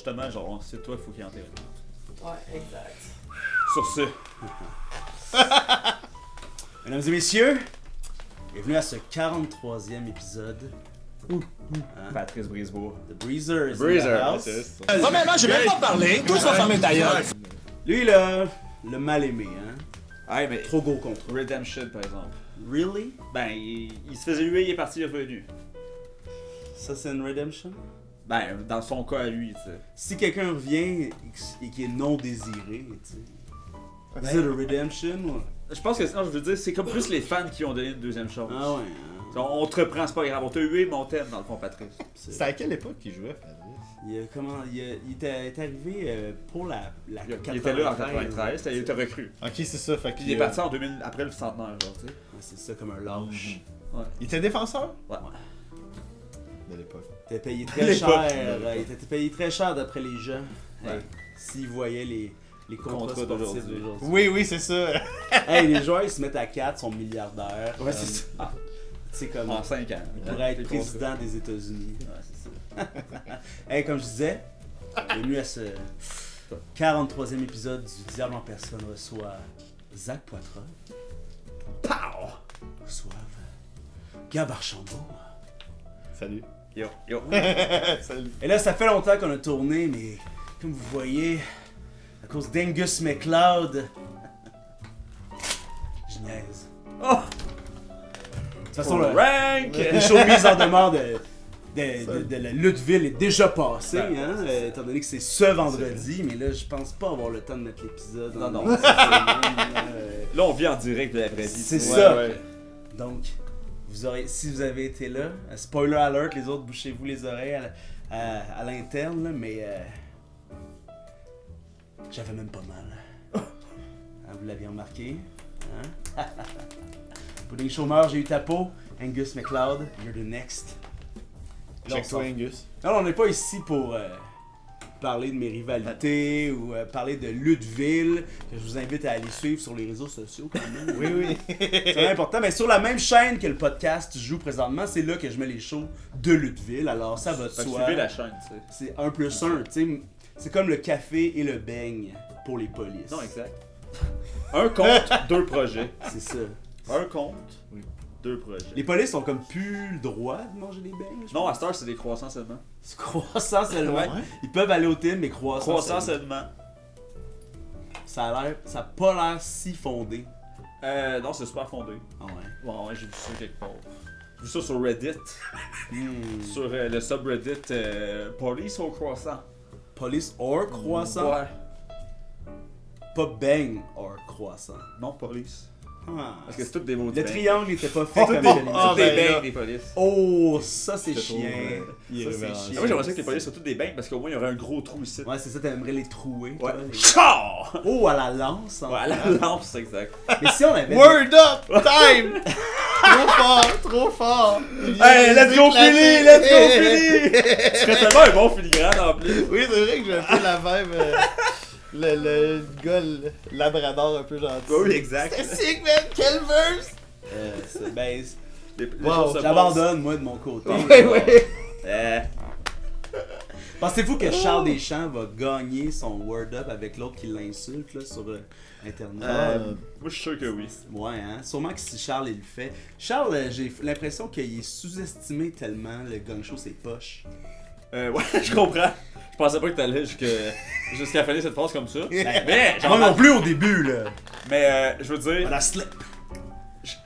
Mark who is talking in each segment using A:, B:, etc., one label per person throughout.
A: justement, genre, c'est toi, il faut qu'il enterre.
B: Ouais, exact.
A: Sur ce.
C: Mesdames et messieurs, bienvenue à ce 43e épisode.
A: Patrice Brisebois.
C: The Breezer is in the
A: Breezer,
C: house.
A: c'est ça.
D: Non mais là, j'ai même pas parlé. Tous va fermer ta gueule.
C: Lui, là, le mal aimé, hein.
A: Ouais, mais
C: Trop gros contre.
A: Redemption, par exemple.
C: Really?
A: Ben, il se faisait huer, il est parti, il est revenu.
C: Ça, c'est une redemption?
A: Ben, dans son cas à lui, tu sais.
C: Si quelqu'un revient et qui est non désiré, tu sais. Is it a redemption? Ou...
A: Je pense que, non, je veux dire, c'est comme plus les fans qui ont donné une deuxième chance.
C: Ah ouais, hein.
A: On te reprend, c'est pas grave. On t'a hué, mais on t'aime, dans le fond, Patrice.
E: C'est à quelle époque qu'il jouait, Fabrice?
C: Il était arrivé pour la
A: Il était là en 93, il était recru.
E: Ok, c'est ça, fait
A: Puis
E: qu'il
A: il est parti en 2000, après le centenaire, genre, tu sais.
C: Ouais, c'est ça, comme un lâche.
E: Il était défenseur?
A: Ouais.
E: De l'époque.
C: Il était payé très cher. Il était payé très cher d'après les gens.
A: Ouais.
C: Hey, s'ils voyaient les contrats
A: Contrats
C: sportifs
A: d'aujourd'hui.
C: d'aujourd'hui.
E: Oui, c'est ça.
C: Hey, les joueurs ils se mettent à 4, sont milliardaires.
A: Ouais, c'est ça.
C: C'est comme
A: En 5 ans.
C: ils pourraient être
A: Les
C: président des États-Unis.
A: contrats. Ouais, c'est ça.
C: Hey, comme je disais, bienvenue à ce 43e épisode du Diable en personne reçoit Zach Poitras.
A: Pow!
C: Reçoivent Gab Archambault.
E: Salut.
A: Yo, yo.
E: Salut.
C: Et là, ça fait longtemps qu'on a tourné, mais comme vous voyez, à cause d'Angus McLeod, je niaise.
A: Oh!
C: De toute façon,
A: Rank!
C: le show mise en demeure de la Lutteville est déjà passé,
A: Ben,
C: hein,
A: c'est ça.
C: étant donné que c'est ce vendredi, mais là, je pense pas avoir le temps de mettre l'épisode.
A: Non,
C: en
A: non.
C: ligne cette semaine,
A: Là, on vit en direct de la vraie vie.
C: C'est
A: tu
C: ça.
A: vois, ouais.
C: Donc, si vous avez été là, spoiler alert, les autres, bouchez-vous les oreilles à l'interne, là, mais j'avais même pas mal. Ah, vous l'aviez remarqué, hein? Pudding chômeur, j'ai eu ta peau. Angus McLeod, you're the next. Là,
E: Check-toi, Angus.
C: non, on n'est pas ici pour parler de mes rivalités ou parler de Lutteville, que je vous invite à aller suivre sur les réseaux sociaux quand même.
E: Oui.
C: C'est important, mais sur la même chaîne que le podcast joue présentement, c'est là que je mets les shows de Lutteville, alors ça va de
A: Fait que
C: soi.
A: suivez la chaîne, tu sais.
C: C'est 1 plus 1, tu sais. C'est comme le café et le beigne pour les polices.
A: Non, exact. Un compte, deux projets.
C: C'est ça.
A: Un compte, deux projets.
C: Les polices ont comme plus le droit de manger des beignes.
A: Non, à cette heure, c'est des croissants seulement.
C: C'est croissant seulement.
A: Ouais.
C: Ils peuvent aller au team, mais croissant
A: Croissants
C: seulement.
A: seulement.
C: Ça a pas l'air si fondé.
A: Non, c'est super fondé.
C: Ah ouais.
A: Bon, ouais, j'ai vu ça quelque part. J'ai vu ça sur Reddit. Sur le subreddit Police au croissant.
C: Police or croissant.
A: Ouais.
C: Pas bang or croissant.
A: Non, police.
C: Ah.
A: Parce que c'est toutes des mots
C: Le triangle était pas fait comme
A: Toutes
C: je l'ai dit.
A: des
E: ben là.
A: bangs, des polices.
C: Oh, ça c'est
E: Je te trouve,
C: chien.
E: il est
C: Ça c'est
E: révérend.
C: chien.
A: Ah, moi, j'aimerais ça que les polices soient toutes des bangs parce qu'au moins, il y aurait un gros trou ici.
C: Ouais, c'est ça, t'aimerais les trouer.
A: Ouais.
C: toi, les-
A: Char!
C: Oh, à la lance. En
A: Ouais, à
C: fait.
A: la lance, c'est exact.
C: Mais si on avait.
E: Word up! Time! Trop fort!
A: Hey, let's go Philly! Let's go Philly! Tu serais tellement un bon filigrane en plus.
E: Oui, c'est vrai que j'ai un peu la vibe. Le gars, le labrador un peu gentil.
A: Oui, exact.
E: C'est sick, man! Quel verse!
C: Ben,
A: Les
E: Wow,
A: choses se
C: j'abandonne, moi, de mon côté.
E: Ouais.
A: passent.
C: Pensez-vous que Charles Deschamps va gagner son Word Up avec l'autre qui l'insulte là, sur Internet?
A: Moi, je suis sûr que oui.
C: Ouais, hein? Sûrement que si Charles il le fait. Charles, j'ai l'impression qu'il est sous-estimé tellement le gang show ses poches.
A: Ouais, je comprends. Je pensais pas que t'allais jusqu'à finir cette phrase comme ça. Mais,
C: Moi non plus au début, là.
A: mais je veux dire,
C: La slip.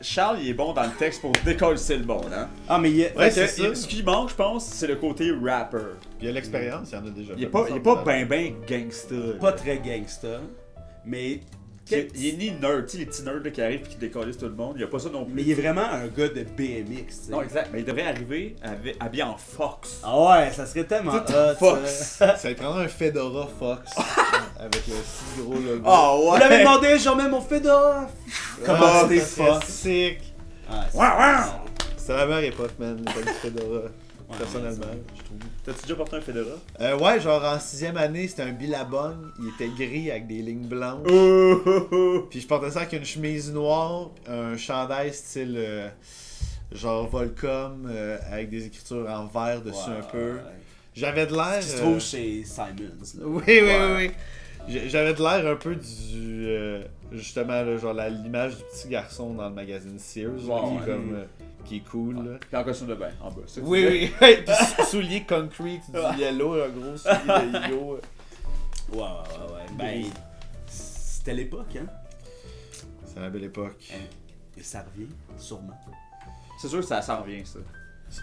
A: Charles, il est bon dans le texte pour décoller le monde, hein.
C: Ah, mais il est.
E: Ouais,
A: Fait que,
E: c'est ça.
A: ce qui manque, je pense, c'est le côté rapper.
E: Il y a l'expérience, il y en a déjà.
A: Il est
E: fait,
A: pas ben gangsta.
C: Pas très gangsta. Mais.
A: Il est ni nerd, tu sais, les petits nerds là, qui arrivent et qui décollent tout le monde. Il y a pas ça non plus.
C: Mais il est vraiment un gars de BMX, tu sais.
A: Non, exact. Mais il devrait arriver habillé en Fox.
C: Ah ouais, ça serait tellement hot, ça.
A: Fox.
E: Ça lui prendrait un Fedora Fox avec le si gros logo.
A: Ah
C: Vous
A: ouais.
C: l'avez demandé, j'en mets mon fedora. Comment
E: Ah,
C: c'était
E: c'est
C: Fox?
E: sick!
C: Ah, c'est-
A: Ouais, ouais.
E: C'était la meilleure époque, man, le Fedora.
C: Ouais,
E: Personnellement,
C: ouais,
E: je trouve.
A: T'as-tu déjà porté un Fedora?
E: Ouais, genre en 6ème année, c'était un Billabong. Il était gris avec des lignes blanches. Puis je portais ça avec une chemise noire, un chandail style genre Volcom avec des écritures en vert dessus
C: Ouais,
E: un peu.
C: ouais.
E: J'avais de l'air...
C: Qui se trouve chez Simons. Là.
E: Oui. J'avais de l'air un peu du... justement, là, genre l'image du petit garçon dans le magazine Sears, là, qui est comme... qui est cool, là.
A: Puis en costume de bain, en bas. c'est ça que
E: Oui. Puis souliers concrete, du yellow, un gros soulier de yo.
C: Ouais. Ben, c'était l'époque, hein.
E: C'est la belle époque.
C: Et ça revient, sûrement.
A: C'est sûr que ça s'en revient, ça.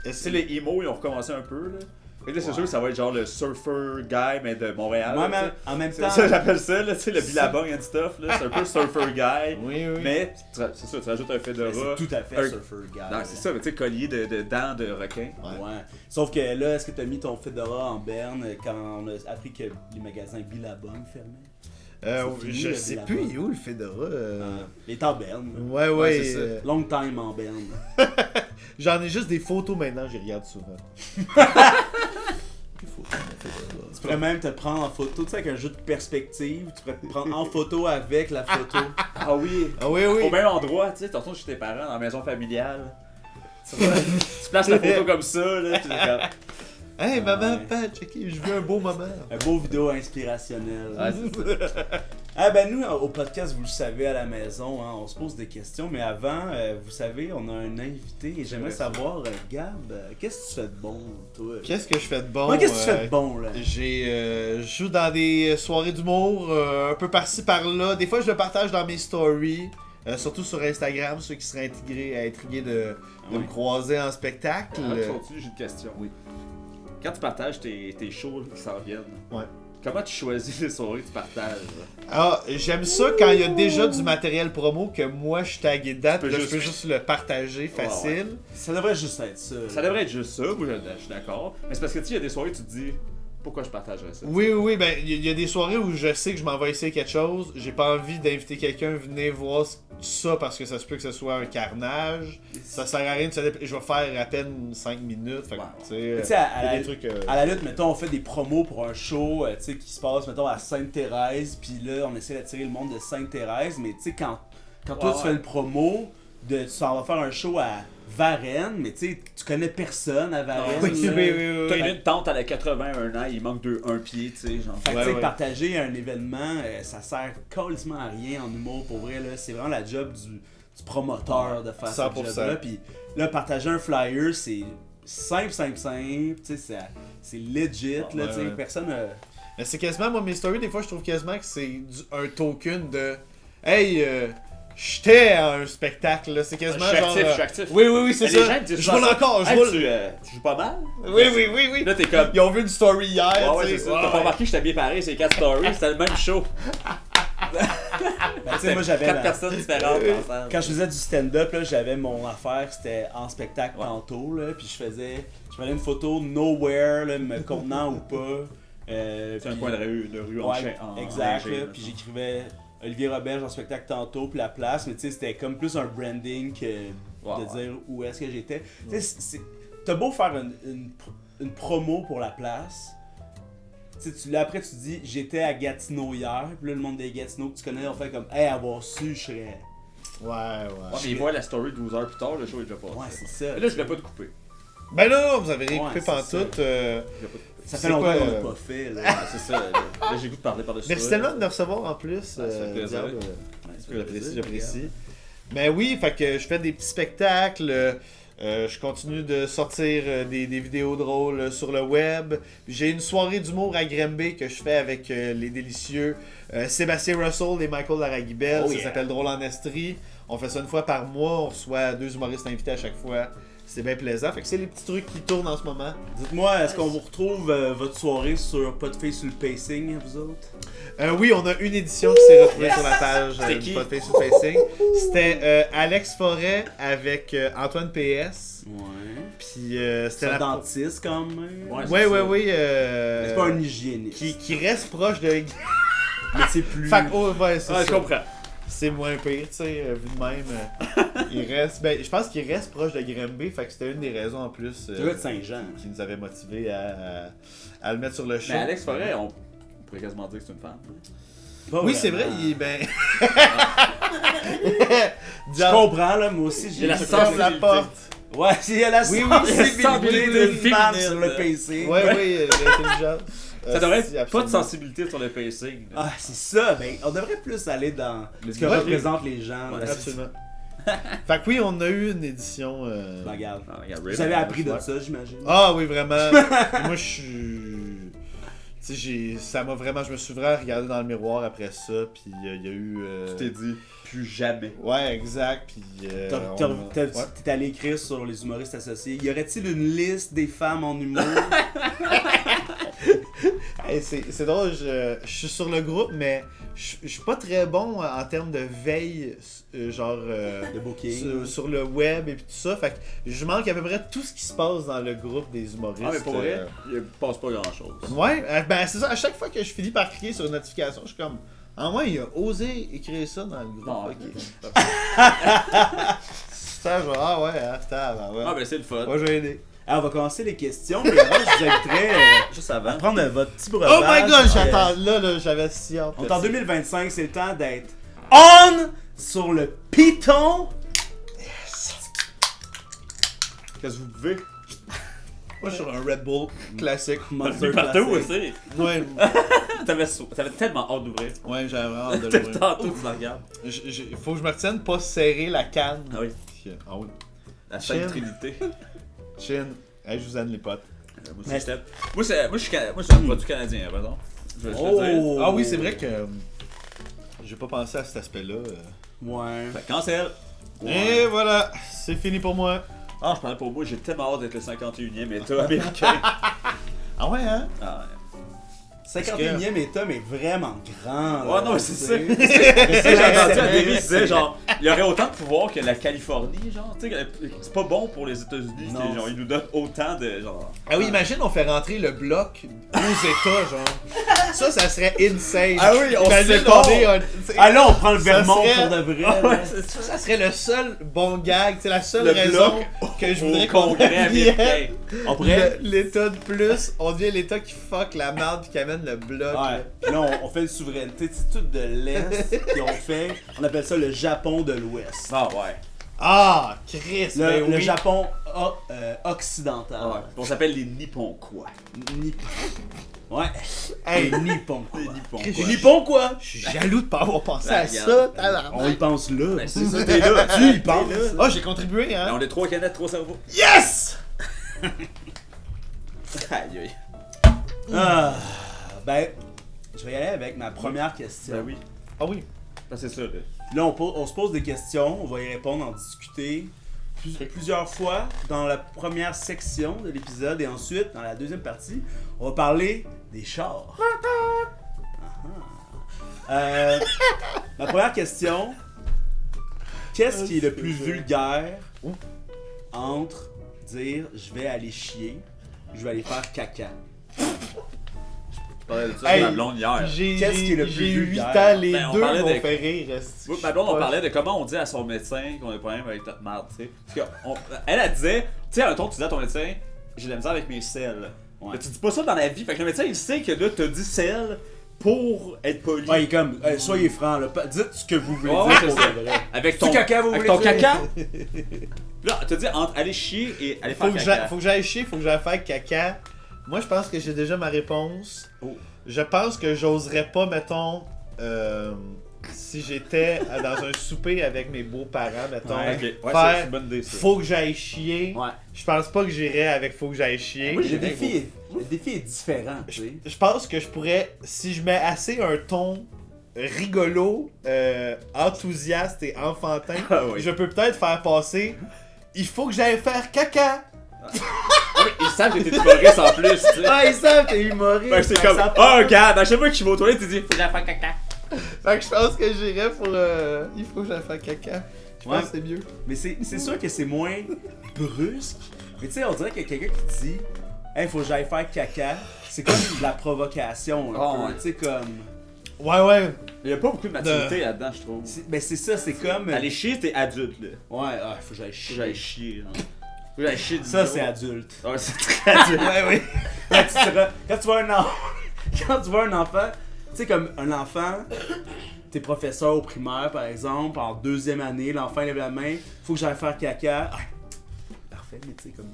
A: Tu
E: Est-ce
A: sais, les emo, ils ont recommencé un peu, là. Fait que là, c'est sûr que ça va être genre le surfer guy, mais de Montréal.
C: Moi,
A: là,
C: en même
A: c'est
C: temps...
A: ça, j'appelle ça, là, tu sais, le billabong and stuff, là. C'est un peu surfer guy.
E: Oui.
A: Mais, c'est ça, tu rajoutes un fedora.
C: C'est tout à fait
A: un-
C: surfer guy.
A: Non, c'est ça, mais tu sais, collier de dents de requin.
C: Ouais. Sauf que là, est-ce que t'as mis ton Fedora en berne quand on a appris que les magasins Billabong fermaient? C'est fini,
E: je
C: le
E: sais
C: Billabong.
E: plus, il est où le Fedora?
C: Il est en berne.
E: Ouais,
A: c'est ça.
C: Long time en berne.
E: J'en ai juste des photos maintenant, j'y regarde souvent.
C: Tu pourrais même te prendre en photo, tu sais, avec un jeu de perspective, tu pourrais te prendre en photo avec la photo.
A: Ah oui!
E: Ah oui.
A: Au même endroit, tu sais, tu retournes chez tes parents dans la maison familiale. Tu places la photo comme ça, là, tu regardes.
E: Hey, maman,
C: ouais.
E: papa, checker, je veux un beau moment.
C: Un beau vidéo inspirationnel.
A: Ouais, c'est ça.
C: Ah ben nous, au podcast, vous le savez à la maison, hein, on se pose des questions, mais avant, vous savez, on a un invité et j'aimerais savoir, Gab, qu'est-ce que tu fais de bon, toi?
E: Qu'est-ce que je fais de bon?
C: Ouais, qu'est-ce que tu fais de bon, là?
E: Je joue dans des soirées d'humour, un peu par-ci par-là. Des fois, je le partage dans mes stories, surtout sur Instagram, ceux qui seraient intrigués de me croiser en spectacle.
A: Avant que tu continues, j'ai une question. Oui. Quand tu partages tes shows qui s'en viennent,
E: Ouais.
A: comment tu choisis les soirées que tu partages?
E: Ah, j'aime ça quand il y a déjà du matériel promo que moi je suis tagué dedans, puis là, je peux juste le partager facile.
C: Ça devrait juste être ça.
A: Ça devrait être juste ça, moi je suis d'accord. Mais c'est parce que tu sais, il y a des soirées où tu te dis, pourquoi je partagerais ça?
E: Oui, ben il y a des soirées où je sais que je m'en vais essayer quelque chose, j'ai pas envie d'inviter quelqu'un, venez voir ça parce que ça se peut que ce soit un carnage. Ça sert à rien de se je vais faire à peine 5 minutes, fait que, tu sais,
C: Tu sais, à
E: il y a
C: la-
E: des trucs...
C: À la lutte, mettons, on fait des promos pour un show tu sais, qui se passe, mettons, à Sainte-Thérèse, puis là, on essaie d'attirer le monde de Sainte-Thérèse, mais tu sais, quand toi, tu fais une promo, tu s'en vas faire un show à Varennes, mais tu sais, tu connais personne à Varennes.
E: Oui,
C: là.
E: oui.
A: T'as une tente à la 81 ans, il manque un pied, tu sais, genre.
C: Fait que,
E: Ouais,
C: tu sais,
E: ouais.
C: partager un événement, ça sert carrément à rien en humour, pour vrai, là. C'est vraiment la job du promoteur de faire
E: 100%.
C: ce job-là. Puis là, partager un flyer, c'est simple, tu sais, c'est legit, là,
E: Ouais,
C: tu sais,
E: ouais.
C: personne...
E: Mais c'est quasiment, moi, mes stories, des fois, je trouve quasiment que c'est un token de hey, j'étais à un spectacle, là. C'est quasiment
A: Je suis
E: genre.
A: actif, je suis actif.
E: Oui, c'est
A: Mais
E: ça.
A: les gens disent
E: Je roule
A: ça.
E: encore, je
A: Hey,
E: roule.
A: tu joues pas mal?
E: Oui.
A: Là, t'es comme.
E: Ils ont vu une story hier,
A: Ouais,
E: tu
A: c'est
E: sais.
A: ça. T'as pas remarqué que j'étais bien pareil, c'est 4 stories, c'était le même show.
C: Ben, tu sais, moi, j'avais...
A: 4 personnes différentes ensemble.
C: Quand je faisais du stand-up, là, j'avais mon affaire, c'était en spectacle
A: Ouais.
C: tantôt, là, puis je prenais une photo nowhere, là, me contenant ou pas.
A: C'est un
C: puis-
A: coin de rue en
C: Ouais,
A: chien. en
C: exact,
A: linger,
C: là,
A: là.
C: puis j'écrivais Olivier Roberge en spectacle tantôt, puis la place, mais tu sais, c'était comme plus un branding que
A: Ouais,
C: de dire où est-ce que j'étais. Tu sais, t'as beau faire une promo pour la place, tu sais, là après tu dis j'étais à Gatineau hier, puis là le monde des Gatineau que tu connais, on fait comme hey, avoir su, je serais.
E: Ouais.
A: Ouais, mais ils voient la story 12 heures plus tard, le show est déjà passé.
C: Ouais, c'est ça.
A: Et là, je voulais pas te couper.
E: Ben là, vous avez rien
C: Ouais,
E: coupé
C: c'est
E: pantoute.
A: Je voulais pas te couper.
C: Ça
E: c'est
C: fait longtemps
E: quoi,
C: qu'on l'a pas fait, là.
A: Ah, c'est ça. Là, j'ai goût de parler par-dessus.
E: Merci tellement de me recevoir en plus.
A: ça fait plaisir.
E: Diable.
C: Ouais,
E: J'apprécie. Mais oui, fait que je fais des petits spectacles. Je continue de sortir des vidéos drôles sur le web. J'ai une soirée d'humour à Granby que je fais avec les délicieux Sébastien Russell et Michael Laragibel.
C: Oh
E: Ça
C: yeah.
E: s'appelle Drôle en Estrie. On fait ça une fois par mois. On reçoit 2 humoristes invités à chaque fois. C'est bien plaisant. Fait que c'est les petits trucs qui tournent en ce moment.
C: Dites-moi, est-ce qu'on vous retrouve votre soirée sur Pas de Face sur le Pacing, vous autres?
E: Oui, on a une édition qui s'est retrouvée sur la page
A: C'était
E: de
A: qui?
E: Podface to Facing. C'était Alex Forêt avec Antoine PS.
C: Ouais.
E: Puis
C: C'est
E: c'était
C: un
E: la...
C: dentiste quand même.
A: Ouais,
E: Oui.
C: C'est pas un hygiéniste.
E: qui reste proche de...
C: Mais c'est plus.
E: Fait que, oh, ouais, c'est
A: Ah, je
E: ça.
A: comprends.
E: C'est moins pire, tu sais, vu de même. Il reste... Ben, je pense qu'il reste proche de Granby, fait que c'était une des raisons en plus
C: Le gars de Saint-Jean.
E: qui nous avait motivés à le mettre sur le show.
A: Mais Alex Forêt, on pourrait quasiment dire que c'est une femme.
C: Pas
E: Oui, c'est vrai,
C: vraiment.
E: il est ben...
C: Je comprends, là, moi aussi,
A: Il
C: j'ai
A: a la
E: Il
A: sensibilité.
E: ferme la porte.
C: Ouais, il y a la
E: Oui,
C: sensibilité
A: sensibilité
C: d'une femme
A: féminine.
C: sur le PC.
E: Ouais, oui, l'intelligence.
A: Ça devrait
E: Si,
A: être pas de
E: absolument.
A: sensibilité sur le pacing.
C: Ah, c'est ça, mais on devrait plus aller dans
A: Les
C: ce que
A: imageries.
C: représentent les gens.
A: Ouais,
C: là.
E: Absolument. Fait que oui, on a eu une édition.
C: Ben, regarde.
A: Ah, regarde,
C: Vous avez appris de
E: ouais.
C: ça, j'imagine.
E: Ah oui, vraiment. Moi, je suis. Tu sais, ça m'a vraiment. Je me suis vraiment regardé dans le miroir après ça, puis il y a eu.
A: Tu t'es dit, plus jamais.
E: Ouais, exact, puis.
C: T'es allé écrire sur les humoristes associés. Y aurait-il une liste des femmes en humour?
E: Hey, c'est drôle, je suis sur le groupe, mais je suis pas très bon en termes de veille, genre.
C: De booking.
E: Sur le web et puis tout ça. Fait que je manque à peu près tout ce qui se passe dans le groupe des humoristes.
A: Ah, mais pour vrai, il passe pas grand chose.
E: Ouais, ben c'est ça. À chaque fois que je finis par cliquer sur une notification, je suis comme. En moins, il a osé écrire ça dans le groupe.
A: Non,
E: Ok. Ça, je vais. Ah ouais, ouais.
A: Ah, ben c'est le fun.
E: Moi, je vais aider.
C: Alors, on va commencer les questions, mais avant, je vous inviterais
A: Juste
C: à
A: avant.
C: prendre votre petit breuvage.
E: Oh my god,
C: puis,
E: j'attends. Là, j'avais si hâte.
C: On est en 2025, c'est le temps d'être on sur le piton.
A: Qu'est-ce que vous buvez?
E: Moi, je suis sur un Red Bull classique.
C: Monster
A: Partout
C: classique.
A: aussi.
E: Ouais,
A: T'avais tellement hâte d'ouvrir.
E: ouais, j'avais vraiment hâte de
A: Depuis
E: l'ouvrir.
A: tantôt, tu me regardes.
E: Faut que je me retienne de pas serrer la canne.
A: Ah oui.
E: Ah oui.
A: La Sainte
E: Chin.
A: Trinité.
E: Chin. Hey, je vous aime les potes.
A: Moi,
C: Mais-
A: c'est moi, je suis un produit canadien, pardon. Je vais te le dire.
E: Ah oui, c'est vrai que j'ai pas pensé à cet aspect-là.
C: Ouais.
A: Fait que cancel.
E: Et voilà, c'est fini pour moi.
A: Ah, je parlais pour moi, j'ai tellement hâte d'être le 51e État américain.
E: Ah ouais, hein?
A: Ah,
C: 51e état, mais vraiment grand.
A: ouais.
C: là,
A: Non, c'est
C: tu
A: ça.
C: sais.
A: J'ai entendu un début qui disait genre, il y aurait autant de pouvoir que la Californie, genre, tu sais, c'est pas bon pour les États-Unis,
C: Non.
A: genre, ils nous donnent autant de, genre.
E: Ah oui, imagine on fait rentrer le bloc aux États, genre. Ça serait insane.
A: Ah oui, on
E: Imagine
A: se sépare.
E: on est un-
C: Ah là, on prend le
E: Ça
C: Vermont
E: serait-
C: pour de vrai.
A: Ah
C: là.
A: ouais, c'est ça.
E: Ça serait le seul bon gag, c'est la seule
A: Le
E: raison
A: bloc
E: que je
A: Au
E: voudrais qu'on
A: Congrès
E: devienne
A: américain.
C: On pourrait.
E: l'État de plus. On devient l'État qui fuck la merde puis qui amène le bloc.
C: Ouais. Puis là, on fait une souveraineté, c'est tout de l'Est, puis on appelle ça le Japon de l'Ouest.
A: Ah ouais.
E: Ah, Chris, ben
C: Le
E: oui.
C: Japon occidental.
A: Ah ouais. On s'appelle les Nipponquois.
C: Ouais.
E: Hey,
C: Les Nippons.
A: Les Nipponquois.
E: Chris,
C: Les Nippons quoi?
E: je suis jaloux de pas avoir pensé
A: Ben,
E: à
A: regarde.
E: ça. tabarnak.
C: On y pense là.
A: Ben, c'est ça, t'es là.
C: Tu y penses.
E: Ah, j'ai contribué,
A: Ben,
E: hein.
A: on est 3 canettes, 3 cerveaux.
E: Yes!
A: Aïe aïe.
C: Ah, ben, je vais y aller avec ma première question.
A: Ben oui.
E: Ah oui.
A: Ben c'est ça, là.
C: Là, on se pose des questions, on va y répondre, en discuter plusieurs fois dans la première section de l'épisode et ensuite, dans la deuxième partie, on va parler des chars. Ma première question, qu'est-ce qui est le plus vulgaire entre dire je vais aller chier, je vais aller faire caca?
A: Je parlais de ça
E: Hey,
A: avec ma blonde hier.
C: Qu'est-ce qui est le plus
E: J'ai 8
C: vulgaire?
E: ans, les
A: Ben, on
E: deux
A: parlait
E: m'ont
A: de-
E: fait rire. esti.
A: Oui, ma blonde, on
E: Je sais
A: parlait de comment on dit à son médecin qu'on a des problèmes avec notre merde, tu sais. Parce elle disait, tu sais, un ton, tu disais à ton médecin, j'ai de la misère avec mes selles.
C: Ouais.
A: Mais tu dis pas ça dans la vie. Fait que le médecin, il sait que là, t'as dit selles pour être poli.
C: Ouais, il est comme, soyez francs, là, dites ce que vous voulez
A: Ouais,
C: dire
A: c'est
C: pour
A: ça.
C: de vrai.
A: Avec ton,
C: Du caca, vous
A: avec
C: voulez
A: ton
C: dire?
A: caca. Là, t'as dit entre aller chier et aller faire caca.
E: Faut que j'aille chier, faut que j'aille faire caca. Moi, je pense que j'ai déjà ma réponse.
A: Oh.
E: Je pense que j'oserais pas, mettons, si j'étais dans un souper avec mes beaux-parents, mettons,
A: Ouais, ok. Ouais,
E: faire
A: c'est une bonne idée, ça.
E: faut que j'aille chier.
C: Ouais.
E: Je pense pas que j'irais avec faut que j'aille chier.
A: Oui,
C: Le
A: j'irais
C: défi est différent, tu sais.
E: Je pense que je pourrais, si je mets assez un ton rigolo, enthousiaste et enfantin,
A: Ah oui.
E: je peux peut-être faire passer il faut que j'aille faire caca.
A: Ils savent que t'es humoriste en plus, tu sais.
C: Ah, ils savent que t'es humoriste.
A: Ben, c'est
C: fait que
A: comme,
C: ça
A: oh, regarde, à chaque fois que je vais aux toilettes, tu dis, faut que j'aille faire caca.
E: Fait que je pense que j'irais pour il faut que j'aille faire caca. Je
C: Ouais.
E: pense que c'est mieux.
C: Mais c'est sûr que c'est moins brusque. Mais tu sais, on dirait qu'il y a quelqu'un qui dit hey, faut que j'aille faire caca. C'est comme de la provocation, un
A: Oh,
C: peu.
A: ouais.
C: Tu sais, comme.
E: Ouais, ouais.
A: Il y a pas beaucoup de maturité là-dedans, je trouve.
C: Ben, c'est ça, c'est comme.
A: Aller chier, t'es adulte, là.
C: Ouais, faut que j'aille
A: Faut que
C: chier.
A: j'aille chier, genre. Faut que j'aille chier du
C: Ça,
A: dos.
C: c'est adulte.
A: Ouais, c'est très adulte.
E: Ouais, ouais.
C: Quand tu vois un enfant. Quand tu vois un enfant. Tu sais, comme un enfant. T'es professeur au primaire, par exemple, en deuxième année, l'enfant lève la main, faut que j'aille faire caca. Ah, parfait. fait, mais tu sais, comme.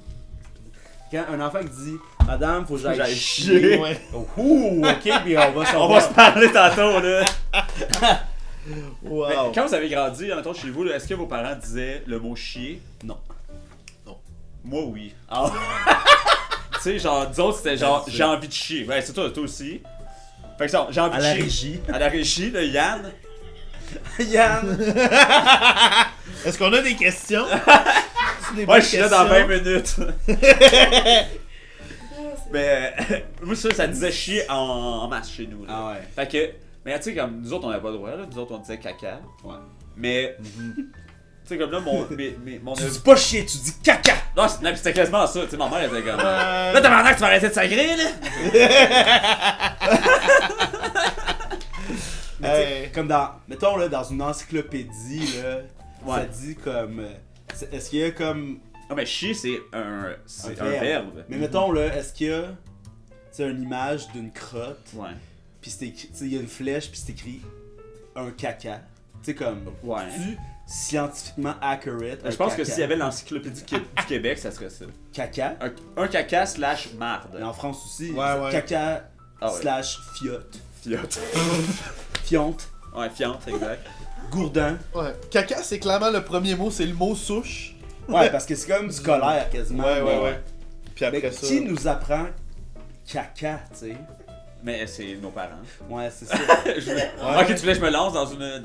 C: Quand un enfant qui dit Madame, faut que j'aille
A: J'aille
C: chier.
A: chier.
E: Ouais.
C: Ouh, ok, puis on va
A: On va se parler tantôt, là.
E: Wow.
A: Mais quand vous avez grandi, mettons, chez vous, là, est-ce que vos parents disaient le mot chier?
C: Non.
A: Moi, oui.
C: Ah.
A: Tu sais, genre, d'autres, c'était genre, j'ai envie de chier. Ouais, c'est toi aussi. Fait que ça, j'ai envie
C: À
A: de
C: la
A: chier.
C: régie.
A: À la régie, là, Yann.
C: Yann!
E: Est-ce qu'on a des questions? C'est des
A: Ouais,
E: bonnes
A: je suis là dans 20
E: questions.
A: minutes. Mais moi, ça disait chier en masse chez nous. Là.
C: Ah ouais.
A: Fait que, mais tu sais, comme nous autres, on n'avait pas le droit, là. Nous autres, on disait caca.
C: Ouais.
A: Mais, tu sais, comme là, mon
C: Tu dis pas chier, tu dis caca!
A: non, c'était quasiment ça. Tu sais, ma mère était comme. Là, t'as maintenant que tu vas arrêter de sacrer, là.
C: Mais tu sais, comme dans, mettons là, dans une encyclopédie, là,
A: Ouais.
C: ça dit comme, est-ce qu'il y a comme
A: Ah, mais chier, c'est un
C: verbe.
A: verbe.
C: Mais mettons là, est-ce qu'il y a, tu sais, une image d'une crotte,
A: Ouais.
C: puis c'est écrit, tu sais, il y a une flèche, puis c'est écrit un caca. Tu sais comme,
A: Ouais.
C: tu scientifiquement accurate.
A: Je pense que s'il y avait l'encyclopédie du Québec, ça serait ça.
C: caca,
A: Un caca slash marde.
C: et en France aussi,
E: Ouais, ouais.
C: caca
A: Ah ouais.
C: slash fiotte,
A: Fiotte.
C: fionte,
A: Ouais, fiante, exact.
C: gourdin.
E: Ouais. Caca, c'est clairement le premier mot, c'est le mot souche.
C: Ouais, parce que c'est comme scolaire quasiment.
E: Ouais, ouais,
C: mais-
E: ouais. Puis
C: Mais
E: après ça.
C: qui nous apprend caca, tu sais?
A: Mais c'est nos parents.
C: Ouais, c'est ça.
A: Ok, tu voulais que je me lance dans une.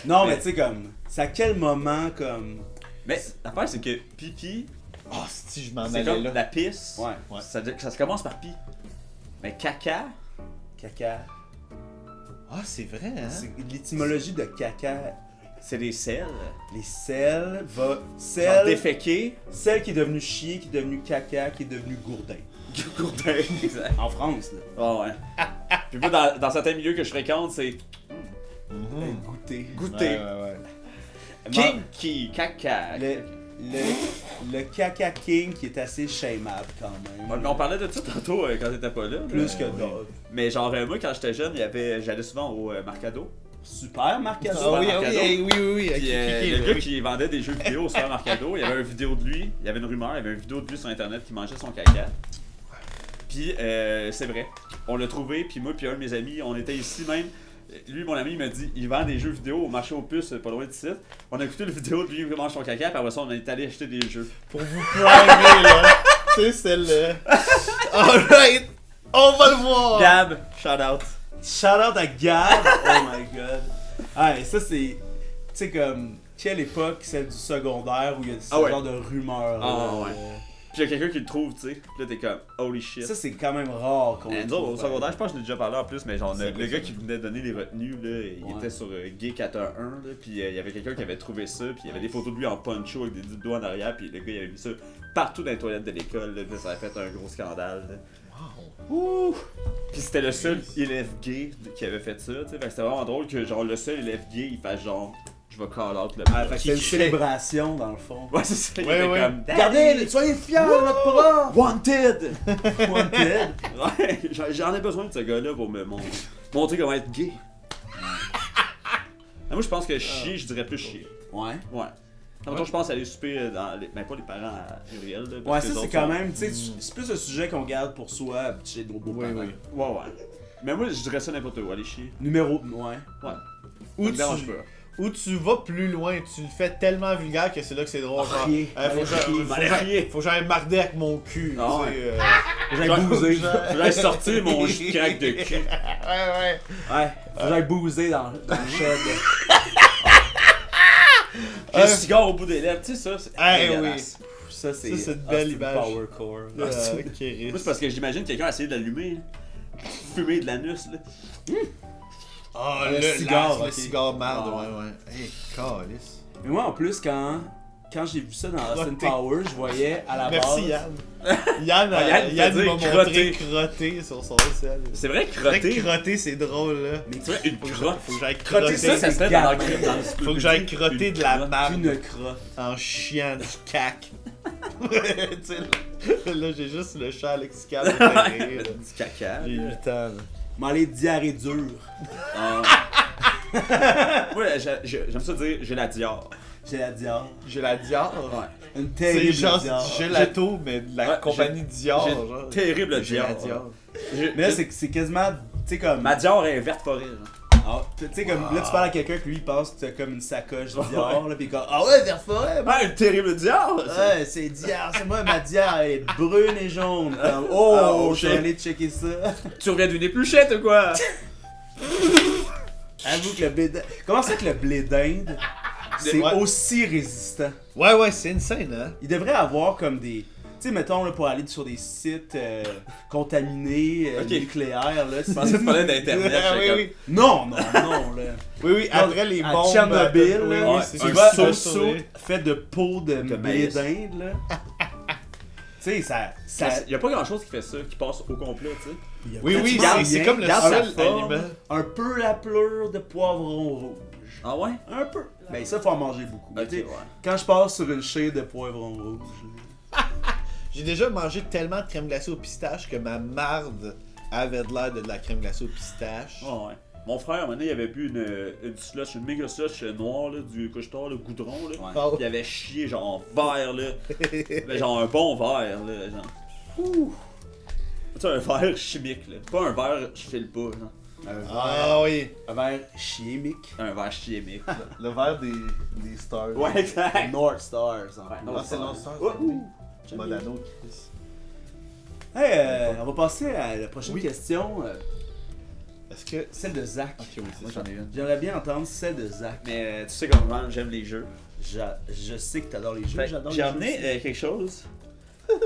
C: Non, mais tu sais, comme, c'est à quel moment, comme.
A: Mais l'affaire, c'est que pipi,
E: Ah, si je m'en
A: c'est
E: allais
A: comme
E: là.
A: la pisse.
C: Ouais,
E: Ouais.
A: Ça se commence par pi. Mais caca,
C: caca.
E: Ah, c'est vrai, hein?
C: C'est l'étymologie de caca.
A: c'est des selles.
C: Les selles,
A: Genre
C: Celle
A: déféquer.
C: qui est devenue chier, qui est devenue caca, qui est devenue gourdin.
A: Gourdin, exact.
C: En France, là.
A: Ah ouais. Puis moi, dans certains milieux que je fréquente, c'est
C: Goûter.
A: goûter.
E: Ouais, ouais, ouais.
A: Kinky, caca.
C: Le caca king qui est assez shameable quand même.
A: Ouais, mais on parlait de ça tantôt quand t'étais pas là.
C: Plus que
E: oui.
C: d'autres.
A: Mais genre, moi, quand j'étais jeune, j'allais souvent au Marcado.
C: Super, Marc
E: Ah
C: Cazot.
E: oui,
A: Marcado.
E: oui, oui, oui, oui.
A: Puis
E: Qui-
A: le
E: qui-
A: gars
E: oui.
A: qui vendait des jeux vidéo au Super Marcado, il y avait une vidéo de lui, il y avait une rumeur, il y avait une vidéo de lui sur internet qui mangeait son caca. Puis c'est vrai, on l'a trouvé, puis moi puis un de mes amis, on était ici même. Lui, mon ami, il m'a dit, il vend des jeux vidéo au marché aux puces, pas loin d'ici. On a écouté la vidéo de lui qui mange son caca, puis après ça, on est allé acheter des jeux.
E: Pour vous primer, là. Tu sais, c'est le. Alright! On va le voir!
A: Gab, shout out.
C: Shout out à Gab! Oh my god! Ah, et ça c'est. Tu sais, comme. Quelle époque, celle du secondaire où il y a ce
A: Ah ouais.
C: genre de rumeurs.
A: Ah
C: là.
A: ouais. Puis il y a quelqu'un qui le trouve, tu sais. Puis là, t'es comme, holy shit.
C: Ça c'est quand même rare qu'on le
A: Nous autres,
C: trouve,
A: au secondaire, je pense que je l'ai déjà parlé en plus, mais genre,
C: C'est
A: le
C: quoi
A: gars
C: ça?
A: qui venait donner les retenues, là, il
C: Ouais.
A: était sur Gay 411, là, puis il y avait quelqu'un qui avait trouvé ça, puis il y avait des photos de lui en poncho avec des doigts en arrière, puis le gars il avait mis ça partout dans les toilettes de l'école, là, puis ça a fait un gros scandale. Là. Ouh! Puis c'était le seul élève gay qui avait fait ça, tu sais, fait que c'était vraiment drôle que genre le seul élève gay il fasse genre, je vais call out le
C: Ah, fait que c'est une
E: Qui-
C: célébration dans le fond.
A: Ouais, c'est ça, il
E: Ouais,
A: était
E: ouais.
A: comme,
C: Regardez, soyez fiers de notre prof!
A: Wanted!
C: Wanted.
A: Ouais, j'en ai besoin de ce gars-là pour me montrer comment être gay. Moi, je pense que chier, je dirais plus chier.
C: Ouais.
A: Ouais. En même temps, je pense aller souper dans les... Ben, pas les parents à Uriel. là,
C: Ouais,
A: parce que
C: ça
A: les
C: c'est
A: autres
C: quand
A: sont-
C: même, tu sais, c'est plus un sujet qu'on garde pour soi chez nos beaux-parents.
E: Oui, oui.
A: Ouais, ouais. Mais moi, je dirais ça n'importe où, aller chier.
C: Numéro. Ouais.
A: Ouais.
E: Ou
A: Ça me dérange
E: tu,
A: pas.
E: ou tu vas plus loin, tu le fais tellement vulgaire que c'est là que c'est drôle. genre,
C: Rier.
E: faut que
C: Rier.
A: Rier.
E: faut que j'aille marder avec mon cul.
A: Ah
E: tu
A: ouais.
E: sais,
C: J'aille bouser.
A: Je vais sortir mon crack de cul.
E: Ouais, ouais.
C: Ouais. Faut que j'aille bouser dans le shed.
A: Puis le cigare au bout des lèvres, tu sais ça, c'est dégueulasse.
C: Ça c'est.
E: Ça, c'est une belle
C: c'est
E: image.
C: Power core.
E: Ah,
A: Moi,
E: Kéris.
A: c'est parce que j'imagine quelqu'un essayer de l'allumer. Fumer de l'anus, là.
E: Ah,
C: Le
E: le
C: cigare,
E: le
C: ok.
E: cigare marde,
C: Ah.
E: ouais, ouais. Hey, calice.
C: Mais moi en plus quand j'ai vu ça dans Austin
E: Crotté.
C: Power, je voyais à la base.
E: Merci Yann. Yann,
A: Yann
E: Yann
A: fait
E: m'a
A: dire
E: montré crotté sur son sel.
A: C'est vrai,
E: C'est vrai que
A: crotter.
E: crotter, c'est drôle, là.
A: Mais tu vois, une crotte.
E: Faut que j'aille
C: Crotter,
E: crotter.
A: Ça, ça
C: c'est
A: serait dans
C: gamin.
A: le
E: Faut que j'aille crotter de la marde
C: Une crotte.
E: en chiant du cac. Tu sais, là, j'ai juste le chat lexical de faire rire.
A: Du caca.
E: J'ai 8 ans, là.
C: M'aller diarrhée dure.
A: Ah. Moi, j'aime ça dire j'ai la Dior.
C: Geladior.
E: J'ai la Dior.
A: Ouais.
C: Une
E: C'est
C: terrible
E: genre
C: Dior.
E: du gelato, mais de la
A: Ouais,
E: compagnie Dior.
A: J'ai
E: genre.
A: terrible
E: J'ai la
A: Dior.
E: Dior.
C: Mais là, c'est quasiment, tu sais, comme...
A: Ma Dior est verte forêt. Genre.
C: Ah, tu sais, comme, là, tu parles à quelqu'un, puis lui, il pense que t'as comme une sacoche Dior, là, pis il est comme, ah ouais, vers forêt,
A: Ah, une terrible Dior! ça.
C: ouais, c'est Dior, c'est moi, ma Dior, elle est brune et jaune. Comme, oh,
A: Oh,
C: je suis
A: shit.
C: allé checker ça.
A: Tu reviens d'une épluchette ou quoi?
C: Avoue que le blé d'Inde... Comment ça que le blé d'Inde, c'est
E: Ouais.
C: aussi résistant?
E: Ouais, c'est insane, hein.
C: Il devrait avoir comme des... Tu sais, mettons, là, pour aller sur des sites contaminés,
A: Ok.
C: nucléaires, là...
A: Je pensais que tu parlais d'Internet.
E: Ah,
A: j'étais
E: oui,
A: comme-
C: Non, là.
E: oui, après les
C: À
E: bombes.
C: Tchernobyl,
E: oui,
C: là,
E: oui,
A: c'est
C: tu
A: un
C: vas
A: saut
C: un
E: sur
C: saut
E: les-
C: fait de peau de blé
A: maïs.
C: d'Inde, là. Tu sais, ça...
A: Il y a pas grand chose qui fait ça, qui passe au complet, tu sais.
C: il y a
E: Oui,
C: pas
E: oui,
C: de
E: c'est
C: lien,
E: comme le
C: garde sa
E: seul
C: forme,
E: aliment.
C: un peu la pleure de poivron rouge.
A: Ah ouais?
C: Un peu. Ben ça, faut en manger beaucoup. Mais
A: Ok,
C: tu sais,
A: ouais.
C: quand je passe sur une chaîne de poivron rouge,
E: J'ai déjà mangé tellement de crème glacée au pistache que ma marde avait de l'air de la crème glacée au pistache.
A: Ah ouais. Mon frère, maintenant, il avait bu une slush, une méga slush noire, là, du couche-tard, le goudron, là.
E: Ah ouais.
A: Il avait chié, genre, en verre, là. Mais genre, un bon verre, là, genre. Ouh. Tu sais, un verre chimique, là. Pas un verre, je file pas, genre.
E: Ah oui.
C: un verre chimique.
A: Un verre chimique. là.
E: Le verre des stars.
A: Ouais, exact.
C: North Stars. En fait.
E: Ah, c'est non Stars.
A: Ouh.
E: Modano, Chris.
C: Hey, on va passer à la prochaine
E: Oui.
C: question.
E: Est-ce que.
C: Celle de Zach.
E: Ok, oui,
A: Moi,
E: c'est ça.
A: j'en ai une.
C: J'aimerais bien entendre celle de Zach.
A: Mais tu sais comment j'aime les jeux.
C: Je sais que t'adores les jeux.
A: Fait que
C: J'adore
A: j'ai
C: les
A: amené
C: jeux.
A: quelque chose.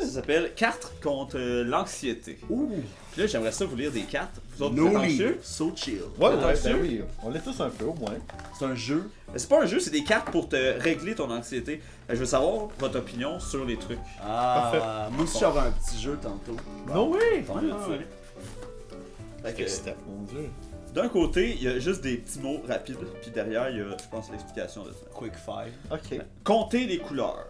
A: Ça s'appelle Cartes contre l'anxiété.
C: Ouh.
A: Puis là, j'aimerais ça vous lire des cartes. Vous autres, vous
C: No
A: êtes
C: lead.
A: anxieux?
C: So chill.
E: Ouais,
A: T'es
E: ouais,
A: anxieux?
E: ben oui. On l'est tous un peu, au moins.
C: C'est un jeu.
A: Mais c'est pas un jeu, c'est des cartes pour te régler ton anxiété. Je veux savoir votre opinion sur les trucs.
C: Ah, moi aussi j'aurais un petit jeu tantôt.
E: Non, oui.
A: Ouais. Fait que,
E: Step, mon dieu.
A: d'un côté, il y a juste des petits mots rapides, puis derrière, il y a, je pense, l'explication de ça.
C: Quick fire.
E: Ok.
A: Comptez les couleurs.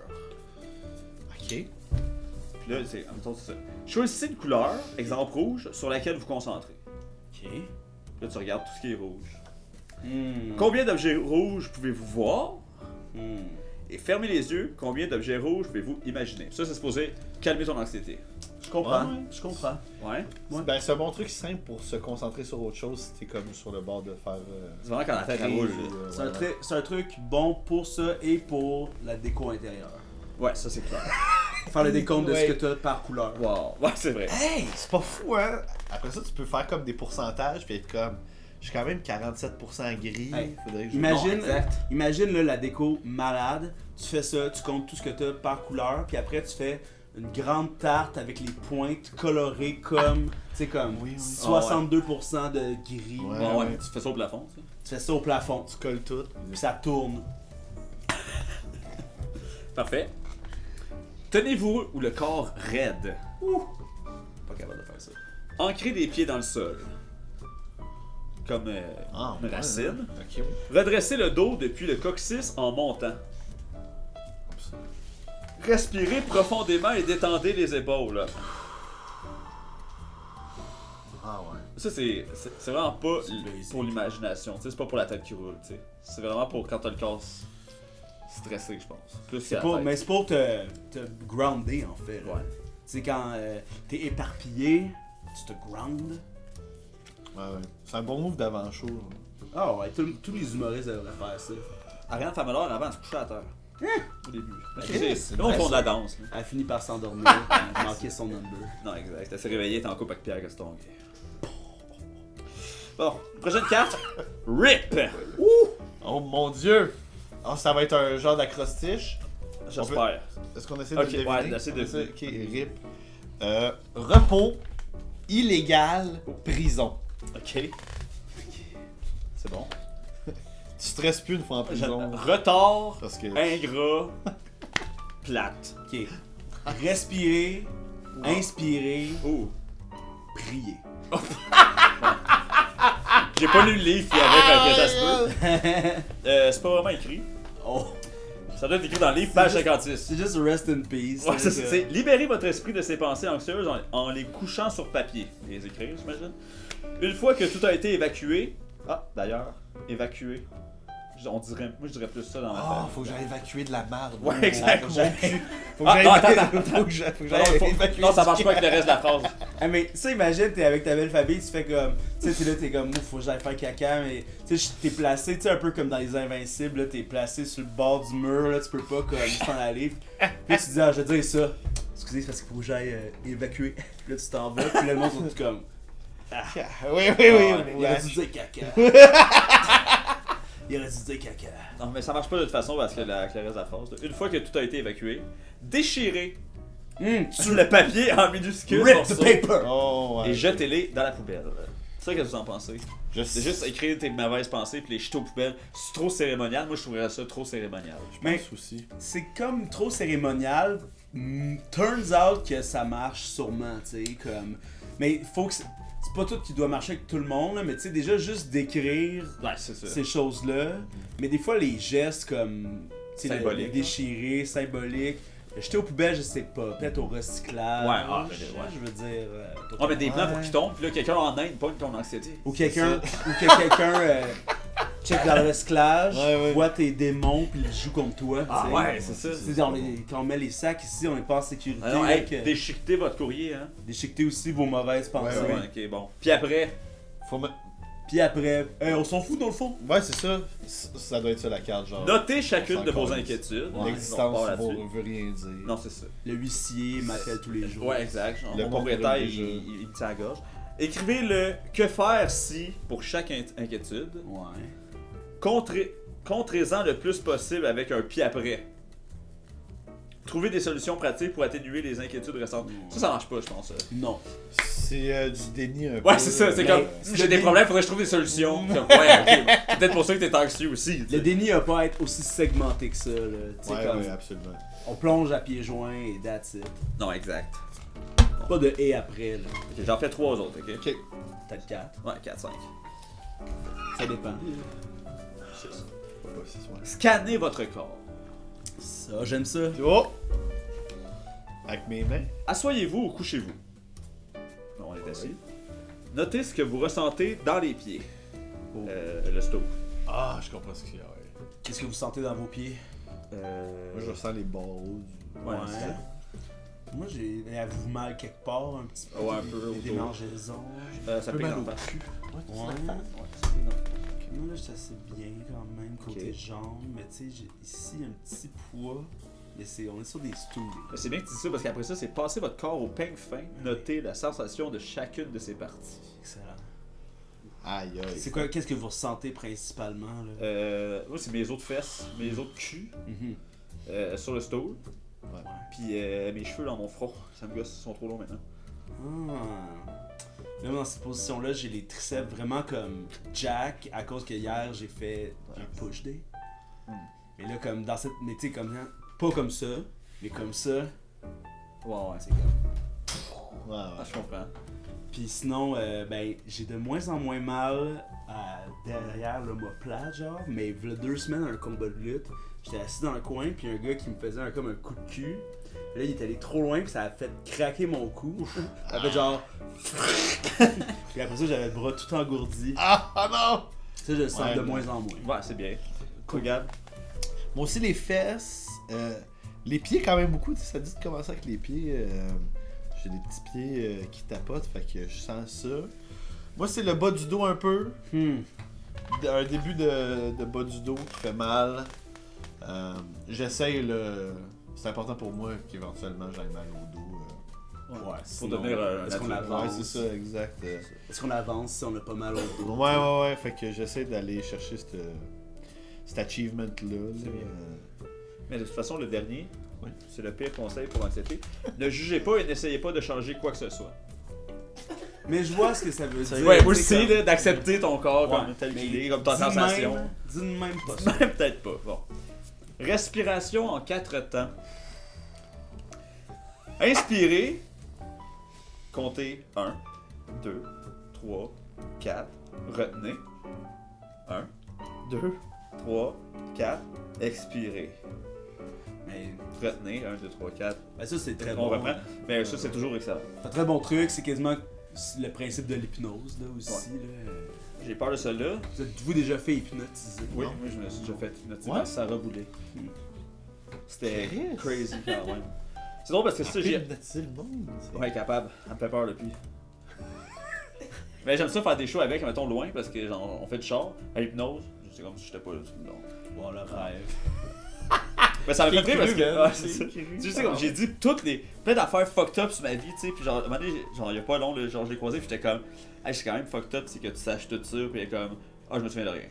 E: Ok.
A: Puis là, c'est, en même temps, c'est ça. Choisissez une couleur, exemple rouge, sur laquelle vous concentrez.
C: Ok.
A: Là, tu regardes tout ce qui est rouge.
C: Hmm.
A: Combien d'objets rouges pouvez-vous voir?
C: Hmm.
A: Et fermez les yeux, combien d'objets rouges pouvez-vous imaginer? Ça, c'est supposé calmer ton anxiété.
C: Je comprends.
E: Ouais.
C: Je comprends.
A: Ouais.
C: Ouais.
E: Ben, c'est un bon truc simple pour se concentrer sur autre chose si t'es comme sur le bord de faire.
A: C'est vraiment quand la tête elle
E: crise
A: roule.
E: ou,
A: là.
C: C'est un truc bon pour ça et pour la déco intérieure.
A: Ouais, ça c'est clair.
C: Faire le décompte de
E: Ouais.
C: ce que t'as par couleur.
A: Wow. Ouais, c'est vrai.
E: Hey, c'est pas fou, hein? Après ça, tu peux faire comme des pourcentages puis être comme. Je suis quand même 47% gris.
C: Hey,
E: Faudrait que je.
C: Imagine,
A: Non, exact.
C: imagine là, la déco malade. Tu fais ça, tu comptes tout ce que t'as par couleur, puis après tu fais une grande tarte avec les pointes colorées comme, tu sais, comme
E: Oui, oui.
C: 62% de gris.
E: Ouais.
A: Ouais, ouais, tu fais ça au plafond, ça.
C: Tu fais ça au plafond,
E: Tu colles tout.
C: puis ça tourne.
A: Parfait. Tenez-vous ou le corps raide. Pas capable de faire ça. Ancrez des pieds dans le sol. Comme une racine.
E: Ok, oui.
A: Redressez le dos depuis le coccyx en montant. Respirez profondément et détendez les épaules.
E: Ah ouais.
A: Ça, c'est vraiment pas
C: basic.
A: pour l'imagination. Tu sais, c'est pas pour la tête qui roule. Tu sais. C'est vraiment pour quand t'as le corps stressé, je pense. Plus que
C: C'est
A: la
C: pour,
A: tête.
C: mais c'est pour te grounder en fait. là.
A: Ouais.
C: Tu sais, quand t'es éparpillé, tu te ground.
E: Ouais, ouais. C'est un bon move d'avant-show.
C: Ah ouais, tous les humoristes devraient faire ça.
A: Ariane Famelor, avant, elle se couchait à terre. Au début.
E: c'est
A: Là, on
E: vrai,
A: font de la
E: ça.
A: danse. là.
C: Elle a fini par s'endormir, elle manquait son number.
A: Non, exact. Elle s'est réveillée, t'es en couple avec Pierre Gaston. Bon, prochaine carte. RIP!
E: Oh mon dieu! Oh, ça va être un genre d'acrostiche.
A: J'espère.
E: Est-ce qu'on essaie
A: Ok,
E: de deviner?
A: ouais, essaie de
E: On essaie-
A: deviner.
E: Ok, rip. Repos, illégal, prison.
A: Ok. C'est bon.
E: Tu stresses plus une fois en prison.
A: Retard,
E: Parce que.
A: ingrat, plate.
C: Ok. Respirer, inspirer,
A: Oh.
C: prier.
A: J'ai pas lu le livre qu'il y avait, fait que ça se peut. C'est pas vraiment écrit.
C: Oh.
A: Ça doit être écrit dans le livre, page 56.
C: C'est juste rest in peace.
A: Ouais,
C: c'est
A: c'est libérer votre esprit de ses pensées anxieuses en les couchant sur papier. Les écrire, j'imagine. Une fois que tout a été évacué. Ah, d'ailleurs, évacué. Moi, je dirais plus ça dans ma
E: Ah,
A: famille.
E: faut que j'aille évacuer de la marde.
A: Ouais, exact.
E: Faut que j'aille faut que
A: Ah,
E: j'aille
A: non, attends.
E: faut que j'aille
A: Non,
E: évacuer.
A: non, ça
E: du
A: marche pas avec le reste de la phrase.
C: Ah, mais ça, imagine, t'es avec ta belle famille, tu fais comme. Tu sais, t'es là, t'es comme, ouf, faut que j'aille faire caca, mais tu sais, t'es placé, tu sais, un peu comme dans les Invincibles, là, t'es placé sur le bord du mur, là, tu peux pas comme t'en aller. Puis tu dis, ah, je vais dire ça. Excusez, c'est parce qu'il faut que j'aille évacuer. Puis là, tu t'en vas, puis là, le monde sont tout comme.
E: Oui.
C: Il aurait dû dire caca. Il aurait dû dire caca.
A: Non, mais ça marche pas de toute façon parce que avec le reste de la phrase. Une fois que tout a été évacué, déchirez sur le papier en minuscule
C: Rip
A: morceaux
C: the paper!
E: Oh, ouais.
A: et jetez-les dans la poubelle. C'est ça que vous en pensez? C'est juste écrire tes mauvaises pensées puis les jeter aux poubelles. C'est trop cérémonial. Moi, je trouverais ça trop cérémonial.
C: Mais
E: Souci.
C: c'est comme trop cérémonial. Turns out que ça marche sûrement, tu sais, comme. Mais faut que. C'est pas tout qui doit marcher avec tout le monde, là, mais tu sais, déjà juste d'écrire
A: Ouais, c'est ça.
C: ces choses-là. Mais des fois, les gestes comme. Tu sais, le
A: Symbolique.
C: déchirer, symbolique. Jeter aux poubelles, je sais pas. Peut-être au recyclage.
A: Ouais,
C: Je veux dire.
A: On met des plans pour
C: Ouais.
A: qu'ils tombent, puis là, quelqu'un en Inde pogne ton anxiété.
C: Ou quelqu'un. Ou que quelqu'un. Check dans le recyclage,
E: Ouais.
C: voit tes démons, puis il joue contre toi.
A: Ah
C: tu sais.
A: ouais, c'est ça.
C: Tu sais, quand on met les sacs ici, on n'est pas en sécurité.
A: Ah non,
C: là,
A: hey,
C: que-
A: déchiquetez votre courrier, hein.
C: Déchiqueter aussi vos mauvaises pensées.
E: Ouais.
A: Ok, bon. Puis après,
E: Faut me...
C: Puis après, on s'en fout dans le fond.
E: Ouais, c'est ça. Ça doit être ça la carte, genre.
A: notez chacune
E: On
A: de vos
E: s'en
A: inquiétudes.
E: L'existence
A: On part là-dessus.
E: veut rien dire.
A: Non, c'est ça.
C: Le huissier m'appelle tous les jours.
A: Ouais, exact. Genre,
E: Le
A: mon propriétaire,
E: porte-brûle
A: il,
E: déjà.
A: il me tient à la gorge. Écrivez le que faire si pour chaque inquiétude.
C: Ouais.
A: Contrez-en le plus possible avec un pied après. Trouvez des solutions pratiques pour atténuer les inquiétudes restantes. Ça marche pas, je pense.
C: Non.
E: C'est du déni un peu.
A: Ouais, c'est ça. C'est
C: Mais
A: comme,
C: c'est
A: j'ai
C: le
A: des
C: déni.
A: problèmes, faudrait que je trouve des solutions. Comme, ouais, ok. C'est peut-être pour ça que t'es anxieux aussi. tu sais.
C: Le déni a pas à être aussi segmenté que ça. Là. Tu sais,
E: Ouais,
C: comme,
E: ouais, absolument.
C: on plonge à pieds joints et that's it.
A: Non, exact.
C: Pas de et après. Là.
A: Ok, j'en fais 3 autres, ok?
E: Ok.
C: Peut-être 4.
A: Ouais, 4, 5.
C: Ça dépend.
E: C'est ça. Pas ce soir.
A: Scannez votre corps.
C: Ça, j'aime ça.
E: Oh! Avec mes mains.
A: Asseyez-vous ou couchez-vous. Bon, on est assis. Notez ce que vous ressentez dans les pieds.
C: Oh.
A: Le stove.
E: Ah, je comprends ce qu'il y a, ouais.
C: Qu'est-ce que vous sentez dans vos pieds?
E: Moi, je ressens les barreaux du...
A: Ouais,
C: Moi, avez-vous mal quelque part, un petit peu?
A: Ouais, un peu
C: Des
A: autour.
C: démangeaisons.
A: ça
E: peu
A: pique
E: mal
A: dans
E: au
A: le face.
E: cul.
C: Ouais.
A: non.
C: Moi, là, je suis assez bien quand même, côté
A: Ok.
C: jambes. Mais tu sais, ici, un petit poids. Mais on est sur des stools.
A: C'est bien que tu dis ça parce qu'après ça, c'est passer votre corps au peigne fin, noter la sensation de chacune de ses parties.
C: Excellent.
E: Aïe, aïe.
C: C'est quoi, qu'est-ce que vous ressentez principalement, là?
A: Moi, c'est mes autres fesses, mes autres culs
C: Mhm.
A: sur le stool,
E: Ouais.
A: puis mes cheveux dans mon front. Ça me gosse, ils sont trop longs maintenant.
C: Ah. Là, dans cette position-là, j'ai les triceps vraiment comme Jack, à cause que hier, j'ai fait un push day. Mais là, comme dans cette... Mais tu sais, comme... Pas comme ça, mais comme ça,
A: Ouais,
C: c'est comme...
E: Ouais,
A: Ah,
E: ouais.
A: je comprends.
C: Puis sinon, ben, j'ai de moins en moins mal derrière l'omoplate, genre. Mais il y a 2 semaines, un combat de lutte, j'étais assis dans le coin, puis un gars qui me faisait comme un coup de cul. Là, il est allé trop loin, puis ça a fait craquer mon cou. Ça a fait genre... Puis après ça, j'avais le bras tout engourdi.
E: Ah non!
C: Ça, je le sens
E: Ouais,
C: de
E: non.
C: moins en moins.
A: Ouais, c'est bien. Regarde.
E: Moi aussi, les fesses. Les pieds, quand même beaucoup. Tu sais, ça dit de commencer avec les pieds. J'ai des petits pieds qui tapotent, fait que je sens ça. Moi, c'est le bas du dos un peu. Un début de bas du dos qui fait mal. J'essaye le. C'est important pour moi qu'éventuellement j'aille mal au dos.
C: Ouais,
A: Pour
C: sinon,
A: devenir un
C: est-ce qu'on
A: adulte.
C: avance?
E: Ouais, c'est ça, exact.
C: Est-ce qu'on avance si on a pas mal au dos?
E: Ouais, fait que j'essaie d'aller chercher cet achievement-là.
A: C'est
E: là.
A: bien. Mais de toute façon, le dernier,
E: Oui.
A: c'est le pire conseil pour l'anxiété. Ne jugez pas et n'essayez pas de changer quoi que ce soit.
C: Mais je vois ce que ça veut dire.
A: Ouais, moi
C: tu
A: aussi,
C: sais,
A: là, d'accepter ton corps
C: Ouais,
A: comme tel
C: mais
A: qu'il est, comme ta
C: dis de
A: sensation.
C: même- Dis de même pas ça.
A: Même peut-être pas. Bon. Respiration en 4 temps. Inspirez. Comptez 1, 2, 3, 4. Retenez. 1, 2, 3, 4. Expirez.
C: Mais
A: Retenez. 1, 2, 3, 4.
C: ben ça, c'est très
A: On
C: bon.
A: reprend. Mais ça, c'est toujours excellent.
C: Un très bon truc, c'est quasiment le principe de l'hypnose, là, aussi, là.
A: J'ai peur de ça là.
C: Vous êtes-vous déjà fait hypnotiser?
A: Oui,
E: Non.
A: moi je me suis déjà fait hypnotiser
E: Ouais?
A: par Sarah Boulet. C'était
E: Chris.
A: crazy quand même. C'est drôle parce que ça, j'ai.
E: Hypnotiser le monde. c'est-
A: Ouais, capable. Elle me fait peur depuis. Mais j'aime ça faire des shows avec, mettons, loin, parce que genre, on fait du char, à l'hypnose. C'est comme si j'étais pas là. Non.
C: Bon, le rêve.
A: Mais ça m'a fait rire parce que.
E: man.
A: Ouais, c'est ça. Tu sais, comme j'ai dit toutes les. Plein d'affaires fucked up sur ma vie, tu sais. Puis genre, à un moment donné, genre, il y a pas long, là, genre, j'ai croisé, puis j'étais comme. Hey, c'est quand même fucked up, c'est que tu saches tout ça, puis il est comme. Ah, je me souviens de rien.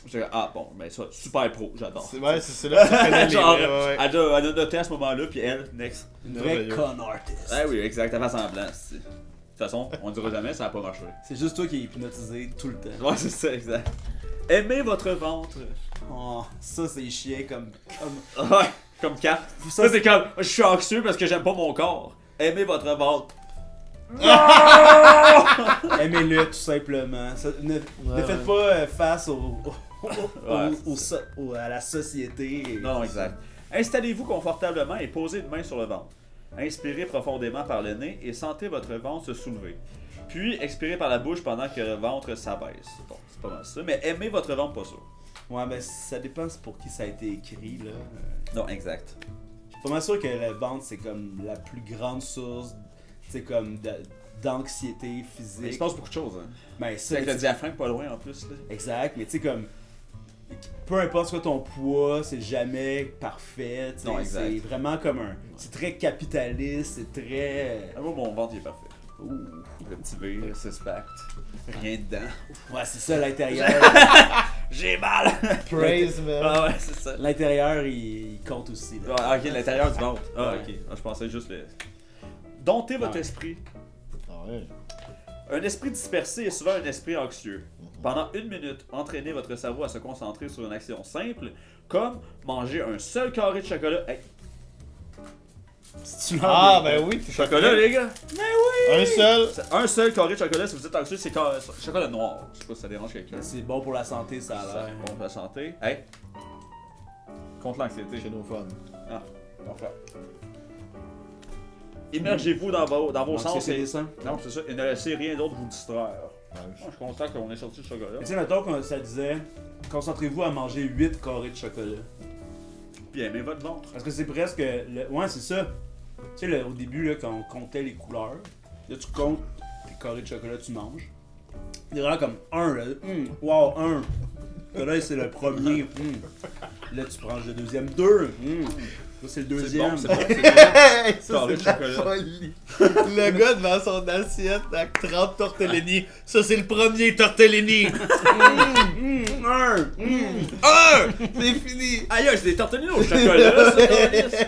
A: J'étais comme, ah bon, ben ça, super pro, j'adore.
E: Ouais, c'est là que tu connais les
A: Genre,
E: vrais, ouais.
A: elle a noté à ce moment-là, puis elle, next.
C: Une vraie
E: Merveilleux.
C: con artist.
A: Ah oui, exact, elle fait semblant. De toute façon, on ne dira jamais, ça a pas marché.
C: C'est juste toi qui es hypnotisé tout le temps.
A: Ouais, c'est ça, exact. Aimez votre ventre.
C: Oh, ça, c'est chiant comme...
A: Ouais, comme carte. Ça, c'est comme, je suis anxieux parce que j'aime pas mon corps. Aimez votre ventre.
C: Aimez-le, tout simplement. Ne faites pas face à la société.
A: Non, exact. Installez-vous confortablement et posez une main sur le ventre. Inspirez profondément par le nez et sentez votre ventre se soulever. Puis expirez par la bouche pendant que le ventre s'abaisse. Bon, c'est pas mal ça, mais aimez votre ventre pas sûr.
C: Ouais, ben ça dépend pour qui ça a été écrit, là.
A: Non, exact.
C: Je suis pas mal sûr que le ventre, c'est comme la plus grande source, tu sais, comme d'anxiété
A: Mais il
C: physique.
A: se passe beaucoup de choses, hein.
C: Ben,
A: C'est
C: ça,
A: avec le diaphragme pas loin en plus, là.
C: exact, mais tu sais, comme... Peu importe ce que ton poids, c'est jamais parfait, tu sais,
A: Non, exact.
C: c'est vraiment comme un... C'est très capitaliste, c'est très...
A: Ah, moi, mon ventre il est parfait.
C: Ouh.
A: Le petit V, le six-pack. Rien dedans.
C: Ouais, c'est ça, l'intérieur.
A: J'ai mal!
E: Praise, man.
A: Ah ouais, c'est ça.
C: L'intérieur, il compte aussi, là.
A: Ah, ok, l'intérieur du ventre. Ah,
C: Ouais.
A: ok. Ah, je pensais juste le. Domptez votre
C: Ouais.
A: esprit.
E: Ah ouais.
A: Un esprit dispersé est souvent un esprit anxieux. Pendant 1 minute, entraînez votre cerveau à se concentrer sur une action simple, comme manger un seul carré de chocolat. Hey,
C: Si tu
E: Ah, ben oui, t'es
A: chocolat, les gars!
E: Un seul.
A: C'est un seul carré de chocolat, si vous êtes anxieux, c'est chocolat noir. Je sais pas si ça dérange quelqu'un.
C: C'est bon pour la santé, ça a
A: Ça,
C: l'air.
A: bon pour la santé. Hey! Contre l'anxiété.
E: Chez nos fans.
A: Ah, parfait. Immergez-vous dans vos
C: Donc,
A: sens
C: c'est
A: et...
C: ça.
A: Non, c'est ça. Et ne laissez rien d'autre vous distraire.
E: Ouais.
A: Moi, je suis content qu'on ait sorti le chocolat.
C: Tu sais, mettons que ça disait, concentrez-vous à manger 8 carrés de chocolat.
A: Puis aimez votre ventre.
C: Parce que c'est presque. Ouais, c'est ça. Tu sais, au début, là, quand on comptait les couleurs, là, tu comptes les carrés de chocolat que tu manges. C'est vraiment comme 1, là. Wow, 1. Là, c'est le premier. Là, tu prends le deuxième, 2. Ça, c'est le
A: C'est
C: deuxième.
A: bon, c'est bon.
E: Hey, ça,
A: Carré
E: c'est
A: de
E: de la
A: chocolat.
E: folie. Le gars devant son assiette avec 30 tortellini. Ça, c'est le premier tortellini.
C: 1.
E: C'est fini.
A: Aïe, c'est des tortellini au chocolat, ça, câlisse.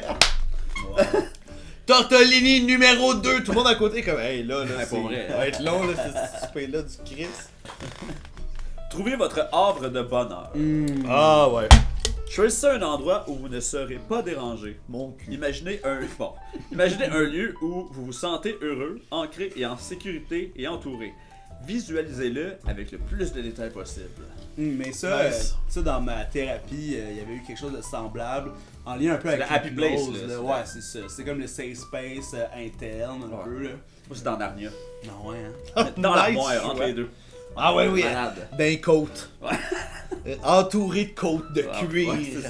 E: Tortellini numéro 2. Tout le monde à côté, comme, hey, là,
A: Ouais,
E: c'est.
A: pour vrai.
E: Ça va être long, là, ce souper-là du Chris.
A: Trouvez votre havre de bonheur.
E: Ah, ouais.
A: Choisissez un endroit où vous ne serez pas dérangé.
E: Mon cul.
A: Imaginez un lieu où vous vous sentez heureux, ancré et en sécurité et entouré. Visualisez-le avec le plus de détails possible.
C: Mais ça,
E: Nice.
C: ça, dans ma thérapie, il y avait eu quelque chose de semblable, en lien un peu
A: C'est
C: avec
A: le happy place,
C: l'hypnose,
A: là,
C: là.
A: c'est
C: Ouais,
A: la-
C: c'est ça. C'est comme le safe space interne, un
A: Ouais.
C: peu, là.
A: Moi, c'est dans Narnia.
C: Non, ouais, hein.
A: Dans
E: Nice,
A: l'armoire, entre
E: ouais.
A: les deux.
E: Ah, ouais, oui.
A: Malade.
E: D'un côte.
A: Ouais.
E: Entouré de côtes de
A: Ah,
E: cuir.
A: ouais, c'est ça.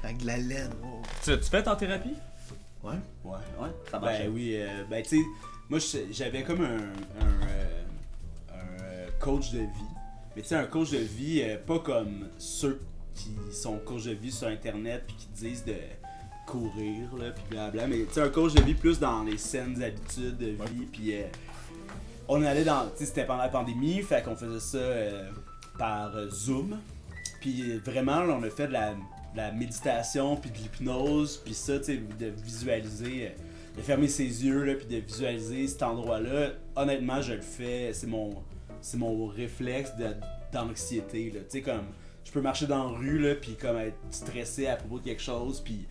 E: Avec de la laine. wow.
A: Tu fais en thérapie?
E: Ouais.
C: Ouais.
A: Ouais, ça marche.
C: Ben oui, ben tu sais, moi j'avais comme un coach de vie. Mais tu sais, un coach de vie, pas comme ceux qui sont coach de vie sur internet puis qui te disent de courir, là, puis blabla. Mais tu sais, un coach de vie plus dans les saines habitudes de vie. Puis on allait dans. Tu sais, c'était pendant la pandémie, fait qu'on faisait ça par Zoom. Puis vraiment, là, on a fait de la méditation, puis de l'hypnose, puis ça, tu sais, de visualiser, de fermer ses yeux, là, puis de visualiser cet endroit-là. Honnêtement, je le fais, c'est mon réflexe d'anxiété, là. Tu sais, comme, je peux marcher dans la rue, là, puis comme être stressé à propos de quelque chose, puis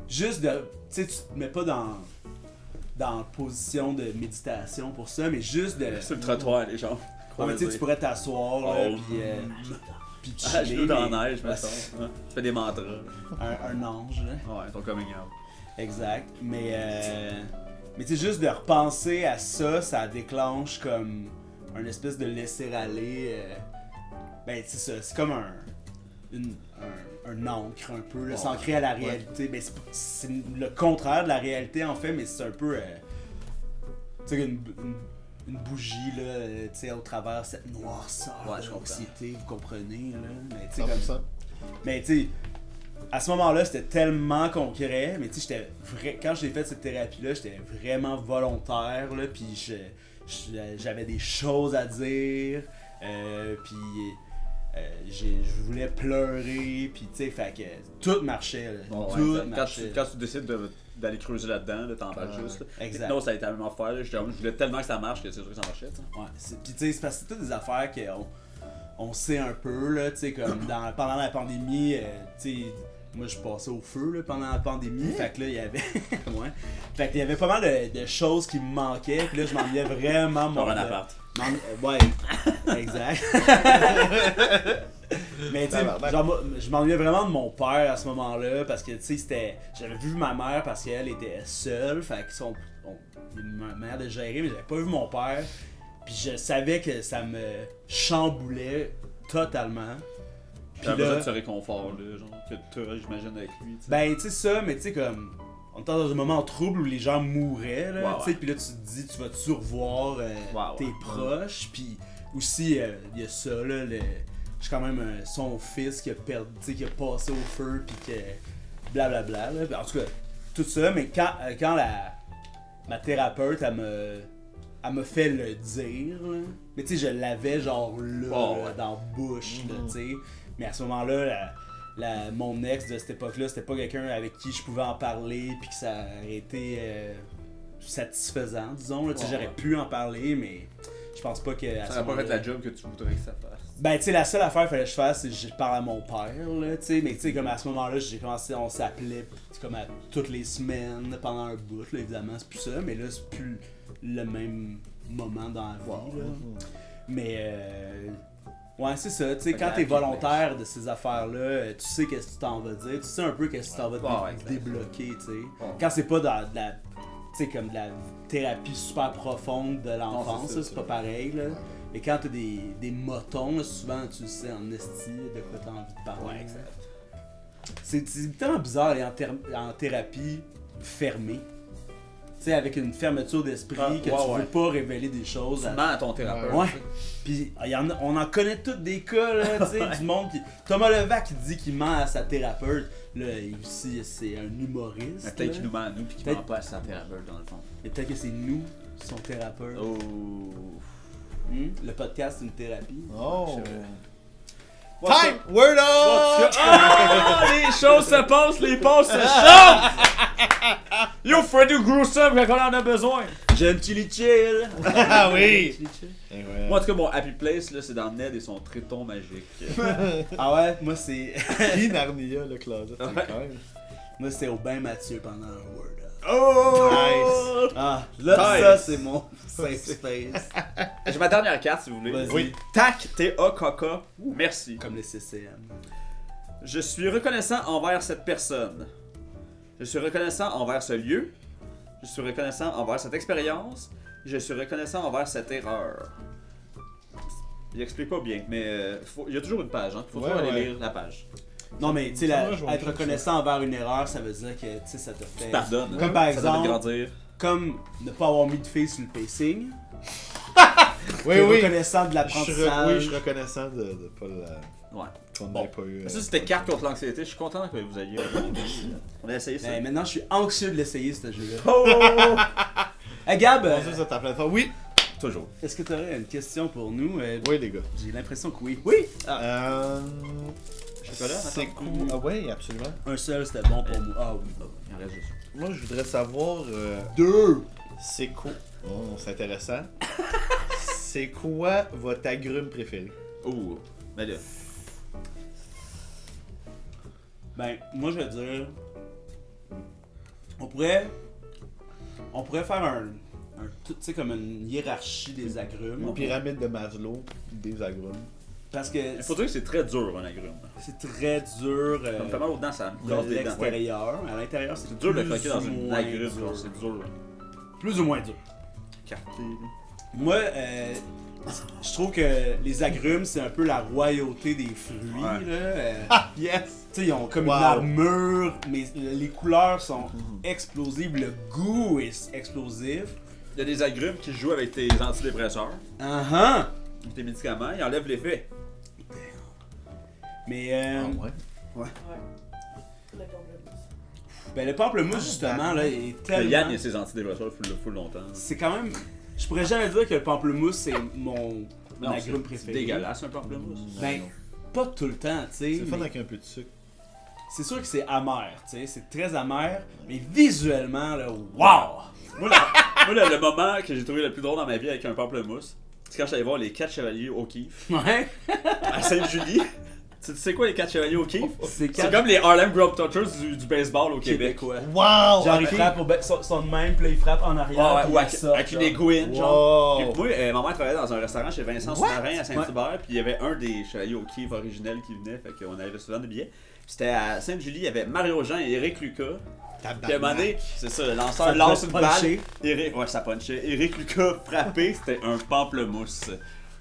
C: juste de, tu sais, tu te mets pas dans position de méditation pour ça, mais juste de...
A: Sur le trottoir, les gens.
C: Ouais, mais tu sais, tu pourrais t'asseoir, là,
A: Oh.
C: puis
A: Ah,
C: chiller,
A: genoux dans
C: mais-
A: la neige,
C: Ouais,
A: mettons. Ouais. Tu fais des mantras.
C: un ange, là.
A: Ouais, ton coming out.
C: Exact. Mais Mais tu sais, juste de repenser à ça, ça déclenche comme un espèce de laisser-aller. Ben, c'est ça, c'est comme un encre un peu, là, s'ancrer à la réalité. Ben, c'est le contraire de la réalité en fait, mais c'est un peu. Tu sais, une bougie, là, tu sais, au travers cette noirceur de l'anxiété, vous comprenez, là. Mais tu sais, comme ça. Mais tu sais, à ce moment-là, c'était tellement concret, mais tu sais, quand j'ai fait cette thérapie-là, j'étais vraiment volontaire, là, puis j'avais des choses à dire, puis je voulais pleurer, puis tu sais, fait que tout marchait, là, tout marchait.
A: Quand tu décides d'aller creuser là-dedans, là, t'en parles juste. Là.
C: Exact.
A: Non, ça a été la même affaire. Là. Je voulais tellement que ça marche que c'est sûr que ça marchait. T'sais.
C: Ouais, puis tu sais, c'est parce que c'est toutes des affaires qu'on sait un peu, là, tu sais, comme pendant la pandémie, tu sais, moi je passais au feu là, pendant la pandémie, fait que là il y avait ouais. Fait qu'il y avait pas mal de choses qui me manquaient, puis là je m'ennuyais vraiment
A: mon un appart.
C: Ouais, exact. Mais tu sais, je m'ennuyais vraiment de mon père à ce moment-là parce que tu sais, j'avais vu ma mère parce qu'elle était seule, fait qu'ils sont une manière de gérer, mais j'avais pas vu mon père. Puis je savais que ça me chamboulait totalement.
A: Puis là, besoin de ce réconfort là, genre que tu aurais, j'imagine, avec lui. T'sais.
C: Ben, tu sais ça, mais tu sais comme on était dans un moment trouble où les gens mouraient là, tu sais, puis là tu te dis tu vas-tu revoir tes proches, puis aussi il y a ça là, j'ai quand même son fils qui a perdu, tu sais, qui a passé au feu, puis que blablabla là. En tout cas, tout ça, mais quand ma thérapeute elle m'a fait le dire, là. Mais tu sais, je l'avais genre là, dans la bouche, tu sais. Mais à ce moment-là, mon ex de cette époque-là, c'était pas quelqu'un avec qui je pouvais en parler, puis que ça aurait été satisfaisant, disons. Là. J'aurais pu en parler, mais je pense pas que.
A: Ça aurait pas fait la job que tu voudrais que ça fasse.
C: Ben, tu sais, la seule affaire qu'il fallait que je fasse, c'est que je parle à mon père, là, tu sais. Mais tu sais, comme à ce moment-là, on s'appelait comme à toutes les semaines pendant un bout, là, évidemment, c'est plus ça, mais là, c'est plus le même moment dans la vie, là. Mais, ouais, c'est ça, tu sais, quand t'es volontaire de ces affaires-là, tu sais qu'est-ce que tu t'en vas dire, tu sais un peu qu'est-ce que tu t'en vas débloquer, tu sais. Quand c'est pas dans de la, tu sais, comme de la thérapie super profonde de l'enfance, c'est pas pareil, là. Mais quand t'as des motons, là, souvent tu sais en esti de quoi t'as envie de parler.
A: Ouais, exact.
C: C'est tellement bizarre aller en thérapie fermée. Tu sais, avec une fermeture d'esprit, que tu veux pas révéler des choses.
A: Tu mens à ton thérapeute.
C: Ouais. Puis on en connaît tous des cas, là, tu sais, du monde qui. Thomas Levac qui dit qu'il ment à sa thérapeute. Là, aussi, c'est un humoriste.
A: Peut-être qu'il nous ment à nous, puis qu'il ment pas à sa thérapeute, dans le fond.
C: Et peut-être que c'est nous, son thérapeute.
A: Oh.
C: Le podcast, c'est une thérapie.
E: Oh!
A: Time!
E: Word on!
A: Les choses se passent, les passes se chantent! Yo, Freddy Gruesome quand on en a besoin!
C: Jeune Chili Chill!
E: Ah oui!
A: Moi, en tout cas, mon happy place, là, c'est dans Ned et son tréton magique.
C: Ah ouais, moi c'est.
E: Puis Narnia, le closet, c'est quand même.
C: Moi c'est au bain Mathieu pendant un Word Up.
A: Oh!
E: Nice!
C: Ah, là,
A: Nice.
C: ça c'est mon safe space.
A: J'ai ma dernière carte, si vous voulez.
C: Vas-y.
A: Oui. TAC, T-A-K-K. Merci.
C: Comme les CCM.
A: Je suis reconnaissant envers cette personne. Je suis reconnaissant envers ce lieu. Je suis reconnaissant envers cette expérience. Je suis reconnaissant envers cette erreur. Il explique pas bien, mais il y a toujours une page, hein. Faut toujours aller lire la page.
C: Non mais tu sais,
E: Ça va, je vais
C: être reconnaissant envers une erreur, ça veut dire que tu sais, ça te fait.
A: Pardonne.
C: Comme par
A: Ça doit te
C: exemple,
A: grandir.
C: comme ne pas avoir mis de fille sur le pacing.
E: Oui,
C: T'es
E: oui.
C: reconnaissant de
E: Oui,
C: l'apprentissage.
E: je suis reconnaissant de pas
A: Ouais.
E: qu'on
A: Bon.
E: n'ait pas eu.
A: Ça, c'était carte contre l'anxiété. Je suis content que vous ayez. On a essayé ça.
C: Ben, maintenant, je suis anxieux de l'essayer, ce jeu-là.
A: Oh!
C: Hey Gab,
E: Ça ta plateforme. Oui!
A: Toujours.
C: est-ce que tu aurais une question pour nous?
E: Oui, les gars.
C: J'ai l'impression que oui. Oui!
A: Chocolat,
E: C'est
A: attends.
E: cool. Ah oui, absolument.
C: Un seul, c'était bon pour moi. Ah oui.
A: Il en reste juste.
E: Moi, je voudrais savoir.
C: Deux!
E: C'est quoi? Oh, c'est intéressant. C'est quoi votre agrume préféré?
A: Oh, mais là.
C: Ben, moi je vais dire. On pourrait faire tu sais, comme une hiérarchie des agrumes.
E: Une pyramide de Maslow des agrumes.
C: Parce que
A: Il faut dire que c'est très dur un agrume.
C: c'est très dur
A: Ça me fait mal aux dents, ça me
C: de
A: casse des dents.
C: l'extérieur. À l'intérieur,
A: C'est dur de
C: plus
A: croquer dans
C: ou
A: une
C: moins
A: agrume,
C: dur.
A: genre, c'est dur.
C: Plus ou moins dur.
A: Carté.
C: Moi, je trouve que les agrumes, c'est un peu la royauté des fruits.
A: Ouais.
C: Là.
E: Ah, yes!
C: Tu sais, ils ont comme
E: Wow.
C: une armure, mais les couleurs sont explosives, le goût est explosif.
A: Il y a des agrumes qui jouent avec tes antidépresseurs,
C: Uh-huh.
A: tes médicaments, ils enlèvent l'effet.
C: Mais
E: Ah, ouais.
B: Ouais. Le pamplemousse.
C: ben, le pamplemousse, justement, là, est
A: Le
C: tellement...
A: Yann, il y a ses antidépresseurs full longtemps.
C: C'est quand même... Je pourrais jamais dire que le pamplemousse, c'est mon
A: Non,
C: agrume
A: c'est
C: préféré.
A: dégueulasse un pamplemousse.
C: Ben, pas tout le temps, tu sais.
E: C'est fun
C: mais
E: avec un peu de sucre.
C: C'est sûr que c'est amer, tu sais. C'est très amer, mais visuellement, là, wow!
A: Moi, le moment que j'ai trouvé le plus drôle dans ma vie avec un pamplemousse, c'est quand j'allais voir les 4 chevaliers O'Keeffe
C: Ouais.
A: à Sainte-Julie. Tu sais quoi les 4 chevaliers O'Keeffe?
C: C'est
A: C'est comme les Harlem Globetrotters du baseball au Québec.
C: québécois.
E: Wow!
C: Genre, il
E: ok.
C: frappe sont de même, puis là, il frappe en arrière.
A: Ouais,
C: puis
A: ou
C: il sort,
A: avec une
C: genre.
A: aiguine, genre.
E: Wow!
A: Puis moi, ma mère travaillait dans un restaurant chez Vincent Soumarin à Saint-Hubert, puis il y avait un des chevaliers O'Keeffe originels qui venait, fait qu'on avait souvent des billets. Puis c'était à Sainte-Julie, il y avait Mario Jean et Éric Lucas. Puis à un moment donné, c'est ça, le lanceur
C: Ça
A: lance
C: peut
A: une balle.
C: puncher.
A: Ouais, ça punchait. Éric Lucas frappé, c'était un pamplemousse.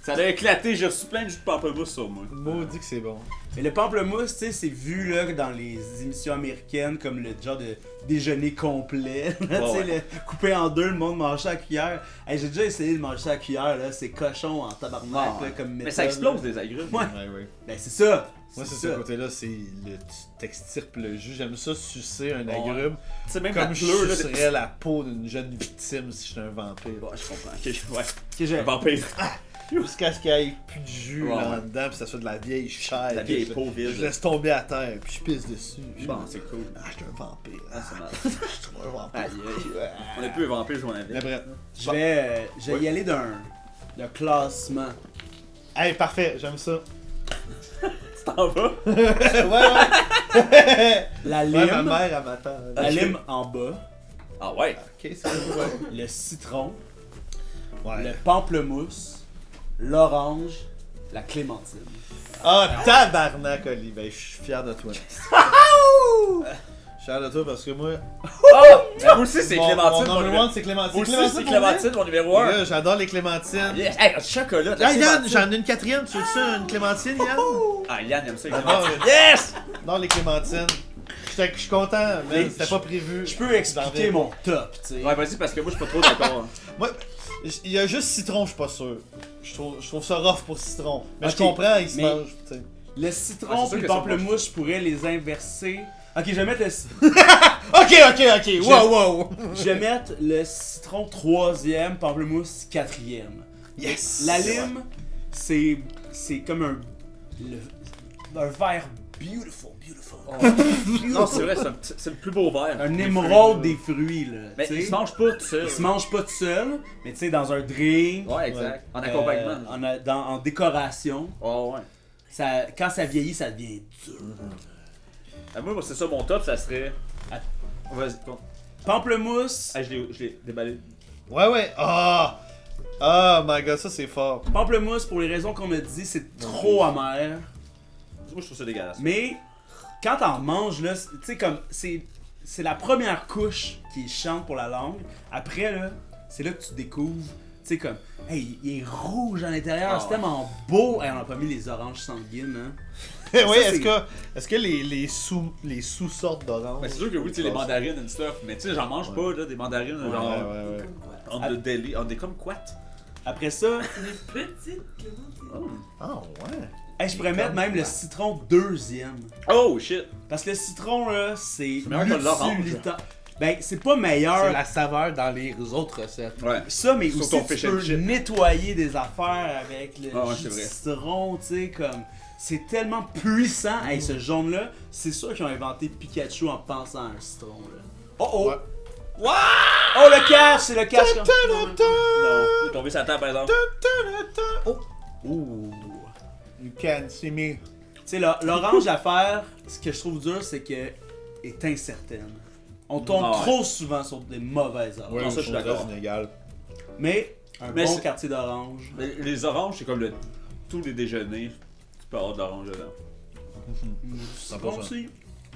A: Ça a éclaté, j'ai reçu plein de jus de pamplemousse sur moi.
E: Maudit que c'est bon.
C: Mais le pamplemousse, tu sais, c'est vu là dans les émissions américaines comme le genre de déjeuner complet. Tu sais,
A: ouais.
C: le coupé en deux, le monde mange ça à la cuillère. Hey, j'ai déjà essayé de manger ça à la cuillère, là, c'est cochon en tabarnak,
A: Ouais.
C: là, comme méthode.
A: Mais ça explose
C: là.
A: des agrumes.
C: Ouais.
E: Ouais.
C: Ben c'est ça.
E: Moi, c'est
C: ça.
E: ce côté-là, c'est tu t'extirpes le jus. J'aime ça sucer un
A: Ouais.
E: agrume.
A: Tu sais, même la
E: Comme je
A: pleure, là.
E: sucerais la peau d'une jeune victime si j'étais un vampire.
A: Ouais, je comprends. Ok, ouais.
C: Que j'ai-
A: Un vampire.
E: Jusqu'à ce qu'il n'y ait plus de jus
A: Ouais.
E: là-dedans, puis ça soit de la vieille chair.
A: La vieille
E: Je-
A: peau vide.
E: Je laisse tomber à terre, puis je pisse dessus.
A: Bon, c'est cool.
E: Ah, je suis un vampire.
A: Ah, c'est mal.
E: Je suis trop un vampire.
A: Aïe, aïe. On est plus un vampire, je m'en avais.
E: Mais bref.
C: Je vais y aller d'un classement.
E: Hey, parfait, j'aime ça.
A: Tu t'en vas?
E: ouais.
C: La
E: Ouais,
C: lime,
E: ma mère, elle m'attend.
C: la lime en bas,
A: Ah ouais.
E: Ok, c'est bon.
C: le citron,
E: Ouais.
C: le pamplemousse, l'orange, la clémentine.
E: Ah, tabarnak, Oli. Ben, je suis fier de toi. Je suis fier de toi parce que moi.
A: Moi aussi, c'est Clémentine.
E: Mon
A: Mon
E: number
A: numéro...
E: one, c'est Clémentine.
A: Moi aussi,
E: Clémentine,
A: c'est
E: pour vrai?
A: Clémentine, mon numéro 1.
E: Les gars, j'adore les clémentines.
A: Yes. Hey, chocolat.
E: Ah, Yann, j'en ai une quatrième. Tu veux ça, une clémentine, Yann?
A: Ah, Yann aime ça, les
E: J'adore
A: clémentines. Yes!
E: j'adore les clémentines. Je suis content, mais
C: Mais
E: c'était pas prévu.
C: Je peux expliquer
E: J'en
C: mon top, tu sais.
A: Ouais, vas-y, parce que moi, je suis pas trop d'accord.
E: Moi, il y a juste citron, je suis pas sûr. Je trouve ça rough pour citron. Mais
C: Ok,
E: je comprends, il se
C: mais-
E: mange, tu sais.
C: Le
A: Ah,
C: citron
A: c'est sûr
C: puis le
A: que c'est
C: pamplemousse, je pourrais les inverser. Ok, je vais mettre
E: Ok. Wow.
C: je vais mettre le citron 3e, pamplemousse 4e.
E: Yes.
C: La lime, c'est comme un vert beautiful.
A: Non, c'est vrai, c'est le plus beau verre.
C: Un émeraude des fruits, là.
A: Mais
C: tu
A: il
C: sais.
A: se mange pas tout seul.
C: Il se mange pas tout seul, mais tu sais, dans un drink,
A: Ouais, exact. En accompagnement.
C: en décoration,
A: Oh, ouais.
C: quand ça vieillit, ça devient dur.
A: Ah, moi, c'est ça, mon top, ça serait. Vas-y, compte.
C: Pamplemousse,
A: Ah, je l'ai déballé.
E: Ouais. Ah, my god, ça c'est fort.
C: pamplemousse, pour les raisons qu'on a dit, c'est trop amer.
A: Moi, je trouve ça dégueulasse.
C: Mais quand t'en manges, là, tu sais, comme, c'est la première couche qui est chiante pour la langue. Après, là, c'est là que tu découvres, tu sais, comme, hey, il est rouge à l'intérieur,
A: Ah,
C: c'est
A: ouais.
C: tellement beau. Hey, on a pas mis les oranges sanguines, hein.
E: Oui,
C: Ça,
E: est-ce que les sous-sortes d'orange?
A: Mais c'est sûr que oui, tu sais, les mandarines and stuff. Mais tu sais, j'en mange pas, là, des mandarines, genre.
E: Ouais.
B: Comme quoi?
A: On deli, on est comme quoi?
C: Après ça,
B: Les petites clémentines.
E: Ah, ouais.
C: hey, je pourrais mettre même le citron 2e.
A: Oh shit!
C: Parce que le citron, là, c'est
A: meilleur que l'orange.
C: l'utilita- Ben, c'est pas meilleur.
E: C'est la saveur dans les autres recettes.
A: Ouais.
C: Ça, mais
A: Sur
C: aussi
A: ton
C: tu
A: fish and
C: peux
A: chip.
C: nettoyer des affaires avec le
A: Ah ouais,
C: jus
A: c'est
C: de
A: vrai.
C: citron, tu sais, comme... C'est tellement puissant. Hey, ce jaune-là, c'est sûr qu'ils ont inventé Pikachu en pensant à un citron, là. Oh!
E: Ouais.
C: Oh, le cache! C'est le cache!
A: Non, il est tombé sur la table, par exemple.
C: Ouh!
E: You can see me.
C: Tu sais, l'orange à faire, ce que je trouve dur, c'est que est incertaine. On tombe
A: Ah ouais.
C: trop souvent sur des mauvaises oranges.
A: Ouais. Non, ça, je suis d'accord.
E: Inégal.
C: Mais un
A: Mais
C: bon
A: c'est-
C: quartier d'orange.
A: Les oranges, c'est comme tous les déjeuners. Tu peux avoir de l'orange dedans.
C: Citron aussi.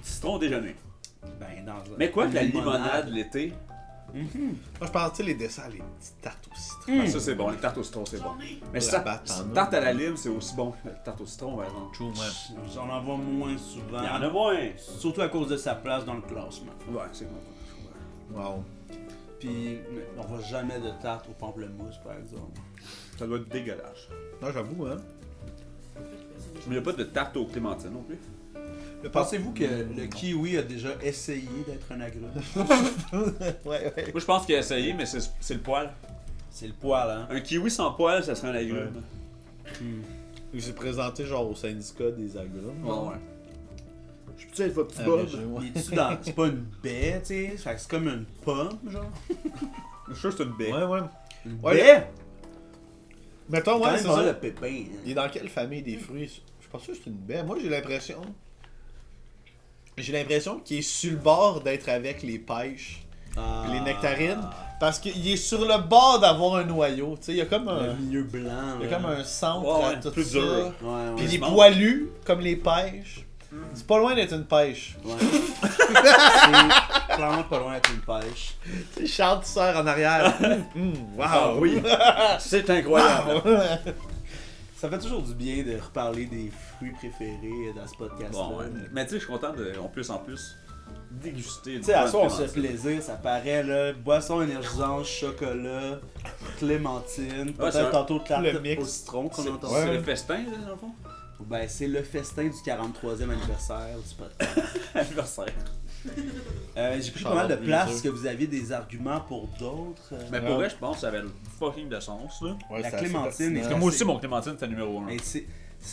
A: Citron au déjeuner.
C: Ben, dans
A: Mais quoi que la
C: une
A: limonade l'été,
E: Moi, je pense, tu sais, les desserts, les petites tartes au citron.
A: Ah, ça, c'est bon. Les tartes au citron, c'est bon. Mais
E: Ouais,
A: ça,
E: bah, t'en as.
A: tarte à la lime, c'est aussi bon que la tarte au citron, par exemple.
E: True, man.
C: J'en en vois moins souvent.
A: Il y en a moins.
C: Surtout à cause de sa place dans le classement.
A: Ouais, c'est bon.
E: Wow.
C: Puis, on voit jamais de tarte au pamplemousse, par exemple.
A: Ça doit être dégueulasse.
E: Non, j'avoue, hein.
A: Mais il n'y a pas de tarte aux clémentines non plus.
C: Pensez-vous que le kiwi a déjà essayé d'être un agrume?
E: Ouais.
A: Moi, je pense qu'il a essayé, mais c'est le poil.
C: C'est le poil, hein?
A: Un kiwi sans poil, ça serait un agrume.
E: Il s'est présenté genre au syndicat des agrumes.
A: Ouais.
E: Je peux être votre petit
C: Bob.
E: Bob.
C: C'est pas une baie, tu sais? Fait que c'est comme une pomme, genre.
A: Je suis sûr que c'est une baie.
E: Ouais.
C: Une
E: Ouais,
C: baie?
E: Mettons,
C: Quand
E: ouais,
C: même
E: c'est
C: pas
E: ça.
C: le pépin. hein.
E: Il est dans quelle famille des fruits? Je pense que c'est une baie. Moi, j'ai l'impression... qu'il est sur le bord d'être avec les pêches et les nectarines. Parce qu'il est sur le bord d'avoir un noyau. Tu sais, il y a comme
C: Le
E: un...
C: milieu blanc.
E: Il y a
C: là.
E: comme un centre
A: Ouais,
E: à tout
A: plus
E: ça.
A: dur.
C: Ouais,
E: Puis
C: ouais.
E: il est
A: se mange.
E: poilu, comme les pêches. C'est pas loin d'être une pêche.
C: Ouais. C'est clairement pas loin d'être une pêche.
E: Tu sais, Charles qui sort en arrière. Wow!
A: Ah oui! C'est incroyable!
C: Ça fait toujours du bien de reparler des fruits préférés dans ce podcast-là.
A: Bon, ouais. Mais tu sais, je suis content qu'on puisse en plus déguster.
C: Tu sais, à soi, on se fait plaisir, ça paraît, là. Boisson énergisante, chocolat, clémentine,
A: Ouais, c'est
C: peut-être
A: un-
C: tantôt tarte
E: le mix.
C: au citron qu'on entend.
A: C'est
E: Ouais.
A: le festin, là, dans le fond?
C: Ben, c'est le festin du 43e anniversaire du podcast.
A: Anniversaire.
C: J'ai pris pas
E: Charlotte
C: mal de place.
E: Blizzard.
C: Est-ce que vous aviez des arguments pour d'autres?
A: Mais pour vrai, je pense que ça avait le fucking de sens, là.
E: Ouais,
C: La
E: c'est assez
C: clémentine
E: pertinent.
C: est-
A: Parce que moi aussi, mon clémentine, c'était numéro 1.
C: Mais c'est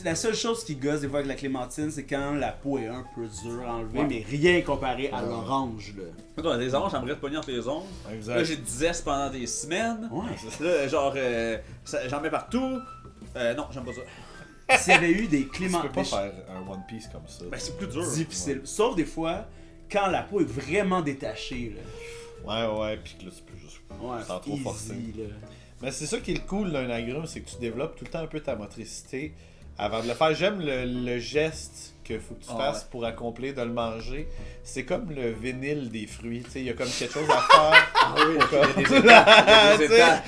C: la seule chose qui gosse des fois avec la clémentine, c'est quand la peau est un peu dure à enlever,
A: Ouais.
C: mais rien comparé à l'orange, là.
A: Toi, des oranges, j'aimerais te pogner entre les ongles.
E: Exact.
A: Là, j'ai du zeste pendant des semaines.
C: Ouais.
A: Là, genre, j'en mets partout. Non, j'aime pas ça.
C: S'il y avait eu des
E: Tu peux
C: clémentines.
E: pas faire un One Piece comme ça.
A: Ben, c'est plus dur.
C: Difficile. Sauf des fois, quand la peau est vraiment détachée, là.
E: Ouais, pis que là, tu peux juste...
C: Ouais,
E: Sans trop
C: easy,
E: forcer.
C: là.
E: Mais c'est ça qui est le cool d'un agrume, c'est que tu développes tout le temps un peu ta motricité avant de le faire. J'aime le geste qu'il faut que tu fasses pour accomplir de le manger. C'est comme le vinyle des fruits, tu sais, il y a comme quelque chose à faire.
A: Ah oui,
E: pour comme-
A: il y a des étapes. Il y a des
E: Tu sais,
A: étapes.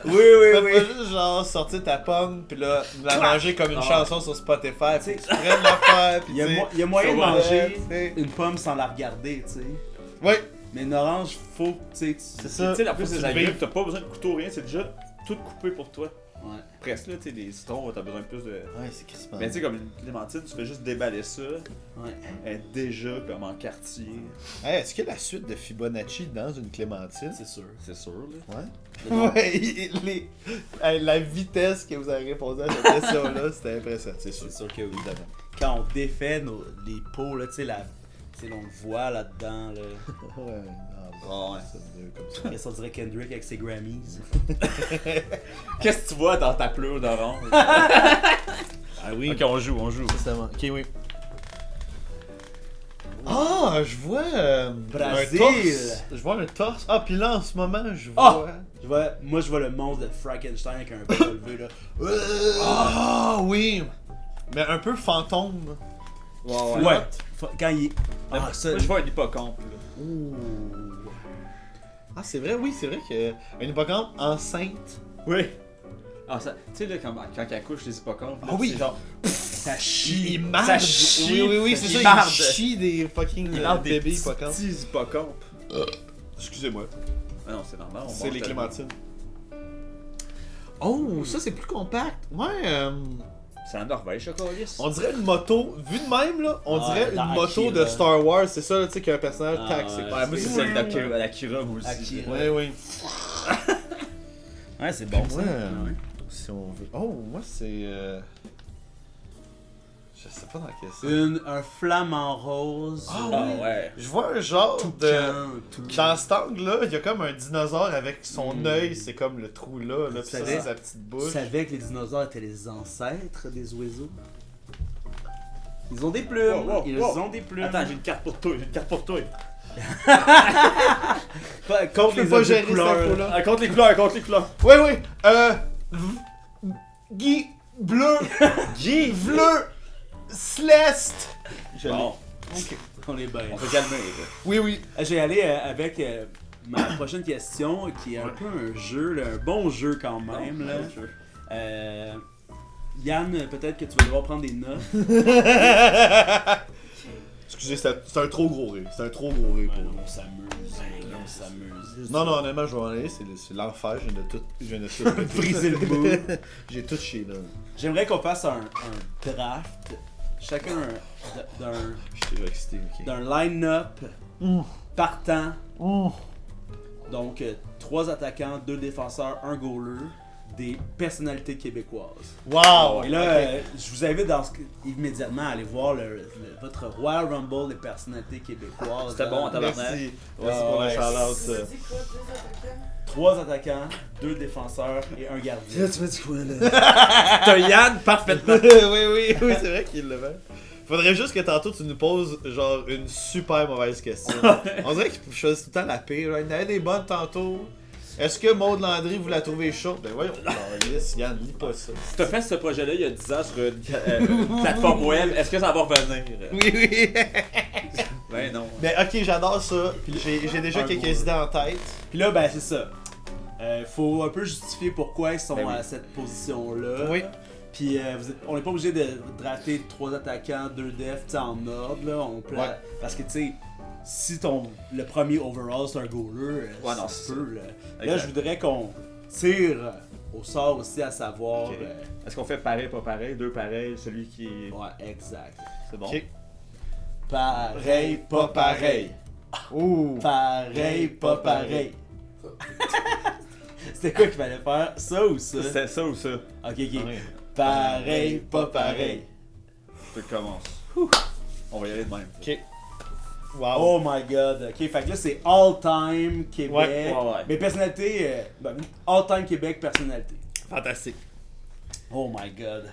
C: Oui,
E: Fais pas juste genre sortir ta pomme puis là la manger comme une
C: Ah.
E: chanson sur Spotify. Faut que tu prennes l'affaire puis
C: Il y a,
E: tu sais,
C: il y a moyen de
A: ça va,
C: manger
E: tu sais.
C: une pomme sans la regarder, tu sais.
E: Ouais,
C: Mais une orange, faut que tu sais.
E: c'est
A: Tu
E: ça.
A: sais, la
E: Faut
A: plus
E: que tu
A: des
E: le
A: agrumes,
E: vives.
A: t'as pas besoin de couteau, rien, c'est déjà tout coupé pour toi.
C: Ouais.
A: Presque, là, tu sais, des citrons, t'as besoin de plus de.
E: Ouais, c'est crispant.
A: Mais tu sais, comme une clémentine, tu fais juste déballer ça.
C: Ouais.
A: Elle est déjà comme en quartier.
E: Hey, est-ce qu'il y a la suite de Fibonacci dans une clémentine?
C: C'est sûr.
A: C'est sûr, là.
E: Ouais. Ouais, hey, la vitesse que vous avez répondu à cette question-là, c'était impressionnant, c'est sûr.
C: C'est sûr que oui. Quand on défait les peaux, là, tu sais, on le voit là-dedans, là.
E: Ouais,
A: Ah ouais.
E: ça veut dire comme ça.
C: Après ça, on dirait Kendrick avec ses Grammys.
A: Qu'est-ce que tu vois dans ta pleure d'orange?
E: Ah oui.
A: Ok, on joue.
E: Ok, oui. Ah, je vois
C: Brésil.
E: un torse. Je vois un torse. Ah, puis là, en ce moment, je
C: Ah!
E: vois...
C: Moi, je vois le monstre de Frankenstein avec un bras levé, là.
E: Ah, oui. Mais un peu fantôme.
C: Ouais. Quand il est. Ah, ça.
A: Moi, je vois un hippocampe, là.
E: Ouh. Ah, c'est vrai, oui, c'est vrai que un hippocampe enceinte.
A: Oui. Ah, ça. Tu sais, là, quand elle accouche les hippocampes, là,
E: Ah oui.
A: c'est genre.
C: Ça chie.
E: Il marde.
A: Ça chie.
E: Oui, c'est
A: Il
E: ça.
A: marde.
E: Il chie des fucking
A: Il marde des
E: bébés hippocampes.
A: petits hippocampes.
E: Excusez-moi.
A: Ah non, c'est normal. on
E: C'est
A: mange
E: les
A: tellement.
E: clémentines. Oh, ça c'est plus compact. Ouais,
A: C'est en Norvège, chocolat.
E: on dirait une moto. Vu de même, là, on
C: Ah,
E: dirait
C: dans
E: une moto
C: Akira.
E: de Star Wars. C'est ça, là, tu sais, qu'un personnage
C: Ah,
E: taxi.
C: ouais.
A: Ouais, moi, c'est celle d'Akira, moi aussi.
C: Akira.
E: Ouais, oui.
C: Ouais, c'est bon, ça.
E: Ouais. Si on veut. Oh, moi c'est. Je sais pas dans quel sens.
C: Un flamant rose.
E: Ah,
A: Ah
E: oui.
A: ouais.
E: Je vois un genre de.
C: Toucan.
E: Dans cet angle-là, il y a comme un dinosaure avec son œil, c'est comme le trou là, puis ça
C: savais-
E: c'est sa petite
C: Tu
E: bouche.
C: savais que les dinosaures étaient les ancêtres des oiseaux? Ils ont des plumes.
A: Wow, wow,
C: Ils
A: wow.
C: ont des plumes.
A: Attends, j'ai une carte pour toi.
C: Contre
E: Je peux
C: les
E: pas
C: objets
E: gérer
C: de
E: cette
C: couleur.
E: info-là.
A: Ah, compte les couleurs.
E: Oui, oui. Guy, bleu,
A: Guy!
E: bleu, Céleste.
A: Bon.
E: Ok.
C: On est bien.
A: On peut calmer. Là.
E: Oui, oui.
C: Je vais aller avec ma prochaine question, qui est un peu un jeu, là, un bon jeu quand même. Là. Yann, peut-être que tu vas devoir prendre des notes.
E: Excusez, c'est un trop gros rire. C'est un trop gros rire pour
C: Ouais,
E: nous.
C: on s'amuse. On s'amuse.
E: Non, honnêtement, je vais en aller. C'est l'enfer. Je viens de tout
C: Briser le mood.
E: J'ai tout chié là.
C: J'aimerais qu'on fasse un draft, chacun d'un
E: Je suis déjà excité, ok.
C: d'un line-up partant. Donc, 3 attaquants, 2 défenseurs, 1 goaler, des personnalités québécoises.
E: Wow!
C: Et là,
E: Ok.
C: je vous invite immédiatement à aller voir votre Royal Rumble des personnalités québécoises.
A: C'était bon, tabarnak.
E: Merci. Merci pour le
C: ouais.
E: shout-out.
B: Tu m'as dit quoi, 2 attaquants?
C: 3 attaquants, 2 défenseurs et 1 gardien.
E: tu m'as dit quoi là?
A: T'as Yann parfaitement.
E: oui, c'est vrai qu'il le fait. Faudrait juste que tantôt tu nous poses genre une super mauvaise question. On dirait qu'il choisit tout le temps la pire. Il y en avait des bonnes tantôt. Est-ce que Maud Landry, vous la trouvez chaude? Ben voyons. Yes, Yann, lis pas ça.
A: T'as fait ce projet-là il y a 10 ans sur une plateforme web. Est-ce que ça va revenir?
E: Oui.
A: Ben non.
E: Ben ok, j'adore ça. J'ai déjà
C: Un
E: quelques
C: gros.
E: idées en tête.
C: Puis là, ben c'est ça. Faut un peu justifier pourquoi ils sont
A: Ben oui.
C: à cette position-là.
E: Oui.
C: Puis on n'est pas obligé de drafter 3 attaquants, 2 defs, tu sais, en ordre, là.
E: Ouais.
C: Parce que, tu sais, si le premier overall c'est un goaler,
A: Ouais, non,
C: ça
A: c'est
C: se peut, là.
A: Exact.
C: Là, je voudrais qu'on tire au sort aussi, à savoir...
A: Ok. Est-ce qu'on fait pareil, pas pareil? 2 pareils, celui qui est...
C: ouais, exact.
A: C'est bon.
E: Ok.
C: Pareil, pas pareil.
E: Ouh.
C: Pareil, pas pareil. C'était quoi qu'il fallait faire? Ça ou ça?
A: C'est ça ou ça?
C: Ok.
E: Ouais.
C: Pareil, pas pareil.
A: Tu commences. On va y aller de même.
E: Ok. Wow.
C: Oh my god. Ok, fait que là c'est all-time Québec.
E: Ouais.
C: Mais personnalité, all-time Québec personnalité.
E: Fantastique.
C: Oh my god.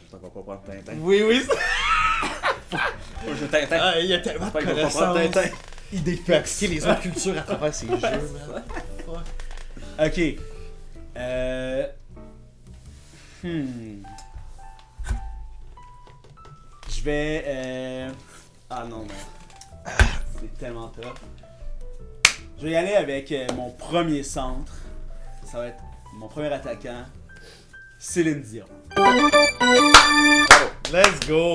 A: J'espère qu'on va pas prendre Tintin.
E: Oui.
A: Je veux Tintin.
E: Ah, il y a tellement de
A: J'espère qu'on va pas prendre
E: connaissances.
A: Tintin.
E: Il peut appliquer les autres cultures à travers ces jeux, man.
C: Ok. Je vais. Ah non, mais. C'est tellement top. Je vais y aller avec mon premier centre. Ça va être mon premier attaquant. Céline Dion.
E: Let's go.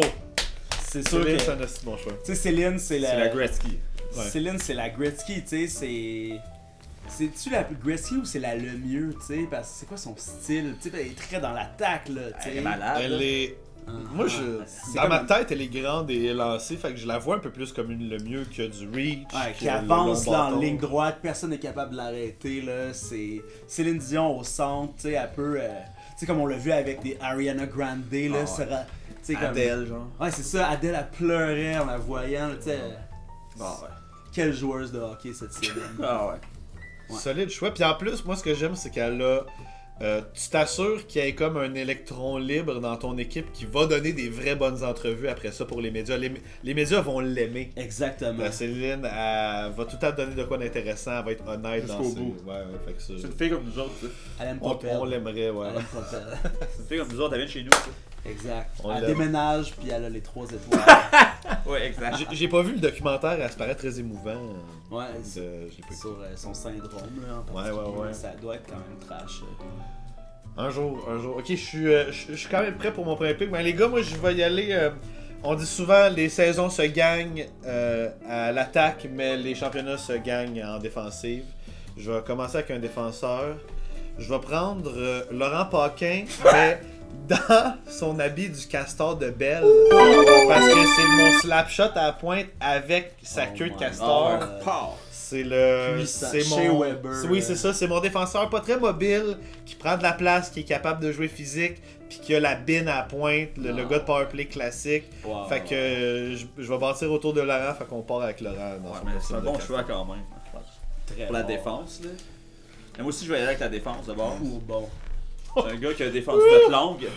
C: C'est sûr
E: Céline,
C: que.
E: c'est un assez bon choix.
C: Tu sais, Céline, c'est
A: C'est la
C: la.
A: Gretzky.
E: Ouais.
C: Céline, c'est la Gretzky, tu sais, c'est. C'est-tu la Gretzky ou c'est la Lemieux, tu sais? Parce que c'est quoi son style? Tu sais, elle est très dans l'attaque, là, tu sais.
A: Elle est malade.
E: Elle est. Moi,
C: C'est
E: dans
C: comme
E: ma
C: une-
E: tête, elle est grande et élancée, fait que je la vois un peu plus comme le mieux que du reach.
C: Ouais, qui
E: que le
C: avance
E: long
C: là, en
E: bâton.
C: ligne droite, personne n'est capable de l'arrêter, là. C'est Céline Dion au centre, tu sais, elle peut. Tu sais, comme on l'a vu avec des Ariana Grande, là,
A: Ah ouais.
C: Sarah- tu sais, comme.
A: Adèle, genre.
C: Ouais, c'est ça, Adèle, elle pleurait en la voyant, là, tu sais.
A: Bon, ouais.
C: Quelle joueuse de hockey, cette Céline.
A: Ah ouais.
C: Ouais.
E: Solide choix. Puis en plus, moi, ce que j'aime, c'est qu'elle a. Tu t'assures qu'il y ait comme un électron libre dans ton équipe qui va donner des vraies bonnes entrevues après ça pour les médias. Les médias vont l'aimer.
C: Exactement.
E: Céline, elle va tout le temps donner de quoi d'intéressant, elle va être honnête dans
A: Jusqu'au
E: ses...
A: bout.
E: Ouais, fait que ça...
A: C'est une fille comme nous autres, ça.
C: Elle aime pas
E: On
C: perdre.
E: l'aimerait, ouais.
C: Elle aime pas perdre.
A: C'est une fille comme nous autres, elle vient de chez nous, ça.
C: Exact.
E: On
C: Elle
E: l'aime.
C: déménage, puis elle a les 3 étoiles.
A: Ouais, exact.
E: J'ai pas vu le documentaire, elle se paraît très émouvant.
C: Ouais,
E: Je l'ai pas
C: sur son syndrome, là, en particulier.
E: Ouais.
C: Ça doit être quand même trash.
E: Un jour. Ok, je suis quand même prêt pour mon premier pick. Mais les gars, moi, je vais y aller. On dit souvent les saisons se gagnent à l'attaque, mais les championnats se gagnent en défensive. Je vais commencer avec un défenseur. Je vais prendre Laurent Paquin, mais dans son habit du castor de Belle. Parce que c'est mon slapshot à la pointe avec sa
C: Oh
E: queue de
C: my
E: castor.
C: God.
E: C'est le.
C: Puissant.
E: C'est
C: Shea
E: mon.
C: Weber.
E: Oui, c'est ça. C'est mon défenseur pas très mobile, qui prend de la place, qui est capable de jouer physique, puis qui a la bine à la pointe, le
C: Wow.
E: gars de powerplay classique.
C: Wow.
E: Fait que je vais bâtir autour de Laurent, fait qu'on part avec Laurent. Dans
A: Ouais,
E: son
A: mais c'est
E: poste
A: un
E: de
A: bon
E: quatre.
A: choix quand même, je pense.
C: Très
A: Pour la
C: bon.
A: défense, là. Mais moi aussi, je vais y aller avec la défense d'abord.
C: Ou bon.
A: C'est un gars qui a défendu notre langue.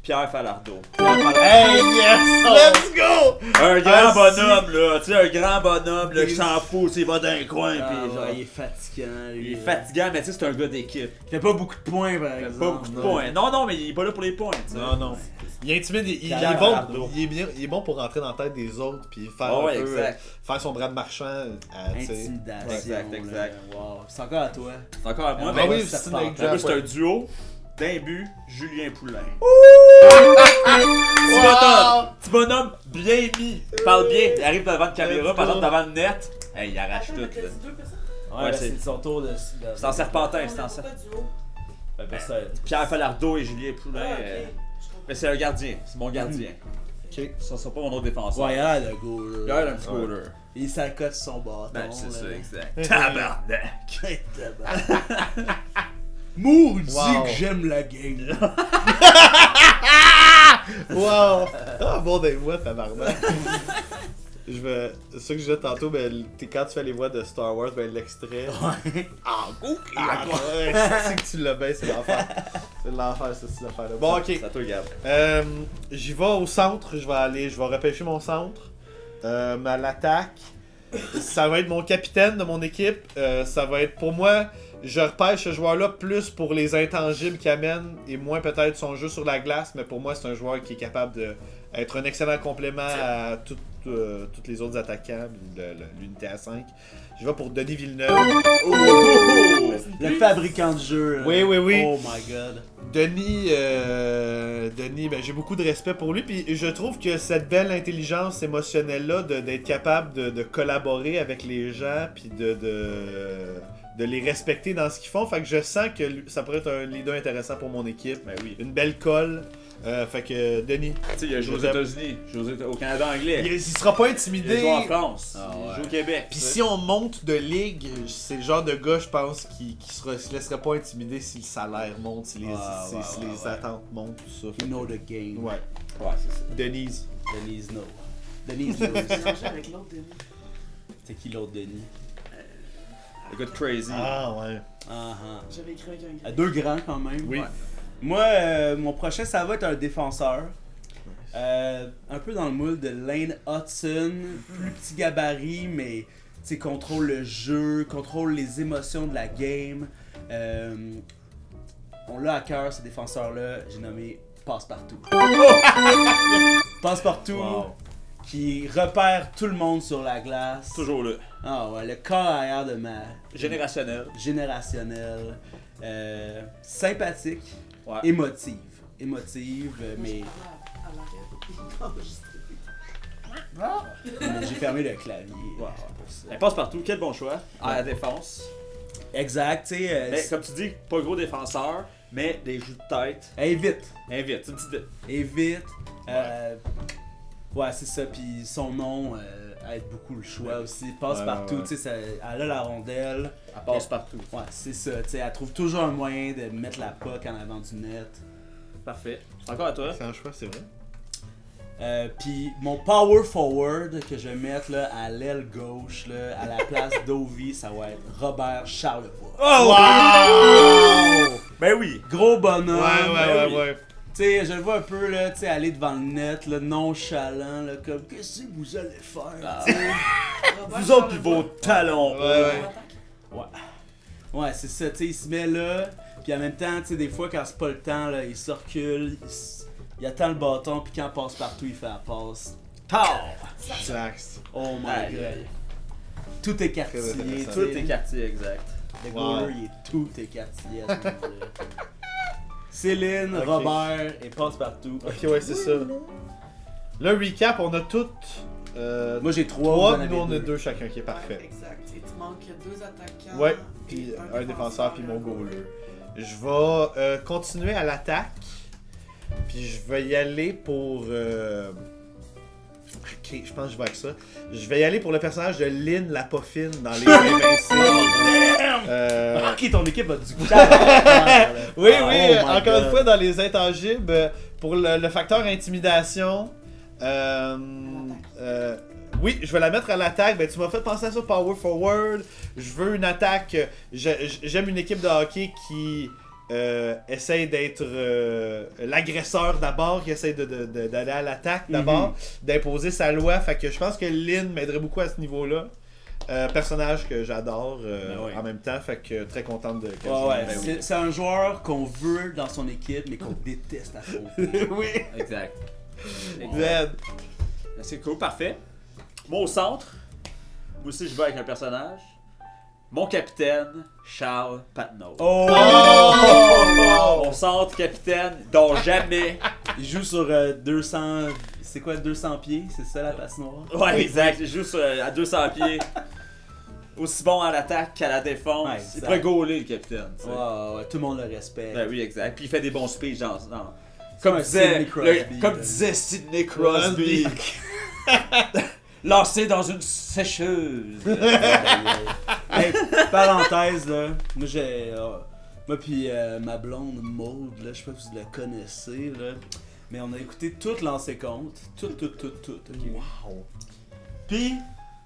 A: Pierre Falardeau.
E: Hey, yes! Let's go!
A: Un grand
E: Ah,
A: bonhomme, là. Tu sais, un grand bonhomme, là, qui s'en fout, tu sais, il va dans un coin,
C: Ah,
A: pis
C: ouais,
A: genre.
C: il est fatigant. lui,
A: Il est
C: là.
A: fatigant, mais tu sais, c'est un gars d'équipe.
C: Il fait pas beaucoup de points, par
A: Il fait
C: exemple.
A: pas beaucoup de
C: non.
A: points. Non, mais il est pas là pour les points, tu sais.
E: Non. Il intimide, il
C: Pierre
E: est bon,
C: Falardeau.
E: il est bon pour rentrer dans la tête des autres puis faire
A: Ah
E: un
A: ouais,
E: peu,
A: exact.
E: faire son bras de marchand. Tu sais.
C: Intimidation.
A: Exact,
C: là.
A: exact.
C: Wow. C'est encore à toi.
A: C'est encore à moi,
E: Ah
A: mais
E: oui,
C: ça
E: c'est
C: part.
E: une
A: en plus, c'est
E: ouais.
A: un duo d'un but, Julien Poulain.
E: Wow!
A: Petit bonhomme bien mis. Il parle bien, il arrive devant la caméra, par exemple devant le net. Hey, il arrache tout, là.
B: Deux personnes?
C: Ouais,
A: Ouais,
C: là,
A: c'est-
C: c'est son tour de.
A: C'est en serpentin, c'est en
B: On a
A: serpentin.
B: pas de duo.
C: Ben, peut-être.
A: Pierre Falardeau et Julien Poulain.
B: Ah, ok. Je comprends.
A: Mais c'est un gardien, c'est mon gardien.
E: Ok.
A: Ça sera pas mon autre défenseur.
C: Ouais, il a l'air de go, là.
A: Il a l'air d'un petit goaler.
C: Il s'accote sur son bâton.
A: Ben, c'est ça,
C: là.
A: exact. Tabarnak!
C: Maudit
E: Wow.
C: que j'aime la game.
E: Wow! Ah, bon des voix, tabarnak. C'est ça que je disais tantôt, ben, quand tu fais les voix de Star Wars, ben, l'extrait.
C: Ouais.
E: Ah, ok! C'est que tu l'as bien, c'est l'enfer. C'est de l'enfer, ça, cette affaire-là. Bon, ok.
A: C'est à toi, Gab.
E: J'y vais au centre, je vais repêcher mon centre. À l'attaque, ça va être mon capitaine de mon équipe. Ça va être pour moi, je repêche ce joueur-là plus pour les intangibles qu'il amène et moins peut-être son jeu sur la glace, mais pour moi, c'est un joueur qui est capable d'être un excellent complément à tous les autres attaquants, l'unité à 5. Je vais pour Denis Villeneuve.
C: Le fabricant de jeu. là.
E: Oui.
C: Oh my god.
E: Denis, ben, j'ai beaucoup de respect pour lui, puis je trouve que cette belle intelligence émotionnelle-là, d'être capable de collaborer avec les gens, puis de les respecter dans ce qu'ils font, fait que je sens que ça pourrait être un leader intéressant pour mon équipe.
A: Ben oui.
E: Une belle colle, fait que Denis,
A: Tu sais, il a joué aux États-Unis, il joue au Canada anglais.
E: il sera pas
A: Il a
E: intimidé.
A: joué en France,
C: Ah
A: il
C: ouais.
A: joue au Québec.
E: Puis
A: tu sais.
E: si on monte de ligue, c'est le genre de gars, je pense, qui se laisserait pas intimider si le salaire monte, si les, si les attentes montent, tout ça.
C: You know the game.
E: Ouais.
A: Ouais, c'est ça.
E: Denise.
C: Denise knows. Denise knows.
B: Mélangé avec l'autre Denis.
C: C'est qui l'autre Denis?
A: Le gars de Crazy.
E: Ah ouais.
B: J'avais écrit avec un gars.
C: Deux grands quand même.
E: Oui.
C: Ouais. Moi, mon prochain, ça va être un défenseur. Un peu dans le moule de Lane Hudson. Plus petit gabarit, mais tu sais, contrôle le jeu, contrôle les émotions de la game. On l'a à cœur, ce défenseur-là. J'ai nommé Passe-Partout. Passe-Partout.
E: Wow.
C: Qui repère tout le monde sur la glace.
A: Toujours là.
C: Ah ouais, le corps arrière de ma
A: Générationnel.
C: générationnel, sympathique,
A: Ouais.
C: émotive, mais j'ai fermé le clavier.
A: Ouais.
C: pour ça.
A: Elle passe partout, quel bon choix. À la défense.
C: Exact, tu sais,
A: Mais comme tu dis, pas gros défenseur, mais des jeux de tête.
C: vite,
A: Invite, c'est une petite vite.
C: et vite. Ouais, c'est ça, puis son nom aide beaucoup le choix aussi. Passe
E: Ouais,
C: partout,
E: ouais.
C: tu sais, elle a la rondelle.
A: Elle passe partout.
C: Ouais, c'est ça, tu sais, elle trouve toujours un moyen de mettre la puck en avant du net.
A: Parfait. Encore à toi.
E: C'est un choix, c'est vrai.
C: Puis mon power forward que je vais mettre là, à l'aile gauche, là, à la place d'Ovi, ça va être Robert Charlebois.
A: Oh!
E: Wow!
A: Ben oui!
C: Gros bonhomme.
A: ben oui.
E: ouais.
C: Tu sais, je le vois un peu là, tu sais, aller devant le net, là, nonchalant, là, comme qu'est-ce que vous allez faire? tu sais?
A: Vous autres pis vos talons!
E: Ouais.
C: Ouais, c'est ça, tu sais, il se met là, puis en même temps, tu sais, des fois quand c'est pas le temps, là, il se recule, il attend le bâton, puis quand il passe partout, il fait la passe. Pow!
E: Relax.
C: Oh my
A: Aïe,
C: god.
A: aïe.
C: Tout est quartier,
E: Très intéressant.
A: Tout est quartier exact.
C: Le
E: Wow.
C: goaler, il est tout écartillé à ce moment-là. Céline,
E: Ok.
C: Robert et Passe-Partout.
E: Ok, ouais, c'est ça. Le recap, on a toutes.
C: Moi j'ai trois,
E: Trois,
C: vous en avez
E: nous on a
C: deux.
E: deux chacun qui est parfait.
B: Exact. Et tu manques deux attaquants.
E: Ouais,
B: et
E: puis un défenseur, puis mon goaler. Je vais continuer à l'attaque, puis je vais y aller pour. Ok, je pense que je vais avec ça. Je vais y aller pour le personnage de Lynn la Poffine dans Les Invincibles.
C: Ok, ton équipe a du caractère.
E: Oui,
C: Ah,
E: oui,
C: oh my
E: encore
C: God.
E: une fois, dans Les Intangibles, pour le facteur intimidation, oui, je vais la mettre à l'attaque. Ben, tu m'as fait penser à ça, Power Forward. Je veux une attaque. J'aime une équipe de hockey qui essaye d'être l'agresseur d'abord, qui essaye d'aller à l'attaque d'abord, d'imposer sa loi. Fait que je pense que Lynn m'aiderait beaucoup à ce niveau-là. Personnage que j'adore en même temps, fait que très contente de
C: c'est un joueur qu'on veut dans son équipe, mais qu'on déteste à fond.
E: Oui,
A: Exact.
E: Zed.
A: C'est cool, parfait. Moi au centre, moi aussi je vais avec un personnage. Mon capitaine, Charles Patnaud. Mon centre capitaine, dont jamais.
C: Il joue sur 200... C'est quoi, 200 pieds? C'est ça la patinoire?
A: Ouais, exact. Il joue à 200 pieds. Aussi bon à l'attaque qu'à la défense.
C: Ouais,
A: il pourrait gauler, le capitaine. Tu sais.
C: Ouais, tout le monde le respecte.
A: Ben oui, exact. Puis il fait des bons speeches dans...
C: Comme
A: disait,
C: Sidney Crosby.
A: comme disait Sidney Crosby. Lancé dans une sécheuse.
C: Hey, parenthèse, là. Moi, moi pis ma blonde Maud, là, je sais pas si vous la connaissez, là. Mais on a écouté tout Lancer Compte. Tout. Okay?
E: Wow.
C: Pis,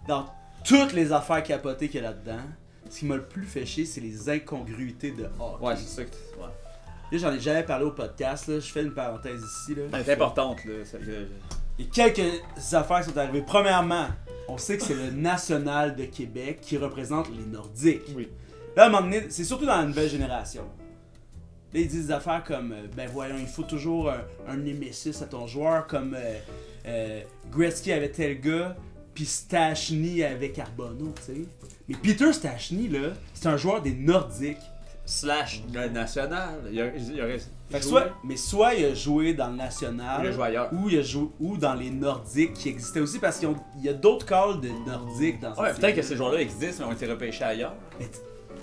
C: dans toutes les affaires capotées qu'il y a là-dedans, ce qui m'a le plus fait chier, c'est les incongruités de hockey.
A: Ouais, c'est ça que... Ouais.
C: Là, j'en ai jamais parlé au podcast, là. Je fais une parenthèse ici, là.
A: C'est importante, là.
C: Il y a quelques affaires qui sont arrivées. Premièrement, on sait que c'est le National de Québec qui représente les Nordiques.
E: Oui.
C: Là, à un moment donné, c'est surtout dans la nouvelle génération. Là, ils disent des affaires comme, ben voyons, il faut toujours un némésis à ton joueur, comme Gretzky avec tel gars, puis Stachny avec Arbonneau, tu sais. Mais Peter Stachny, là, c'est un joueur des Nordiques.
A: Slash le national. Il aurait
C: Fait que
A: joué.
C: soit il a joué dans le National,
A: Il a joué ailleurs.
C: ou il a joué ou dans les Nordiques qui existaient aussi, parce qu'il y a d'autres calls de Nordiques dans cette
A: Ouais, peut-être que
C: série.
A: ces joueurs-là existent, mais ont été repêchés ailleurs.
C: Mais
A: Tu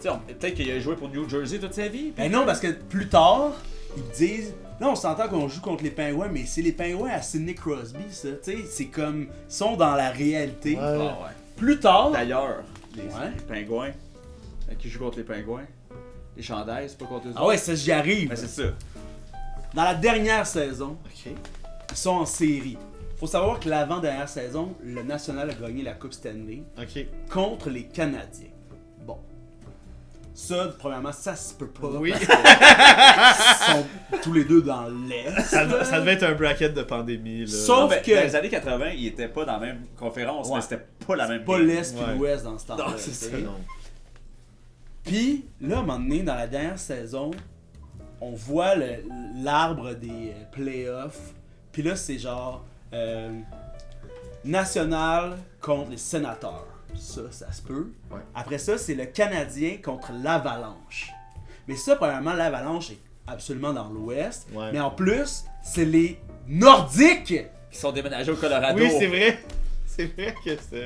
A: sais, peut-être qu'il a joué pour New Jersey toute sa vie.
C: Ben non, parce que plus tard, ils disent là, on s'entend qu'on joue contre les Pingouins, mais c'est les Pingouins à Sidney Crosby, ça. Tu sais, c'est comme. Ils sont dans la réalité.
E: Ouais.
A: Ah ouais.
C: Plus tard.
A: D'ailleurs, les
C: Ouais.
A: Pingouins, qui jouent contre les Pingouins, les chandails, c'est pas contre eux
C: Ah ouais, ça, j'y arrive.
A: Ben c'est ça.
C: Dans la dernière saison,
E: Ok.
C: ils sont en série. Faut savoir que l'avant-dernière saison, le National a gagné la Coupe Stanley
E: Ok.
C: contre les Canadiens. Bon. Ça, premièrement, ça se peut pas.
E: Oui.
C: Parce que ils sont tous les deux dans l'Est.
E: Ça devait être un bracket de pandémie, là.
C: Sauf
A: Non, mais
C: que-
A: dans les années 80, ils étaient pas dans la même conférence,
C: Ouais.
A: mais c'était pas la même
C: Pas
A: game.
C: l'Est puis
E: Ouais.
C: l'Ouest dans ce temps-là.
A: Non, c'est
C: tu
A: ça.
C: sais.
E: Non.
C: Puis, là, à un moment donné, dans la dernière saison, on voit l'arbre des playoffs. Puis là, c'est genre National contre les Sénateurs. Ça se peut.
E: Ouais.
C: Après ça, c'est le Canadien contre l'Avalanche. Mais ça, premièrement, l'Avalanche est absolument dans l'Ouest.
E: Ouais.
C: Mais en plus, c'est les Nordiques!
A: Qui sont déménagés au Colorado.
E: Oui, c'est vrai. C'est vrai que c'est.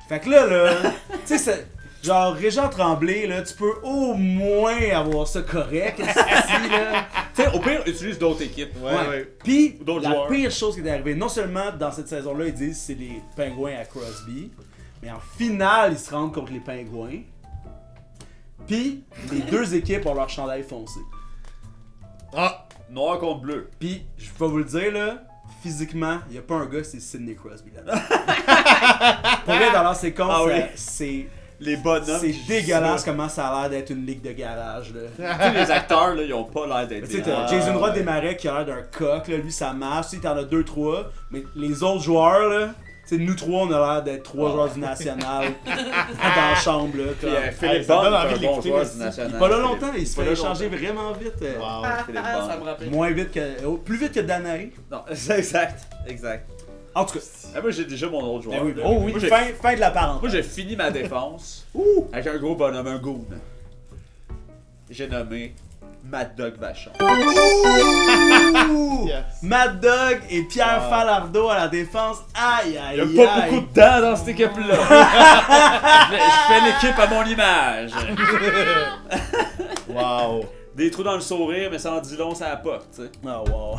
C: Fait que là, tu sais, c'est- genre, Régent Tremblay, là, tu peux au moins avoir ça correct, ici, là.
A: Tu sais, au pire, utilise d'autres équipes.
E: Ouais.
C: Puis,
A: D'autres
C: la
A: joueurs.
C: pire chose qui est arrivée, non seulement dans cette saison-là, ils disent c'est les Pingouins à Crosby, mais en finale, ils se rendent contre les Pingouins. Puis, les deux équipes ont leur chandail foncé.
E: Ah!
A: Noir contre bleu.
C: Puis, je vais vous le dire, là, physiquement, il n'y a pas un gars, c'est Sidney Crosby là-dedans. Pour vrai, dans leur séquence,
A: Ah oui.
C: c'est
A: Les bonhommes.
C: c'est
A: qui
C: dégueulasse
A: jouent ça.
C: comment ça a l'air d'être une ligue de garage, là.
A: Tu sais, les acteurs, là, ils ont pas l'air d'être.
C: Tu sais,
A: des-
C: t'as Jason Roy Desmarais qui a l'air d'un coq, là, lui ça marche, tu sais, t'en as 2-3, mais les autres joueurs, là, tu sais, nous trois, on a l'air d'être 3 joueurs du National dans la chambre, là.
A: Puis,
C: Comme...
A: Philippe
E: ça
A: Bond,
E: donne
A: est
E: envie
A: un
E: de
A: bon
E: l'écouter,
A: joueur
E: merci.
A: du national.
C: Il est pas là longtemps, il se
A: Pas
C: fait
A: là
C: échanger
A: longtemps.
C: vraiment vite.
E: Wow.
A: Philippe
B: Ah,
A: Bond.
B: ça me rappelle.
C: Moins vite que... plus vite que Danae.
A: Non, c'est exact. Exact.
C: En tout cas,
A: Ah, moi, j'ai déjà mon autre joueur.
C: ben oui,
A: là.
C: oh oui,
A: Moi, j'ai-
C: fin de la parenthèse.
A: Moi, j'ai fini ma défense
C: Ouh!
A: avec un gros bonhomme, un goon. J'ai nommé Mad Dog Vachon.
C: Ouh!
E: Yes.
C: Mad Dog et Pierre
E: Wow.
C: Falardeau à la défense. Aïe, aïe,
A: Il y a pas
C: aïe.
A: beaucoup de dents dans cette équipe-là. je fais l'équipe à mon image.
E: Wow.
A: Des trous dans le sourire, mais ça en dit long, ça la porte, tu sais.
C: Oh, wow.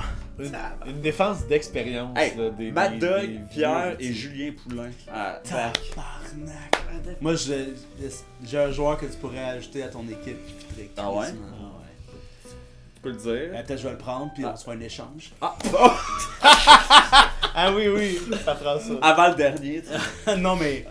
E: Une défense d'expérience.
A: Hey,
E: là,
A: Mad Dog,
E: des
A: Pierre
E: vieux,
A: et Julien Poulain. Ah, tac.
C: Tabarnak. Moi, j'ai un joueur que tu pourrais ajouter à ton équipe qui fitterait
A: Ah ouais?
C: crissement.
A: Tu peux le dire.
C: Peut-être je vais le prendre, puis on se fera un échange.
A: Ah,
E: Ah oui, oui, ça prend ça.
A: avant le dernier, tu sais.
C: Non, mais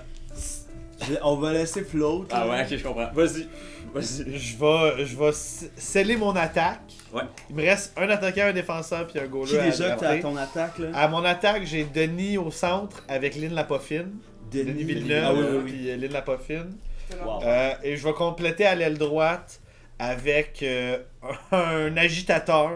C: On va laisser float.
A: Ah ouais, ok, je comprends. Vas-y.
E: Je vais sceller mon attaque.
A: Ouais.
E: Il me reste un attaquant, un défenseur, puis un goaler.
C: Qui déjà que t'as
E: drafter.
C: ton attaque là?
E: À mon attaque, j'ai Denis au centre avec Lynn Lapoffine. Denis Villeneuve,
C: Ah oui.
E: puis Lynn Lapoffine.
C: Wow.
E: Et je vais compléter à l'aile droite avec un agitateur.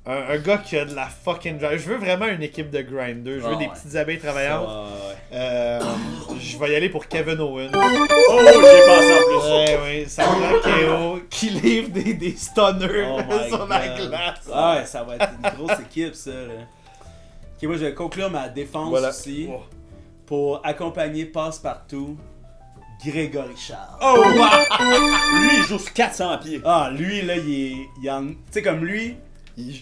E: Un gars qui a de la fucking drive. Je veux vraiment une équipe de grinders. Je veux des petites abeilles travaillantes. Je vais y aller pour Kevin Owen.
A: Oh, j'ai pensé en plus.
E: Ouais, ça prend KO qui livre des stunners
C: Oh my
E: sur la
C: God.
E: glace.
C: Ah ouais, ça va être une grosse équipe ça là. Ok, moi je vais conclure ma défense
E: Voilà.
C: aussi pour accompagner Passe-Partout Grégory Charles.
A: Oh, wow! Lui, il joue sur 400 pieds.
C: Ah, lui là, il en... Tu sais comme lui,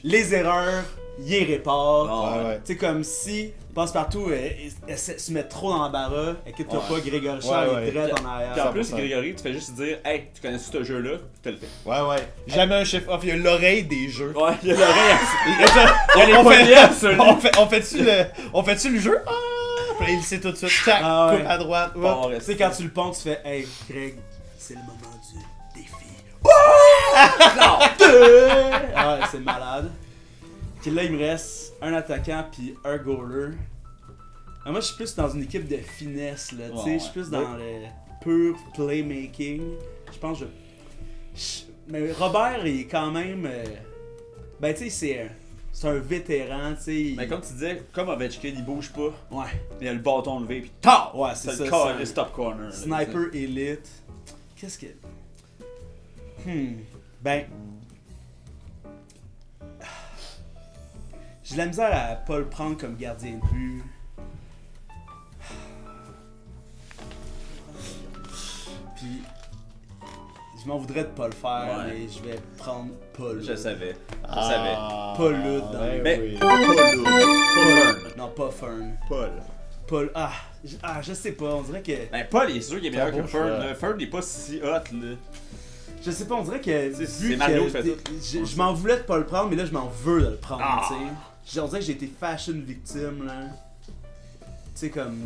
C: les erreurs, il les répare.
A: Ah,
E: ouais.
C: Tu sais comme si Passe-Partout se met trop dans l'embarras, inquiète-toi pas, Grégory Charles
E: Ouais,
C: il est direct en
A: Puis en
C: arrière.
A: plus,
E: 100%.
A: Grégory, tu fais juste dire, hey, tu connais ce jeu-là, tu te le fais.
E: Ouais. Jamais un chef off. Il y a l'oreille des jeux.
A: Ouais, il y a l'oreille. Il y a les
E: On
A: poignets absolus.
E: on fait-tu le jeu? Ah! Puis là, il sait tout de suite. Tac,
C: Ah ouais.
E: coupe à droite.
A: Bon,
E: hop.
A: on
C: Tu
A: reste.
C: sais quand tu le ponds, tu fais hey Greg, c'est le moment du défi. Ah ouais, c'est malade. Puis là il me reste un attaquant puis un goaler. Ah, moi je suis plus dans une équipe de finesse là, tu sais,
A: Ouais,
C: je suis plus dans le pur playmaking. Je pense que mais Robert il est quand même ben tu sais c'est un vétéran, tu sais.
A: Mais comme tu disais, comme Ovechkin, il bouge pas.
C: Ouais.
A: Il a le bâton levé, puis ta!
C: Ouais, c'est ça.
A: le
C: c'est
A: le stop corner. là,
C: Sniper élite. Qu'est-ce que. Ben. J'ai de la misère à pas le prendre comme gardien de but. Puis. Je m'en voudrais de pas le faire,
A: Ouais.
C: mais je vais prendre Paul.
A: Je savais. Je
E: Ah,
A: savais.
C: Pas Lude dans
E: ben
C: le-
A: Mais
E: oui.
A: Paul. Paul.
C: Non, pas Fern.
A: Paul.
C: Paul. Je sais pas, on dirait que.
A: Ben, Paul, il est sûr qu'il est meilleur
E: C'est un
A: que
E: beau
A: Fern.
E: choix.
A: là. Fern, il est pas si hot, là.
C: Je sais pas, on dirait que.
A: C'est
C: vu
A: Mario
C: que
A: qui fait
C: t'es-
A: tout.
C: Je m'en voulais de pas le prendre, mais là je m'en veux de le prendre,
A: Ah.
C: tu sais. On dirait que j'ai été fashion victime, là. Tu sais, comme.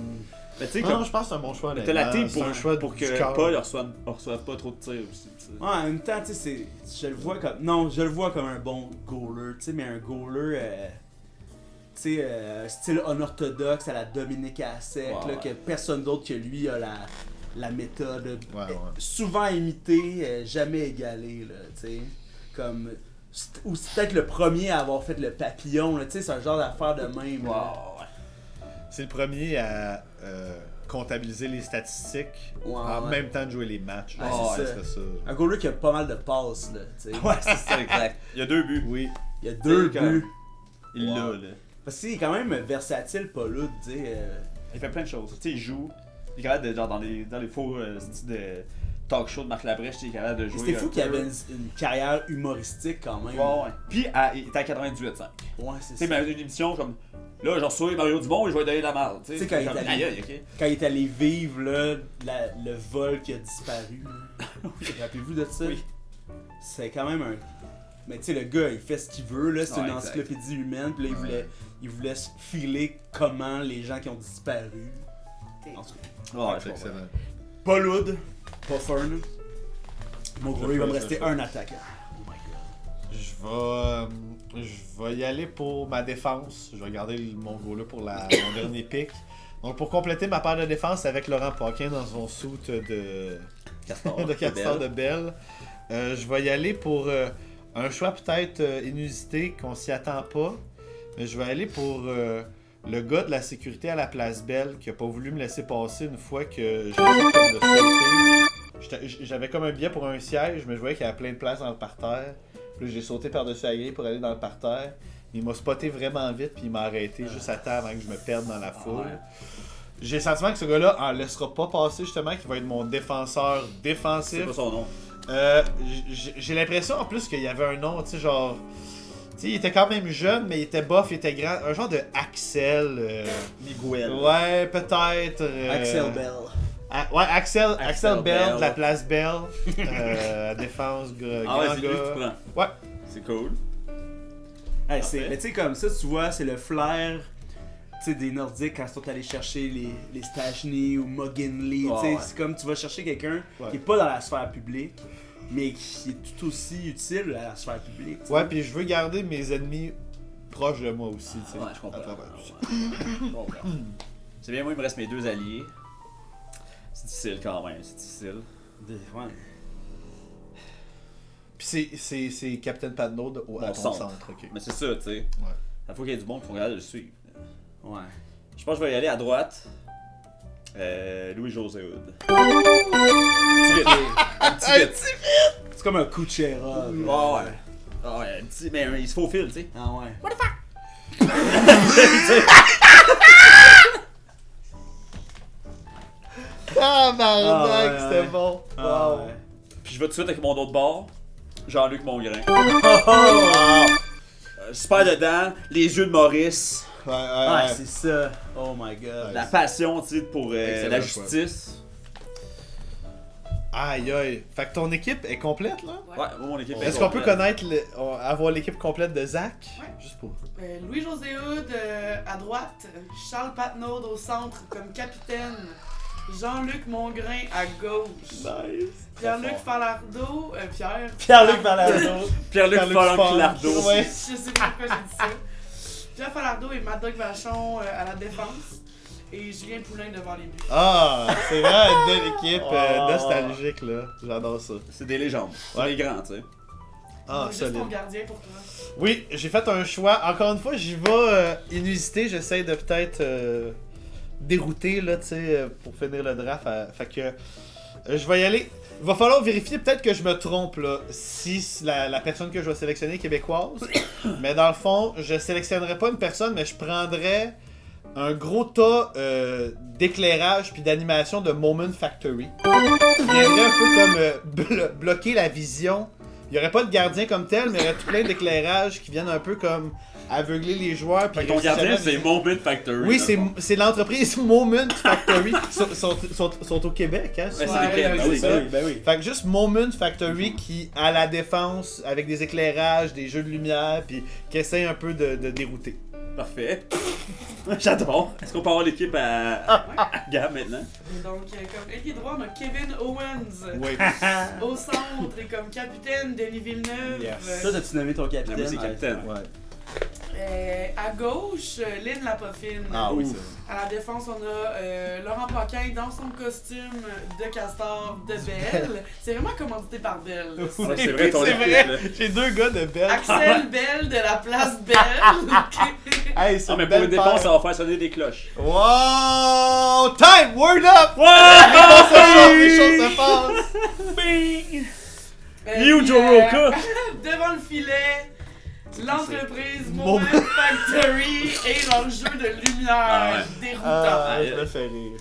A: Mais tu sais,
E: Non,
A: comme.
E: je pense que c'est un bon choix.
A: T'as la team
E: C'est un choix
A: pour
E: du
A: que
E: cœur.
A: Paul reçoive pas trop de tirs aussi. tu sais.
C: Ouais, en même temps, tu sais, je le vois comme. Non, je le vois comme un bon goaler, tu sais, mais un goaler. Tu sais, style unorthodoxe à la Dominique Hassek,
A: Ouais,
C: là,
A: ouais.
C: que personne d'autre que lui a la méthode.
E: Ouais.
C: Souvent imitée, jamais égalée, là, tu sais. Comme. Ou c'est peut-être le premier à avoir fait le papillon, là, tu sais, c'est un genre d'affaire de même. là.
A: Wow, ouais.
E: C'est le premier à comptabiliser les statistiques
C: Ouais,
E: en
C: ouais.
E: même temps de jouer les matchs.
C: Ouais,
A: c'est
C: ça.
E: serait ça.
C: Un goaler qui a pas mal de passes, là, tu sais.
A: Ouais, c'est ça, exact. Il y a 2 buts.
E: Oui.
C: Il y a 2
A: C'est comme-
C: buts.
A: Il
C: Wow.
A: l'a, là.
C: Parce qu'il est quand même versatile, pas là, tu sais.
A: Il fait plein de choses. Tu sais, il joue. Il est capable de, genre, dans les faux styles de talk show de Marc Labrèche, il est capable de jouer.
C: C'était fou
A: un
C: qu'il
A: peu.
C: avait une carrière humoristique quand même.
A: Ouais. Puis, il était à 98,5.
C: Ouais, c'est
A: Tu sais,
C: ça.
A: mais une émission comme. Là, genre, soit Mario Dumont et je vais lui donner la merde.
C: Tu sais, quand il
A: comme,
C: est allé-
A: aïe, aïe, ok.
C: Quand il est allé vivre, là, le vol qui a disparu. là. Rappelez-vous de ça?
A: Oui.
C: C'est quand même un. Mais tu sais, le gars, il fait ce qu'il veut, là. C'est
A: Ouais,
C: une
A: exact.
C: encyclopédie humaine, puis là, il voulait se filer comment les gens qui ont disparu. En tout cas,
A: Ouais,
E: C'est excellent.
C: pas Loud, pas Fern. Mon gros, il va me
E: fais,
C: rester
E: je fais.
C: un attaquant. Oh my god.
E: Je vais y aller pour ma défense. Je vais garder mon goal-là pour mon dernier pick. Donc pour compléter ma paire de défense avec Laurent Paquin dans son suit de
A: Castor.
E: de Castor de Belle, je vais y aller pour un choix peut-être inusité qu'on s'y attend pas. Mais je vais aller pour le gars de la sécurité à la place Belle qui a pas voulu me laisser passer une fois que j'ai essayé de sauter. J'avais comme un billet pour un siège, mais je voyais qu'il y avait plein de place dans le parterre. Puis là, j'ai sauté par-dessus la grille pour aller dans le parterre. Il m'a spoté vraiment vite, puis il m'a arrêté juste à temps avant que je me perde dans la foule.
A: ouais.
E: J'ai le sentiment que ce gars-là en laissera pas passer, justement, qu'il va être mon défenseur défensif.
A: C'est pas son nom.
E: J'ai l'impression en plus qu'il y avait un nom, tu sais, genre. Tu sais, il était quand même jeune, mais il était buff, il était grand. Un genre de Axel.
A: Miguel.
E: Ouais, peut-être.
C: Axel Bell.
E: Ouais, Axel Bell
A: Bell.
E: de la place Bell. Défense,
A: Ah
E: grand
A: ouais, c'est lui que tu
E: gars.
A: prends.
E: Ouais.
A: C'est cool.
C: Hey,
A: Parfait.
C: mais tu sais, comme ça, tu vois, c'est le flair. Tu sais, des Nordiques quand ils sont allés chercher les Stachny ou McGinley.
A: Ouais,
C: Tu sais,
A: ouais.
C: c'est comme tu vas chercher quelqu'un
E: Ouais.
C: qui est pas dans la sphère publique, mais qui est tout aussi utile à la sphère publique. tu sais.
E: Ouais, puis je veux garder mes ennemis proches de moi aussi, tu sais.
A: Ouais, je comprends.
E: à travers tout ça.
A: Je comprends. C'est bien, moi, il me reste mes 2 alliés. C'est difficile quand même, c'est difficile.
C: Ouais.
E: Puis c'est Captain Padno à ton
A: centre.
E: centre, ok.
A: Mais c'est ça, tu sais.
E: Ouais.
A: Il faut qu'il y ait du monde qui sont capables de le suivre.
C: Ouais.
A: Je pense que je vais y aller à droite. Louis-José Hood. Un petit vite.
C: C'est comme un Kuchera.
A: Ouais, ouais. Ah ouais, un petit, mais il se faufile, tu sais.
C: Ah ouais.
E: Ah,
C: Ah, ouais,
E: c'était
C: ouais.
E: bon.
C: Ah
E: Wow.
C: ouais.
A: Puis je vais tout de suite avec mon autre bord. Jean-Luc Mongrain.
E: Ah.
A: Super dedans, les yeux de Maurice.
E: Ouais,
C: Ouais, c'est ça. Oh my god.
A: La passion, tu sais, pour
E: Excellent
A: la
E: choix.
A: justice.
E: Aïe aïe. Fait que ton équipe est complète là?
B: Ouais.
A: Ouais, moi, mon équipe est
E: Est-ce qu'on peut
A: complète.
E: connaître, avoir l'équipe complète de Zach?
B: Ouais.
E: Juste pour.
B: Louis-José Hood à droite, Charles Patnaud au centre comme capitaine, Jean-Luc Mongrain à gauche,
E: Nice.
B: Pierre-Luc Falardeau, Pierre.
C: Pierre-Luc Valardeau.
A: Pierre-Luc
E: Pierre-Luc
A: Falardeau.
E: Funk. Ouais.
B: Je sais pas pourquoi j'ai dit ça. Pierre Falardeau et Mad-Dog Vachon à la défense. Et Julien Poulain devant les buts.
E: Ah, c'est vraiment une belle équipe
C: Oh.
E: nostalgique là. J'adore ça.
A: C'est des légendes. C'est
E: Ouais.
A: des grands, tu sais.
E: Ah,
B: Juste ton
E: solide.
B: gardien pour toi.
E: Oui, j'ai fait un choix. Encore une fois, j'y vais inusité. J'essaie de peut-être dérouter là, tu sais, pour finir le draft. Fait que je vais y aller. Il va falloir vérifier peut-être que je me trompe là. Si la personne que je vais sélectionner est québécoise. Mais dans le fond, je sélectionnerai pas une personne, mais je prendrais un gros tas d'éclairage puis d'animation de Moment Factory. Qui viendrait un peu comme bloquer la vision. Il n'y aurait pas de gardien comme tel, mais il y aurait tout plein d'éclairages qui viennent un peu comme aveugler les joueurs. Puis
A: Fait que ton gardien, c'est Moment Factory.
E: Oui,
A: là.
E: c'est l'entreprise Moment Factory. sont au Québec, hein?
A: Ouais,
E: sont-
A: c'est des Québec,
C: Ben oui,
A: c'est
C: ben oui, ben oui.
E: Fait que juste Moment Factory qui a la défense avec des éclairages, des jeux de lumière, puis qui essaie un peu de dérouter.
A: Parfait. J'adore. Est-ce qu'on peut avoir l'équipe à Gab maintenant?
B: Et donc, comme ailier droit, on a Kevin Owens.
E: Oui.
B: Au centre, et comme capitaine, Denis Villeneuve.
E: Yes.
C: Toi, t'as-tu nommé ton
A: Ah,
C: capitaine?
A: moi, c'est capitaine.
E: Ouais.
B: À gauche, Lynn Lapoffine.
E: Ah oui,
A: Ouf.
E: c'est
B: À la défense, on a Laurent Paquin dans son costume de castor de Belle. C'est vraiment commandité par Belle.
A: Ouais, c'est vrai, ton
E: C'est
A: équipe,
E: vrai.
A: là.
E: J'ai deux gars de belle.
B: Axel Belle de la place Belle.
E: Hey, c'est
A: Non, mais
E: une
A: pour
E: belle
A: une défense,
E: paire.
A: ça va faire sonner des cloches.
E: Wow! Time! Word up! Les choses se passent!
A: You, Joe Roca.
B: Devant le filet, l'entreprise
E: Moment
B: Moment Factory et leur jeu de lumière
A: Ah ouais.
B: déroutant.
E: Ah, je me fais rire.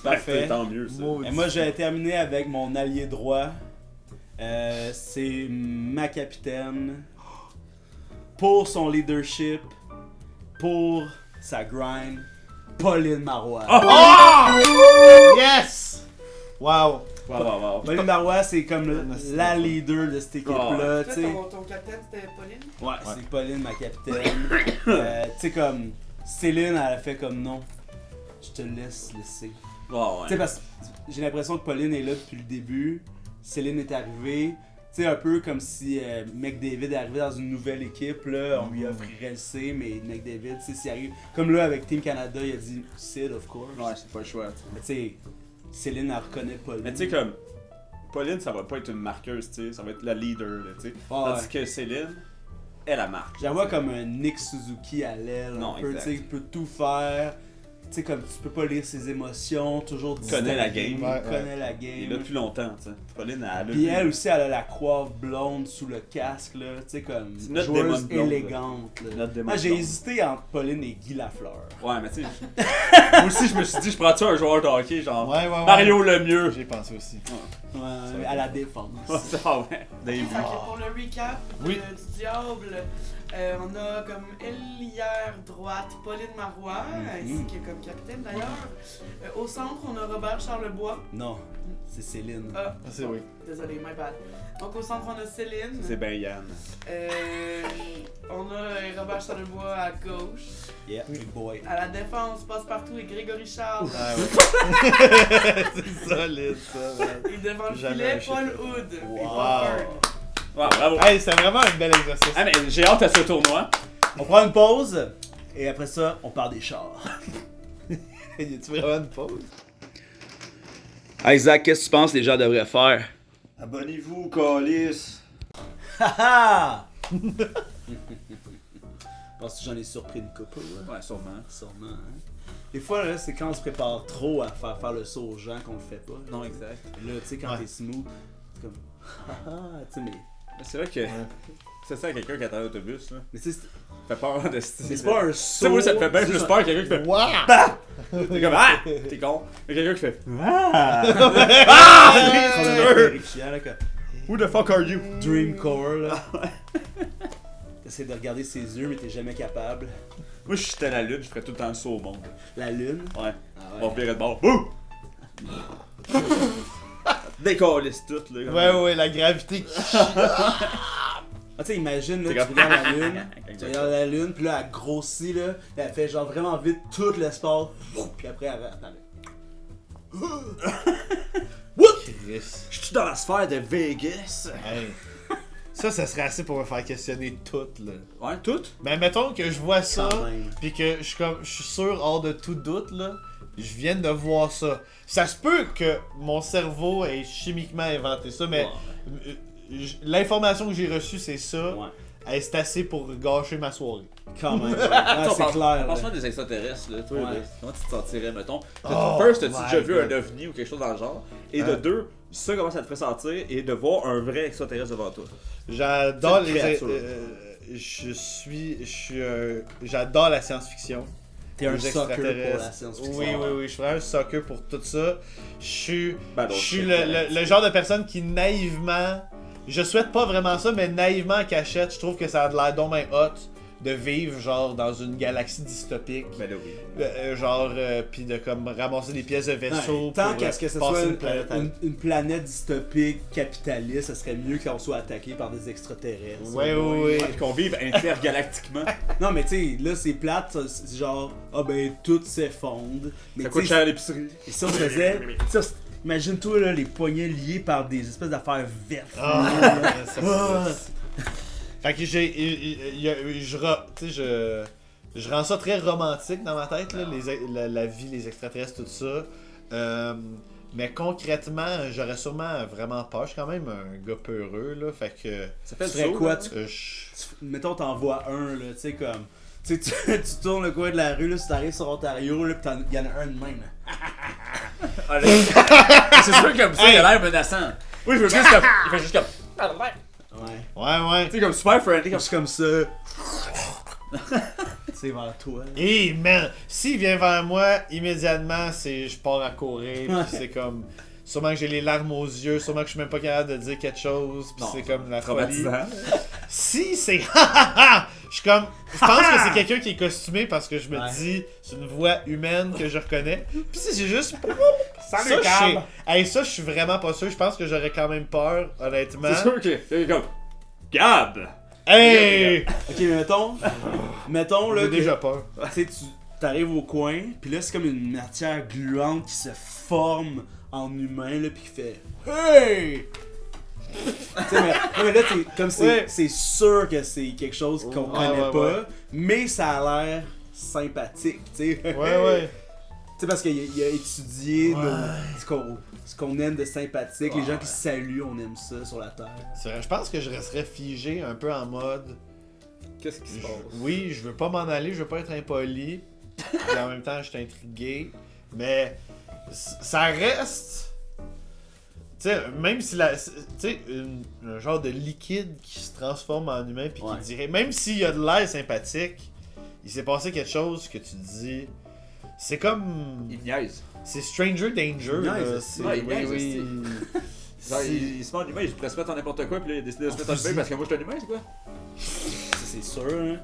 C: Parfait.
A: Tant mieux, ça.
E: Maudit.
C: Et moi, je vais terminer avec mon allié droit. C'est ma capitaine. Pour son leadership, pour sa grind, Pauline Marois.
E: Yes! Wow!
A: Wow, wow, wow.
C: Pauline Marois, c'est comme la leader de cette équipe-là.
B: Toi,
C: tu sais.
B: ton capitaine, c'était Pauline?
C: Ouais, c'est Pauline, ma capitaine. Tu sais, comme Céline, elle a fait comme non. Je te laisse laisser.
A: Wow,
C: Tu sais,
A: ouais.
C: parce que j'ai l'impression que Pauline est là depuis le début. Céline est arrivée. Tu sais, un peu comme si McDavid est arrivé dans une nouvelle équipe, là, on lui offrirait le C, mais McDavid, tu sais, s'il arrive. Comme là, avec Team Canada, il a dit Sid, of course.
A: Ouais, c'est pas le choix, tu sais.
C: Mais tu sais, Céline, elle reconnaît Pauline.
A: Mais tu sais, comme, Pauline, ça va pas être une marqueuse, tu sais, ça va être la leader, là, tu sais. Tandis
C: ouais.
A: que Céline, elle, la marque.
C: Je la vois comme un Nick Suzuki à l'aile,
A: Non,
C: un peu, tu
A: exact.
C: sais, il peut tout faire. Tu sais, comme tu peux pas lire ses émotions, toujours
A: Connaît la
C: distingué,
A: game.
E: Ouais,
C: connaît la
A: Il est là
C: game.
A: depuis longtemps, tu sais. Pauline, elle a
C: Puis elle aussi, elle a la coiffe blonde sous le casque, là, tu sais, comme
A: C'est notre
C: joueuse
A: démon blonde,
C: élégante. Là.
A: Notre démon
C: Moi, j'ai
A: blonde.
C: hésité entre Pauline et Guy Lafleur.
A: Ouais, mais tu sais, moi aussi, je me suis dit, je prends-tu un joueur de hockey, genre
E: Ouais, ouais, ouais.
A: Mario Lemieux.
E: J'ai pensé aussi.
C: Ouais, à la défense.
A: Ah ouais, des
B: Fait
A: buts.
B: que pour le recap
E: Oui.
B: du Diable, On a comme ailière droite Pauline Marois, ici qui est comme capitaine d'ailleurs. Au centre, on a Robert Charlebois.
C: Non, c'est Céline.
B: Ah,
E: C'est oui.
B: désolé, my bad. Donc au centre, on a Céline.
A: C'est ben Yann.
B: On a Robert Charlebois à gauche.
C: Yeah, big boy.
B: À la défense, Passe-Partout et Grégory Charles.
E: Ah ouais. C'est solide ça, man.
B: Et devant le
E: Jamais
B: filet,
E: un
B: Paul
E: chiffre.
B: Hood. et
C: Wow.
B: Wofford.
A: Wow, bravo.
E: Hey, c'est vraiment un bel exercice.
A: Ah, mais j'ai hâte à ce tournoi.
C: On prend une pause, et après ça, on part des chars.
E: Y a-tu vraiment une pause?
C: Isaac, qu'est-ce que tu penses que les gens devraient faire?
A: Abonnez-vous, Calis.
C: Haha! Parce que j'en ai surpris une couple, là.
A: Ouais, sûrement.
C: Sûrement, hein? Des fois, là, c'est quand on se prépare trop à faire le saut aux gens qu'on le fait pas.
A: Non, exact.
C: Là, tu sais, quand
E: Ouais.
C: t'es smooth, c'est comme... Haha! Tu sais, mais...
A: Mais c'est vrai que c'est ça, quelqu'un qui attend l'autobus, là.
C: Mais tu sais,
A: Ça fait peur de
C: c'est pas un
A: Tu
C: saut...
A: sais, moi, ça me fait bien
C: c'est
A: plus
C: ça.
A: peur que quelqu'un qui fait.
E: Wow!
A: T'es comme, ah! T'es con. Mais quelqu'un qui fait.
C: Terrifiant, là, comme
A: Who the fuck are you?
C: Dreamcore, là. T'essaies de regarder ses yeux, mais t'es jamais capable.
A: Moi, si j'étais à la lune, je ferais tout le temps le saut au monde.
C: La lune.
A: Ouais.
C: Ah
A: On virait de bord. Bouh! Décalisse tout, là.
E: Ouais, ouais, la gravité qui
C: Ah, tu sais, imagine, là,
A: C'est
C: tu
A: comme-
C: regardes la lune, tu regardes la lune, puis là, elle grossit, là, puis elle fait genre vraiment vite tout l'espace, puis après, elle attendait.
E: Chris.
A: Je suis dans la sphère de Vegas.
E: Hey. Ça serait assez pour me faire questionner tout, là.
A: Ouais, tout?
E: Mais mettons que je vois ça,
C: Quand même.
E: pis que je suis sûr, hors de tout doute, là, je viens de voir ça. Ça se peut que mon cerveau ait chimiquement inventé ça, mais l'information que j'ai reçue, c'est ça.
C: Ouais.
E: Hey, c'est assez pour gâcher ma soirée.
C: Quand même. Ouais, c'est clair.
A: Pense-moi
C: là.
A: des extraterrestres, là. Toi,
C: Ouais.
A: là, comment tu te sentirais, mettons?
E: Oh
A: First, as-tu
E: my
A: déjà vu
E: God.
A: un ovni ou quelque chose dans le genre? Et de deux, ça, comment ça te ferait sentir? Et de voir un vrai extraterrestre devant toi.
E: J'adore
A: C'est une
E: les.
A: créature.
E: J'adore la science-fiction.
C: T'es un
E: Les
C: sucker pour
E: extraterrestres.
C: la science-fiction.
E: Oui, oui, oui, je suis vraiment un sucker pour tout ça. Je
A: Ben, donc,
E: suis
A: c'est
E: le genre de personne qui naïvement. Je souhaite pas vraiment ça, mais naïvement en cachette, je trouve que ça a de l'air donc bien hot de vivre genre dans une galaxie dystopique.
A: Ben là, oui.
E: Puis de comme ramasser des pièces de vaisseau.
C: Ouais, tant
E: pour,
C: qu'à ce que ce
E: passer
C: soit
E: une planète à-
C: une planète dystopique, capitaliste, ça serait mieux qu'on soit attaqué par des extraterrestres.
E: Ouais, oui, oui.
A: Puis qu'on vive intergalactiquement.
C: Non, mais tu sais, là, c'est plate, ça, c'est genre, ah ben, tout s'effondre. Mais
A: Ça
C: tu
A: coûte
C: sais,
A: cher à l'épicerie.
C: et si on faisait. Imagine-toi, là, les poignets liés par des espèces d'affaires vertes.
E: Ah, ça,
C: Ah.
E: Fait que je rends ça très romantique dans ma tête, là, la vie, les extraterrestres, tout ça. Mais concrètement, j'aurais sûrement vraiment peur. Je suis quand même un gars peureux, là. Fait que.
A: Ça fait
C: Tu ferais quoi,
A: là.
C: Mettons, t'en vois un, là, tu sais, comme. Tu sais, tu tournes le coin de la rue, là, si t'arrives sur Ontario, là, pis il y en a un de même, là.
A: Ah, là. C'est sûr que comme ça, il a l'air menaçant. Oui, je veux juste comme. Il fait juste comme.
C: Ouais.
E: Ouais.
A: Tu sais, comme super friendly. Comme...
C: Juste comme ça. C'est vers toi. Là.
E: Hey man, s'il vient vers moi, immédiatement, je pars à courir,
C: Ouais.
E: pis c'est comme. Sûrement que j'ai les larmes aux yeux, sûrement que je suis même pas capable de dire quelque chose, pis
A: Non,
E: c'est comme la folie.
A: Traumatisant.
E: Si c'est je pense que c'est quelqu'un qui est costumé parce que je me
C: Ouais.
E: dis c'est une voix humaine que je reconnais. Puis si j'ai juste
C: Salut,
E: ça,
C: Cam!
E: ça je suis vraiment pas sûr, je pense que j'aurais quand même peur honnêtement.
A: C'est sûr que. Il est comme. Gab!
E: Hey,
C: Ok, mais mettons, là,
E: j'ai
C: que,
E: déjà peur.
C: tu sais, tu t'arrives au coin, pis là, c'est comme une matière gluante qui se forme en humain, là, pis qui fait hey! Tu sais, mais là, comme
E: Ouais.
C: c'est sûr que c'est quelque chose qu'on
E: Ouais,
C: connaît
E: ouais,
C: pas,
E: ouais.
C: mais ça a l'air sympathique, tu sais.
E: Ouais.
C: Tu sais, parce qu'il a étudié
E: Ouais.
C: ce qu'on aime de sympathique, les gens qui se saluent, on aime ça sur la Terre.
E: C'est vrai, je pense que je resterais figé un peu en mode.
A: Qu'est-ce qui se passe?
E: Oui, je veux pas m'en aller, je veux pas être impoli. Et en même temps, je suis intrigué. Mais ça reste. Tu sais, même si tu sais, un genre de liquide qui se transforme en humain puis
C: Ouais.
E: qui dirait. Même s'il y a de l'air sympathique, il s'est passé quelque chose que tu te dis. C'est comme.
A: Il niaise.
E: C'est Stranger Danger.
C: Il
E: là,
C: niaise,
E: c'est-
A: ouais, il
E: oui,
A: niaise,
E: oui.
A: Genre, il se met en humain, il pourrait se mettre en n'importe quoi, puis là, il a décidé de se mettre en humain parce que moi je suis un humain, c'est quoi?
C: c'est sûr. Hein.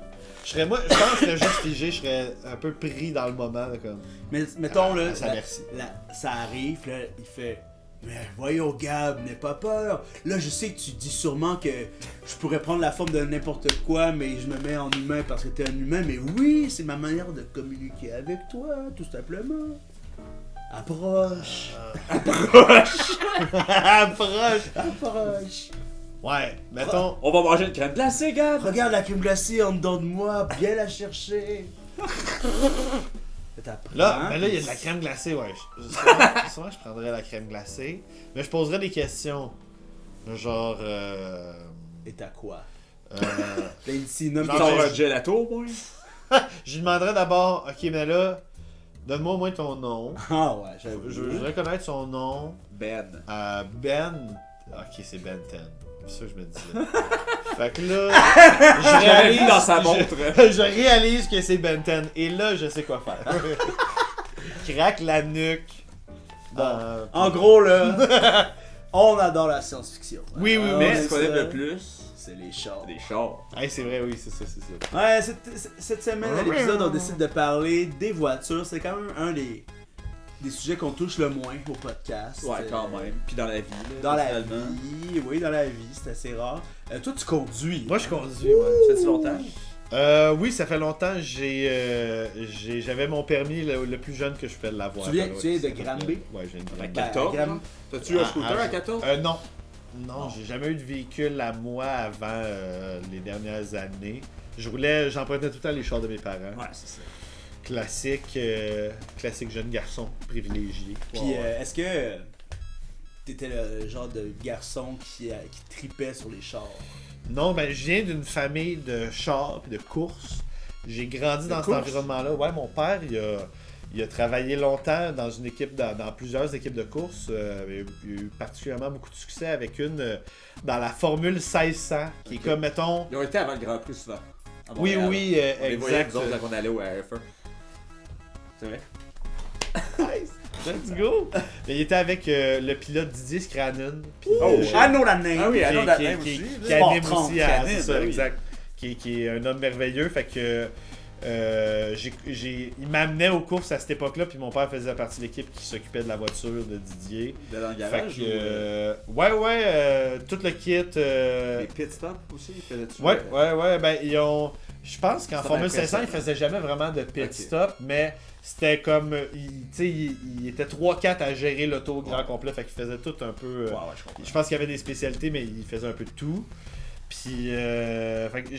E: Je pense que je serais juste figé, je serais un peu pris dans le moment. Là, comme...
C: Mais mettons, là,
E: ça, merci.
C: ça arrive, là, il fait... Mais voyons Gab, n'aie pas peur. Là je sais que tu dis sûrement que je pourrais prendre la forme de n'importe quoi, mais je me mets en humain parce que t'es un humain. Mais oui, c'est ma manière de communiquer avec toi, tout simplement. Approche.
E: Approche.
C: Approche.
E: Ouais, mettons...
A: On va manger une crème glacée, Gab!
C: Regarde la crème glacée en dedans de moi, viens la chercher.
E: Là, mais là, il y a de la crème glacée, ouais. Souvent, je prendrais la crème glacée. Mais je poserais des questions. Genre...
C: Et t'as quoi?
A: Tu sors un gelato, au moins?
E: Je lui demanderais d'abord, ok, mais là, donne-moi au moins ton nom.
C: Ah ouais, j'avoue.
E: Je voudrais connaître son nom.
A: Ben.
E: Ben. Ok, c'est Ben 10. C'est ça que je me disais. Fait que là, je réalise
A: dans sa montre.
E: je réalise que c'est Ben 10. Et là, je sais quoi faire. Craque la nuque.
C: En gros, là, on adore la science-fiction.
E: Oui, oui,
A: Mais
E: oui.
A: ce qu'on aime le plus,
C: c'est les chars.
A: des chars.
E: Hey, c'est vrai, oui, c'est ça.
C: Ouais, cette semaine, à l'épisode, on décide de parler des voitures. C'est quand même un des sujets qu'on touche le moins au podcast.
A: Ouais, quand même. Puis dans la vie, là,
C: Dans la
A: personnellement.
C: vie, oui, dans la vie, c'est assez rare. Toi, tu conduis.
E: Moi, je conduis, ouais.
A: Ça fait-tu longtemps?
E: Oui, ça fait longtemps. J'avais mon permis le plus jeune que je pouvais l'avoir.
C: Tu viens de Granby?
E: Ouais, je viens de
A: À
E: Granby.
A: 14?
C: Gram-
A: T'as-tu un scooter à 14?
E: Non. Non, j'ai jamais eu de véhicule à moi avant les dernières années. J'empruntais tout le temps les chars de mes parents.
A: Ouais, c'est ça.
E: Classique jeune garçon privilégié.
C: Puis, est-ce que t'étais le genre de garçon qui tripait sur les chars?
E: Non, ben je viens d'une famille de chars et de courses. J'ai grandi dans cet
A: courses?
E: environnement-là. Ouais, mon père, il a travaillé longtemps dans une équipe, dans plusieurs équipes de courses. Il a eu particulièrement beaucoup de succès avec une dans la Formule 1600, qui est comme, mettons...
A: Ils ont été avant le Grand Prix souvent. à
E: Oui,
A: Montréal.
E: oui,
A: On les voyait,
E: exact.
A: nous autres, quand on allait au RF1. C'est vrai?
E: Let's go! Mais il était avec le pilote Didier Scranon.
A: Oh,
C: I know that name!
A: Ah oui,
E: qui,
A: I know that name
E: qui-
A: aussi.
E: qui
A: là.
E: anime
C: Sport
E: aussi
C: 30,
E: à...
A: qui
E: C'est
A: anime,
E: ça,
A: ben oui.
E: exact. Qui est un homme merveilleux. Fait que... il m'amenait aux courses à cette époque-là, puis mon père faisait partie de l'équipe qui s'occupait de la voiture de Didier.
A: De dans le
E: Fait
A: garage
E: que,
A: ou
E: tout le kit.
A: les pit stops aussi, ils faisaient-tu?
E: Ouais, ben ils ont. Je pense qu'en
A: Ça
E: Formule
A: m'impressionne.
E: 500, ils faisaient jamais vraiment de pit
A: Ok.
E: stop, mais c'était comme. Il était 3-4 à gérer l'auto au grand complet, fait qu'ils faisaient tout un peu.
A: Ouais, je comprends.
E: Je pense qu'il y avait des spécialités, mais il faisait un peu de tout. Puis, fait que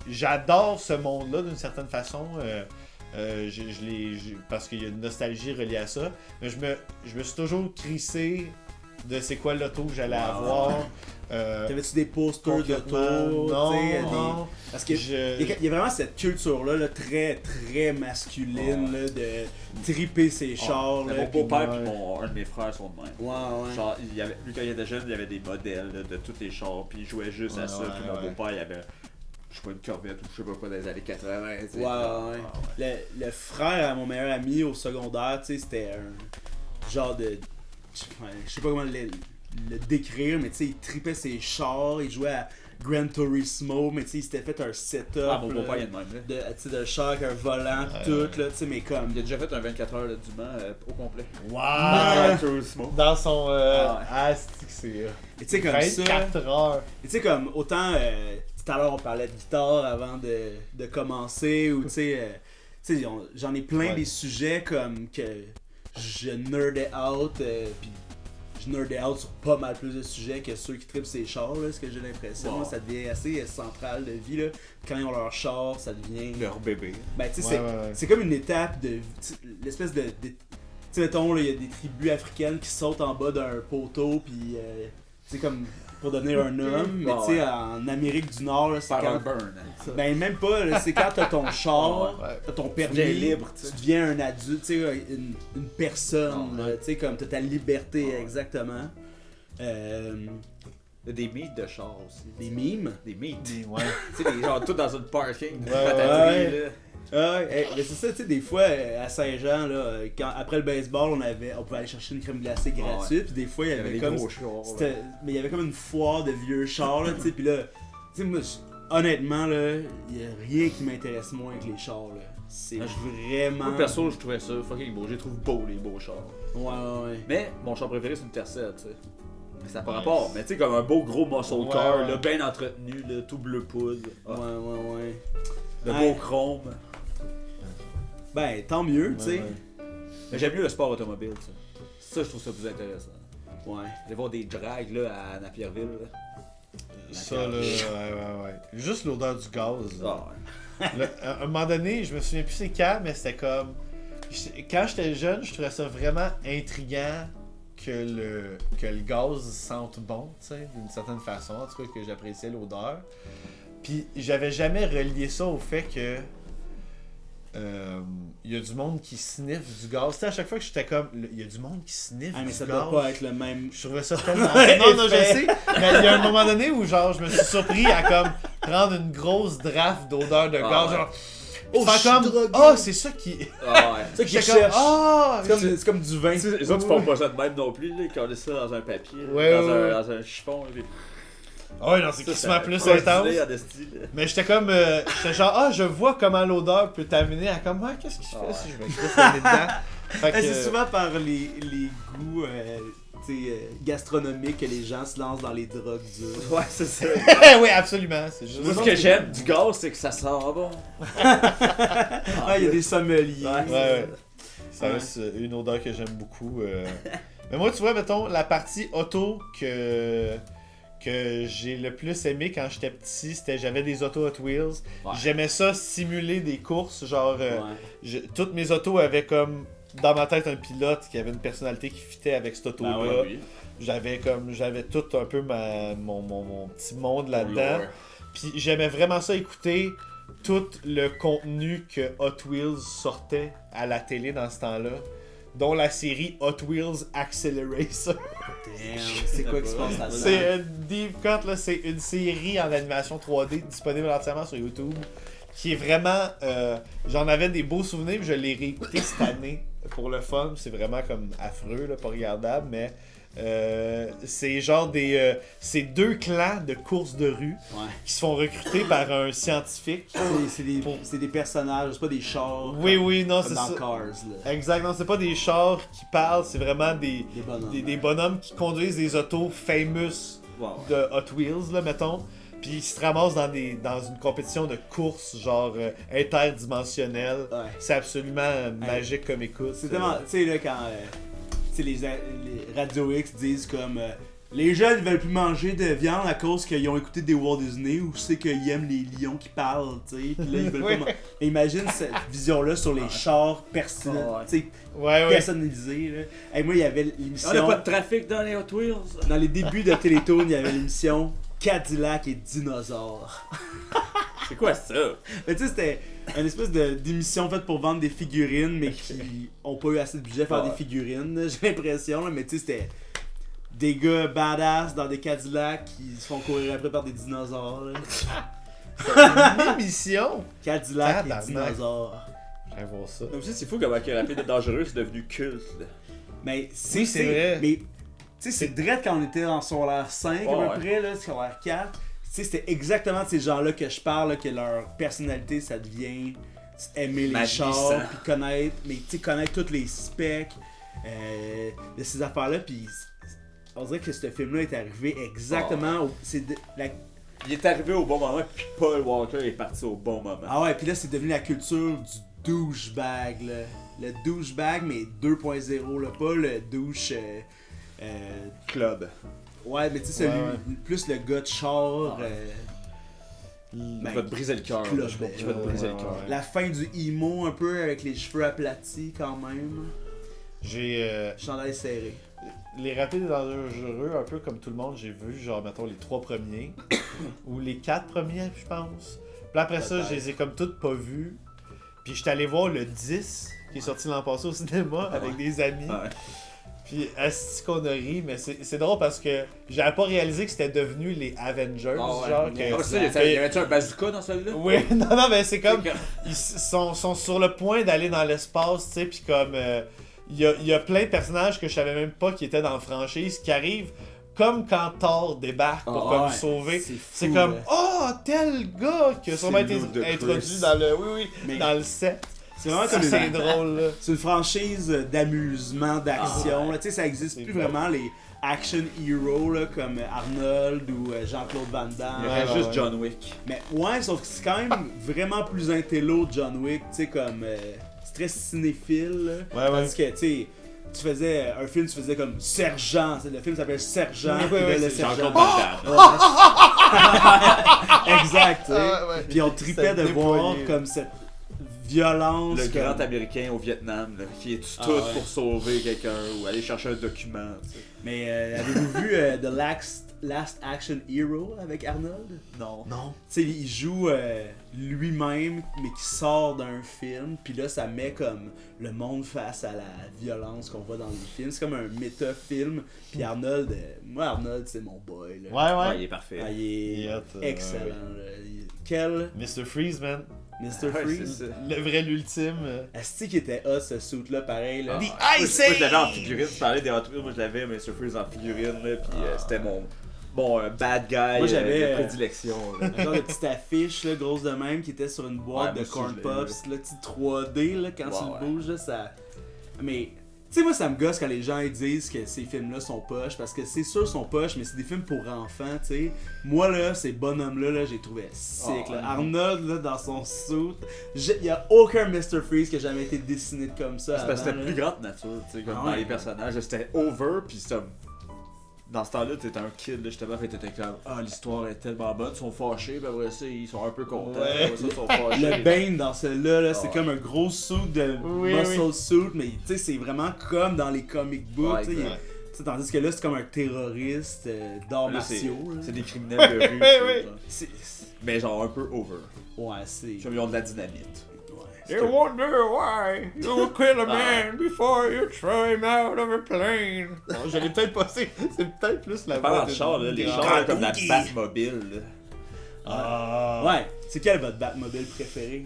E: j'adore ce monde-là d'une certaine façon. Parce qu'il y a une nostalgie reliée à ça. Mais je me suis toujours crissé de c'est quoi l'auto que j'allais avoir.
C: T'avais-tu des posters
E: Concrètement,
C: d'auto?
E: non,
C: tu sais,
E: non.
C: Parce que il y a vraiment cette culture-là là, très très masculine là, de triper ses chars.
A: Mais
C: là,
A: mon
C: puis-
A: beau-père
C: ouais.
A: et un de mes frères sont de même.
C: Ouais.
A: Genre, lui quand il était jeune, il y avait des modèles là, de tous les chars, puis il jouait juste à ça.
E: Ouais,
A: Puis mon
E: ouais.
A: beau-père, il avait, je sais pas, une Corvette ou je sais pas quoi, dans les années 80. tu sais.
C: Ouais. Le frère à mon meilleur ami au secondaire, tu sais, c'était un genre de. Je sais pas comment le décrire, mais tu sais, il tripait ses chars, il jouait à Gran Turismo, mais tu sais, il s'était fait un setup.
A: Ah, mon
C: là,
A: beau-père, il est de même. Là.
C: tu sais, de char avec un volant, pis tout, là, tu sais, mais comme.
A: Il a déjà fait un 24 heures là, du Mans au complet.
E: Wow!
A: Gran Turismo.
E: Dans son.
A: Ah
E: c'est.
C: Et tu sais, comme ça.
E: 24 heures.
C: Et tu sais, comme autant. Tout à l'heure, on parlait de guitare avant de commencer, ou tu sais, j'en ai plein
E: Ouais.
C: des sujets comme que je nerdais out, puis je nerdais out sur pas mal plus de sujets que ceux qui trippent ces chars, là, ce que j'ai l'impression.
A: Wow.
C: Ça devient assez central de vie, là. Quand ils ont leur char, ça devient.
A: Leur bébé.
C: Ben, tu sais,
E: Ouais, ouais.
C: c'est comme une étape de. L'espèce de. Tu sais, mettons, il y a des tribus africaines qui sautent en bas d'un poteau, puis. C'est comme pour devenir un homme, mais
A: Ouais,
C: tu sais,
A: ouais.
C: en Amérique du Nord, là, c'est
A: Faire un
C: quand.
A: burn. Hein.
C: Ben, même pas, là, c'est quand t'as ton char,
E: Ouais.
C: t'as ton
A: deviens
C: permis,
A: libre, tu sais.
C: tu deviens un adulte, tu sais, une personne,
A: Ouais.
C: là, tu sais, comme t'as ta liberté,
A: Ouais.
C: exactement.
A: Il y a des mythes de chars aussi.
C: Des mimes.
A: Des mythes.
E: Ouais.
A: Tu sais, les gens tous dans une parking de
E: Ouais,
A: pataterie,
C: ouais.
A: là.
C: Ah ouais, mais c'est ça, tu sais, des fois, à Saint-Jean, là, après le baseball, on pouvait aller chercher une crème glacée gratuite, puis des fois, il y
A: Il y avait
C: avait
A: des
C: comme.
A: gros chars.
C: Mais il y avait comme une foire de vieux chars, là, tu sais, puis là, tu sais, moi, honnêtement, là, y a rien qui m'intéresse moins que les chars, là. C'est vraiment...
A: Moi, perso, je trouvais ça fucking beau. Je les trouve beaux, les beaux chars.
C: Ouais.
A: Mais mon char préféré, c'est une Tercel, tu sais. Mais ça n'a pas rapport. Mais tu sais, comme un beau gros muscle car,
E: ouais.
A: là, bien entretenu, là, tout bleu poudre. Ah,
C: Ouais.
A: de
C: Ouais.
A: beau chrome.
C: Ben, tant mieux, tu sais.
E: Ouais.
A: Mais j'aime mieux le sport automobile, ça. Ça, je trouve ça plus intéressant.
C: Ouais.
A: Aller voir des drags, là, à Napierville, là.
E: Ça, là, ouais. Juste l'odeur du gaz.
A: Ah, ouais.
E: À un moment donné, je me souviens plus c'est quand, mais c'était comme... Quand j'étais jeune, je trouvais ça vraiment intriguant que le gaz sente bon, tu sais, d'une certaine façon, en tout cas, que j'appréciais l'odeur. Puis j'avais jamais relié ça au fait que il y a du monde qui sniffe du gaz. Tu sais, à chaque fois que j'étais comme, il y a du monde qui sniffe
C: Ah, mais
E: du
C: ça
E: gaz.
C: doit pas être le même...
E: Je trouvais ça tellement... non, je sais. Mais il y a un moment donné où, genre, je me suis surpris à, comme, prendre une grosse draft d'odeur de gaz, genre...
C: Oh,
E: faire
C: je suis
E: comme...
C: drogué.
E: Oh, c'est ça qui...
A: Ah, ouais.
C: C'est ça qu'ils
E: J'étais comme...
C: cherchent.
E: Ah!
C: C'est comme du vin.
A: Tu sais, les autres, ils font pas ça de même non plus, là. Ils collent ça dans un papier, là,
E: Ouais,
A: dans un chiffon, là.
E: Ah ouais, non, c'est
A: Ça,
E: quasiment plus
A: coordonné
E: intense.
A: en esti, là.
E: Mais j'étais comme... j'étais genre, ah, je vois comment l'odeur peut t'amener à comme... Ah, qu'est-ce que je fais
A: ouais.
E: si je me crisse le nez dedans? Fait que,
C: C'est souvent par les goûts gastronomiques que les gens se lancent dans les drogues dures.
A: Ouais, c'est ça.
E: oui, absolument. C'est juste...
A: Moi, ce que j'aime du gaz, c'est que ça sent bon.
C: Ah, il y a des sommeliers.
E: Ouais. Ça reste une odeur que j'aime beaucoup. Mais moi, tu vois, mettons, la partie auto que j'ai le plus aimé quand j'étais petit, c'était j'avais des autos Hot Wheels.
A: Ouais.
E: J'aimais ça simuler des courses, genre
C: Ouais.
E: toutes mes autos avaient comme dans ma tête un pilote qui avait une personnalité qui fitait avec cette auto-là.
A: Ben ouais, oui.
E: J'avais tout un peu mon petit monde là-dedans.
A: Lore.
E: Puis j'aimais vraiment ça écouter tout le contenu que Hot Wheels sortait à la télé dans ce temps-là, dont la série Hot Wheels Accelerator.
C: Damn, c'est quoi qui se passe là-dedans?
E: C'est Deep Cut, là, c'est une série en animation 3D disponible entièrement sur YouTube qui est vraiment... j'en avais des beaux souvenirs, puis je l'ai réécouté cette année pour le fun. C'est vraiment comme affreux, là, pas regardable, mais... c'est genre c'est deux clans de courses de rue qui se font recruter par un scientifique.
C: C'est des personnages, c'est pas des chars.
E: Oui, non,
C: comme
E: c'est
C: dans
E: ça.
C: Cars, là.
E: Exact, non, c'est pas des chars qui parlent, c'est vraiment des
C: bonhommes.
E: des bonhommes qui conduisent des autos famous
A: Wow.
E: de Hot Wheels, là, mettons. Puis ils se ramassent dans une compétition de course, genre interdimensionnelle.
C: Ouais.
E: C'est absolument magique comme écoute.
C: C'est tellement. Tu sais, là, quand. Tu sais, les Radio X disent comme. Les jeunes veulent plus manger de viande à cause qu'ils ont écouté des Walt Disney ou c'est qu'ils aiment les lions qui parlent, tu sais. Puis là, ils veulent
E: Oui.
C: pas imagine cette vision-là sur les chars
A: Ouais.
E: Ouais.
C: personnalisés, là. Hey, moi, il y avait l'émission.
A: On a pas de trafic dans les Hot Wheels.
C: Dans les débuts de Télétoon, il y avait l'émission Cadillac et dinosaures.
A: C'est quoi ça?
C: Mais tu sais, c'était une espèce d'émission faite pour vendre des figurines, mais qui ont pas eu assez de budget pour faire des figurines, là, j'ai l'impression. Là, mais tu sais, c'était des gars badass dans des Cadillacs qui se font courir après par des dinosaures. Là.
E: Une émission.
C: Cadillac et
E: Tabarnak.
C: dinosaures.
E: J'allais voir ça.
A: Donc, c'est fou comment que Rapide et Dangereux c'est devenu culte. Là.
C: Mais
E: Oui, c'est vrai.
C: Mais tu sais, c'est direct quand on était en secondaire 5 à
A: Ouais.
C: peu près, là, secondaire 4. Tu sais, c'était exactement de ces gens-là que je parle, là, que leur personnalité, ça devient aimer les
A: Malissant.
C: chars, puis connaître, mais tu sais, connaître tous les specs de ces affaires-là, puis on dirait que ce film-là est arrivé exactement
A: Il est arrivé au bon moment, puis Paul Walker est parti au bon moment.
C: Ah ouais, puis là, c'est devenu la culture du douchebag, là. Le douchebag, mais 2.0, là, pas le douche...
A: Club.
C: Ouais, mais tu sais, celui,
E: Ouais.
C: plus le gars de char...
A: Ouais.
C: ben,
A: Je vais te briser le cœur.
C: club,
A: là. Je vais te briser le
E: ouais,
A: cœur.
E: ouais.
C: la fin du emo, un peu, avec les cheveux aplatis, quand même.
E: J'ai...
C: Chandail serré.
E: Les Rapides et Dangereux, un peu comme tout le monde, j'ai vu, genre, mettons, les 3 premiers. Ou les 4 premiers, je pense. Puis après ça, je les ai comme toutes pas vus. Puis j'étais allé voir le 10, qui est sorti l'an passé au cinéma, avec des amis.
A: Ouais.
E: Puis est-ce qu'on a ri, mais c'est drôle parce que j'avais pas réalisé que c'était devenu les Avengers,
A: Ah ouais.
E: genre
A: Ah,
E: que...
A: ça, y avait-tu un bazooka dans celui-là?
E: Oui, non, mais c'est comme...
A: C'est que-
E: Ils sont sur le point d'aller dans l'espace, tu sais, puis comme... Il y a plein de personnages que je savais même pas qui étaient dans la franchise qui arrivent comme quand Thor débarque pour
C: Ah
E: comme
C: ouais,
E: sauver.
C: c'est fou,
E: C'est comme
C: là.
E: oh ah, tel gars qui a sûrement
A: C'est
E: été
A: Luke de
E: introduit
A: Chris.
E: dans le,
C: Mais-
E: dans le set.
C: C'est vraiment
E: Ça,
C: comme
E: c'est drôle, là.
C: C'est une franchise d'amusement, d'action. là. Tu sais, ça existe
E: C'est
C: plus
E: vrai.
C: vraiment les action heroes là, comme Arnold ou Jean-Claude Van
A: Il y
C: Damme.
A: aurait
E: ouais,
A: juste
E: ouais.
A: John Wick.
C: Mais ouais, sauf que c'est quand même vraiment plus intello John Wick. Tu sais, comme. C'est très cinéphile. Là.
E: Ouais, ouais.
C: Parce que, tu sais. Tu faisais un film, tu faisais comme Sergent. Le film s'appelle Sergent.
E: Ouais,
C: puis là,
E: ouais,
C: le
E: c'est
A: Jean-Claude
C: Sergent.
A: Van Damme.
C: Exact. tu sais.
E: Ah, ouais.
C: Puis on tripait de
E: C'était
C: voir
E: déployé.
C: comme cette violence.
A: Le
C: comme-
A: grand américain au Vietnam, là, qui est tout
C: Ah, ouais.
A: pour sauver quelqu'un ou aller chercher un document. Tu sais.
C: Mais avez-vous vu The Last Action Hero avec Arnold?
A: Non.
E: Non.
C: Tu sais, il joue lui-même, mais qui sort d'un film, puis là, ça met comme le monde face à la violence qu'on voit dans les films. C'est comme un méta-film, puis Arnold, moi, Arnold, c'est mon boy. Là.
E: Ouais,
A: Ouais, il
E: ouais.
A: est parfait.
C: Ah, il
E: Il
C: est
E: est hot,
C: excellent. Là. Quel
E: Mr. Freeze, man.
C: Mr.
A: Ouais,
C: Freeze?
A: c'est ça.
E: Le vrai, l'ultime.
C: Est-ce qu'il était hot, ce suit-là, pareil? Là?
A: Ah.
E: The
A: Moi,
E: Ice
A: je l'avais en
E: Age!
A: figurine, tu parlais des Hot Wheels, moi je l'avais Mr. Freeze en figurine, là, puis c'était mon bad guy
C: Moi, j'avais,
A: de prédilection. Là.
C: Un genre de petite affiche là, grosse de même qui était sur une boîte
A: Ouais,
C: de
A: moi
C: corn
A: aussi, je l'ai
C: puffs, là, petit 3D là, quand tu
A: Ouais,
C: le bouges là, ça. Mais tu sais moi ça me gosse quand les gens ils disent que ces films-là sont poches parce que c'est sûr sont poches mais c'est des films pour enfants, tu sais. Moi là ces bonhommes là, j'ai trouvé sick
A: Oh,
C: là.
A: ouais.
C: Arnold là dans son suit, il y a aucun Mr. Freeze qui a jamais été dessiné comme ça.
A: C'est parce que
C: avant,
A: c'était
C: là.
A: plus grande nature, tu sais, comme
C: Ah
A: dans
C: ouais.
A: les personnages, c'était over, puis c'était dans ce temps-là, t'étais un kid, là, justement, fait t'étais comme, ah, l'histoire est tellement bonne, ils sont fâchés, puis après ça, ils sont un peu contents,
E: Ouais.
A: après ça, ils sont fâchés.
C: Le Bane dans celui-là, là, c'est
A: Ouais.
C: comme un gros suit de
E: Oui,
C: muscle suit, mais tu sais, c'est vraiment comme dans les comic books.
A: Ouais,
C: tu sais,
A: exact.
C: tu sais, tandis que là, c'est comme un terroriste d'arts
A: Là, c'est
C: martiaux. là.
A: c'est des criminels de rue,
E: Ouais,
A: tu sais,
E: ouais.
A: genre.
C: C'est-
A: Mais genre un peu over.
C: Ouais, c'est.
A: Comme ils ont de la dynamite.
C: Ouais.
D: You wonder why you will kill a
A: Ah.
D: man before you throw him out of a plane.
E: Bon, je l'ai peut-être passé. C'est peut-être plus la
A: Parlant
E: voix
A: de chars, là, les
E: de-
A: chars là, comme la
C: Cookie.
A: Batmobile. Là.
E: Ah.
C: Ouais, c'est quel votre Batmobile préféré?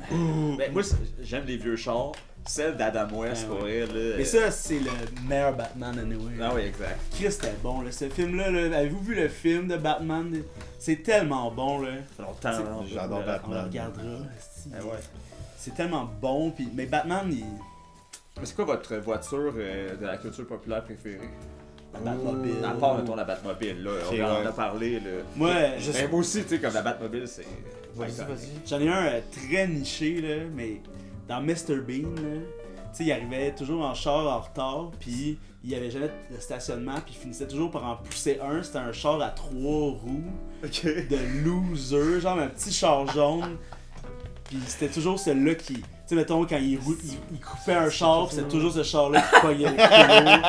A: Ben, moi, j'aime les vieux chars. Celle d'Adam West,
C: Ah,
A: pour
C: ouais.
A: elle. Là,
C: Mais ça, c'est le meilleur Batman anyway.
A: Ah oui, exact.
C: Chris, c'était bon, là. Ce film-là, là, avez-vous vu le film de Batman? C'est tellement bon, là.
A: Ça fait longtemps.
C: C'est-
A: là,
E: J'adore
A: là.
E: Batman.
C: On le regardera. esti.
A: Ah ouais.
C: C'est tellement bon, puis mais Batman, il...
A: Mais c'est quoi votre voiture de la culture populaire préférée?
C: la Batmobile.
A: À part, mettons, la Batmobile, là.
E: Ok,
A: On en
E: ouais.
A: a parlé, là.
C: Moi,
A: Mais moi aussi, tu sais, comme la Batmobile, c'est.
E: Vas-y,
A: iconique.
E: vas-y.
C: j'en ai un très niché, là, mais dans Mr. Bean, là, tu sais, il arrivait toujours en char en retard, puis il y avait jamais de stationnement, puis il finissait toujours par en pousser un. C'était un char à 3 roues
A: Ok.
C: de loser, genre un petit char jaune. Puis c'était toujours celui-là qui. Tu sais, mettons, quand il coupait un char, puis c'était toujours ce char-là qui pognait le kilo.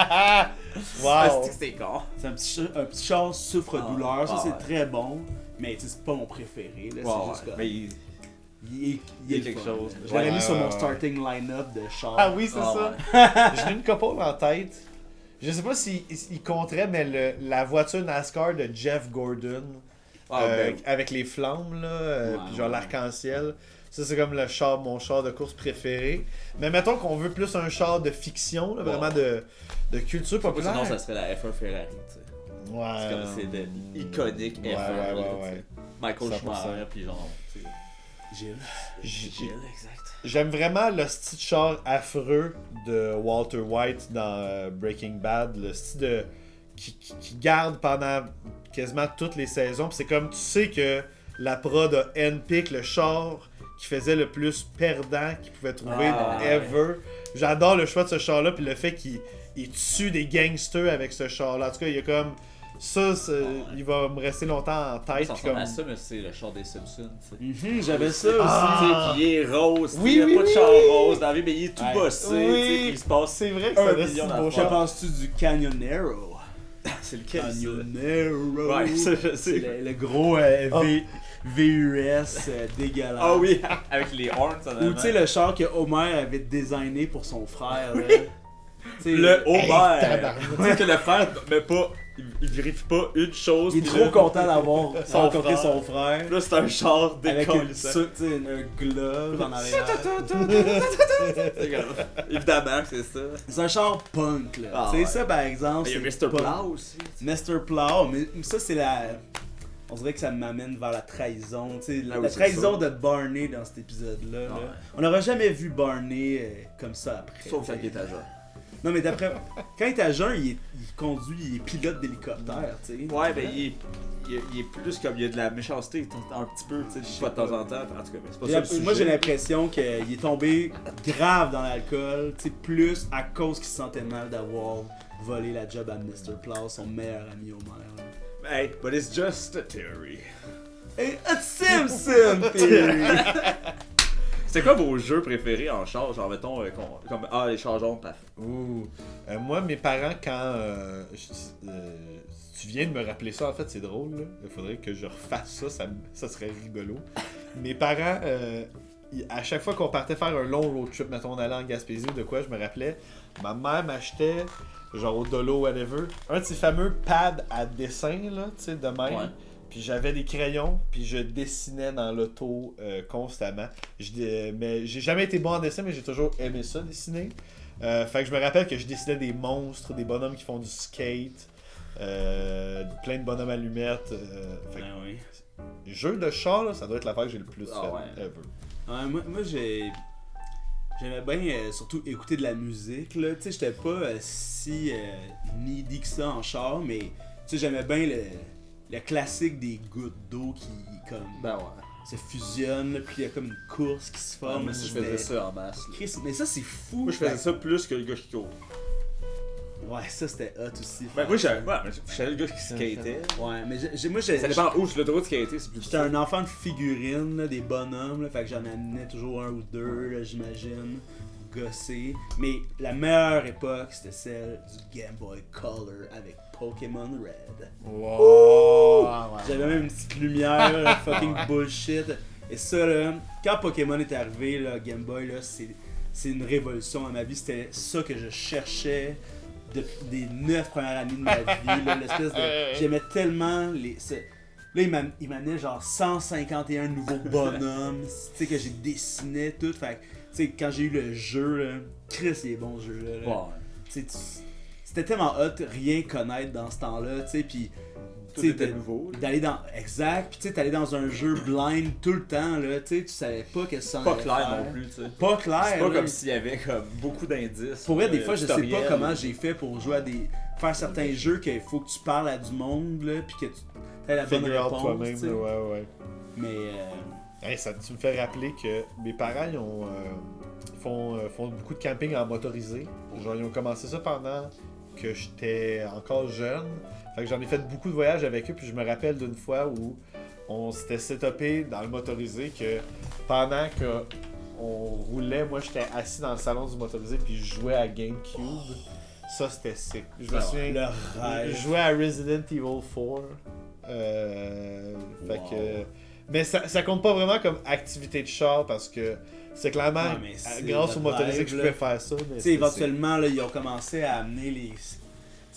E: Wow.
A: C'est con.
C: C'est un petit char souffre-douleur, ça
A: Ah,
C: c'est
A: ouais.
C: très bon. Mais tu sais, c'est pas mon préféré, là, c'est juste comme.
A: Mais il.
C: Il est
A: y a
C: le
A: quelque
C: fun.
A: chose.
C: Je l'avais
E: Ouais,
C: mis sur
E: ouais,
C: mon
E: ouais.
C: starting line-up de char.
E: Ah oui, c'est
A: Ah,
E: ça. J'ai une couple en tête. Je sais pas s'il compterait, mais la voiture NASCAR de Jeff Gordon,
A: Ah, ben,
E: avec les flammes, là,
C: Ouais,
E: puis genre
C: ouais.
E: l'arc-en-ciel. Ça, c'est comme mon char de course préféré. Mais mettons qu'on veut plus un char de fiction, là, vraiment de culture populaire.
A: sinon, ça serait la F1 Ferrari, tu sais.
E: Ouais.
A: C'est comme c'est de l'iconique F1.
E: Ouais,
A: là,
E: ouais,
A: tu sais.
E: ouais.
A: Michael
E: 100%.
A: Schumacher, puis genre. tu sais,
C: Gilles.
E: J'ai-
A: exact.
E: J'aime vraiment le style de char affreux de Walter White dans Breaking Bad, le style de qui garde pendant quasiment toutes les saisons. Puis c'est comme tu sais que la prod a handpick le char qui faisait le plus perdant qu'il pouvait trouver
A: Ah, ouais.
E: ever. J'adore le choix de ce char-là puis le fait qu'il tue des gangsters avec ce char-là. En tout cas, il y a comme ça, il va me rester longtemps en tête.
A: Ça
E: puis
A: ressemble
E: comme...
A: à ça, mais c'est le char des Simpsons, tu sais.
C: J'avais ça aussi.
E: Ah.
A: Tu sais, puis il est rose,
E: Oui,
A: il n'y a
E: oui,
A: pas de
E: oui.
A: char rose dans la vie, mais il est tout
C: Ouais.
A: bossé, tu sais,
E: Oui.
A: puis il se passe.
E: C'est vrai que
A: Un
E: ça reste
A: million
E: si beau
A: d'affaires.
C: Que
E: char.
C: penses-tu du Canyonero?
A: C'est lequel, ça?
C: Canyonero.
A: Ouais, ça, je
C: C'est
A: sais.
C: le gros VUS dégueulasse.
A: Ah oui, avec les horns, ça
C: Ou tu sais le char que Homer avait designé pour son frère. Là. Tu sais,
A: Le Homer.
E: tabarnak.
A: Tu sais que le frère, mais pas. Il vérifie pas une chose.
C: il est
A: puis
C: trop
A: là,
C: content d'avoir
A: Son
C: rencontré
A: frère.
C: son frère.
A: Là, c'est un char
C: Avec
A: décollissant.
C: un glove en arrière.
A: C'est comme- Évidemment que c'est ça.
C: C'est un char punk là.
A: Ah,
C: Tu sais
A: ouais.
C: ça par exemple.
A: Mais il y a
C: c'est
A: Mr.
C: pas-
A: Plow aussi.
C: Mr. Plow, mais ça c'est la. on dirait que ça m'amène vers la trahison. Tu sais,
A: Ah oui,
C: la
A: c'est
C: trahison
A: ça.
C: de Barney dans cet épisode-là.
A: Ah
C: là.
A: ouais.
C: On n'aura jamais vu Barney comme ça après.
A: Sauf
C: tu
A: quand
C: sais.
A: il est à jeun.
C: Non, mais d'après. Quand il est à jeun, il conduit, il est pilote d'hélicoptère, tu sais.
A: Ouais, mais il est plus comme il y a de la méchanceté un petit peu, tu sais, pas de temps en temps. En tout cas, mais c'est pas ça le sujet.
C: Moi, j'ai l'impression qu'il est tombé grave dans l'alcool, tu sais, plus à cause qu'il se sentait mal d'avoir volé la job à Mr. Claus, son meilleur ami au maire.
A: Hey, but it's just a theory.
C: Et a Simpson theory!
A: C'était quoi vos jeux préférés en char? Genre, mettons, comme les chars jaunes, paf.
E: Ouh. Moi, mes parents, quand. Tu viens de me rappeler ça, en fait, c'est drôle. Là. Il faudrait que je refasse ça serait rigolo. Mes parents, à chaque fois qu'on partait faire un long road trip, mettons, on allait en Gaspésie ou de quoi, je me rappelais, ma mère m'achetait, genre au Dolo, whatever, un de ces fameux pads à dessin, là, tu sais, de même.
A: Ouais.
E: Puis j'avais des crayons, puis je dessinais dans l'auto constamment. Mais j'ai jamais été bon en dessin, mais j'ai toujours aimé ça, dessiner. Fait que je me rappelle que je dessinais des monstres, des bonhommes qui font du skate, plein de bonhommes allumettes. Fait que
C: Ben oui.
E: jeu de char, là, ça doit être l'affaire que j'ai le plus
A: Ah
E: fait
A: ouais.
C: Ouais,
E: ever.
C: moi j'aimais bien surtout écouter de la musique, là. Tu sais, j'étais pas si needy que ça en char, mais tu sais, j'aimais bien le classique des gouttes d'eau qui comme
A: Ben ouais.
C: se fusionnent, là, puis il y a comme une course qui se forme.
A: Moi,
C: là,
A: je
C: c'était-
A: faisais ça en masse. là.
C: Chris, mais ça c'est fou.
A: Moi, je faisais ça plus que le gars qui court.
C: Ouais, ça c'était hot aussi.
A: Ben, moi, j'avais le gars qui skatait.
C: Ouais, mais moi
A: Ça dépend où, sur le droit de skater, c'est plus
C: j'étais un enfant de figurines, là, des bonhommes, là, fait que j'en amenais toujours un ou deux, là, j'imagine, gossé. Mais la meilleure époque, c'était celle du Game Boy Color avec Pokémon Red.
E: Wow!
C: J'avais même une petite lumière, là, fucking bullshit. Et ça, là, quand Pokémon est arrivé, là, Game Boy, là, c'est une révolution dans ma vie. C'était ça que je cherchais des 9 premières années de ma vie. Là, l'espèce de... J'aimais tellement les... Là, il m'amenait genre 151 nouveaux bonhommes, tu sais, que j'ai dessiné tout. Fait que, tu sais, quand j'ai eu le jeu, là, Chris, les bons jeux, là.
A: Ouais.
C: Tu sais, c'était tellement hot, rien connaître dans ce temps-là, tu sais, pis...
A: Tout
C: tu sais,
A: était nouveau. là.
C: d'aller dans... Exact, pis tu sais, t'allais dans un jeu blind tout le temps, là, tu sais, tu savais pas que ça en
A: Pas
C: allait
A: clair
C: faire.
A: non plus, tu sais.
C: Pas clair,
A: C'est pas
C: là.
A: comme s'il y avait comme beaucoup d'indices.
C: Pour vrai, des fois, je sais pas
A: tutoriels.
C: comment j'ai fait pour jouer à des... Faire certains jeux qu'il faut que tu parles à du monde, là, pis que tu aies la bonne
E: Figure out
C: réponse,
E: toi-même,
C: tu sais.
E: là, ouais.
C: Mais...
E: Hey, tu me fais rappeler que mes parents ils ont, font beaucoup de camping en motorisé. Genre, ils ont commencé ça pendant que j'étais encore jeune. Fait que j'en ai fait beaucoup de voyages avec eux. Puis je me rappelle d'une fois où on s'était setupé dans le motorisé que pendant que on roulait, moi j'étais assis dans le salon du motorisé puis je jouais à GameCube. Ça c'était sick. Je me souviens.
C: le
E: Je
C: rêve.
E: jouais à Resident Evil 4. Fait que. Mais ça compte pas vraiment comme activité de char parce que c'est clairement
C: Ouais, mais c'est
E: grâce
C: le
E: au motorisé
C: rêve,
E: que je
C: là.
E: pouvais faire ça. Mais
C: Tu sais, éventuellement, là, ils ont commencé à amener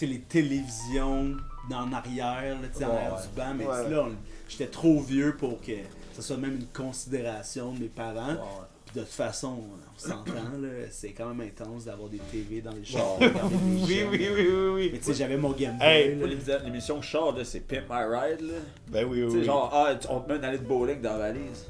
C: les télévisions en arrière, là, tu sais, en
A: Ouais,
C: arrière
A: ouais.
C: du banc, mais
E: Ouais,
C: tu sais, là, j'étais trop vieux pour que ça soit même une considération de mes parents.
A: Ouais.
C: Puis de toute façon, on s'entend, là, c'est quand même intense d'avoir des TV dans les chars.
A: Ouais.
C: regarder des
E: Oui,
C: jeunes.
E: oui, oui, oui,
C: Mais
E: oui.
C: tu sais, j'avais mon Game Boy.
E: Hey,
C: là.
A: L'émission char, là, c'est Pimp My Ride, là.
E: Ben oui,
A: Tu
E: oui.
A: sais,
E: oui.
A: genre, on te met une année de bowling dans la valise.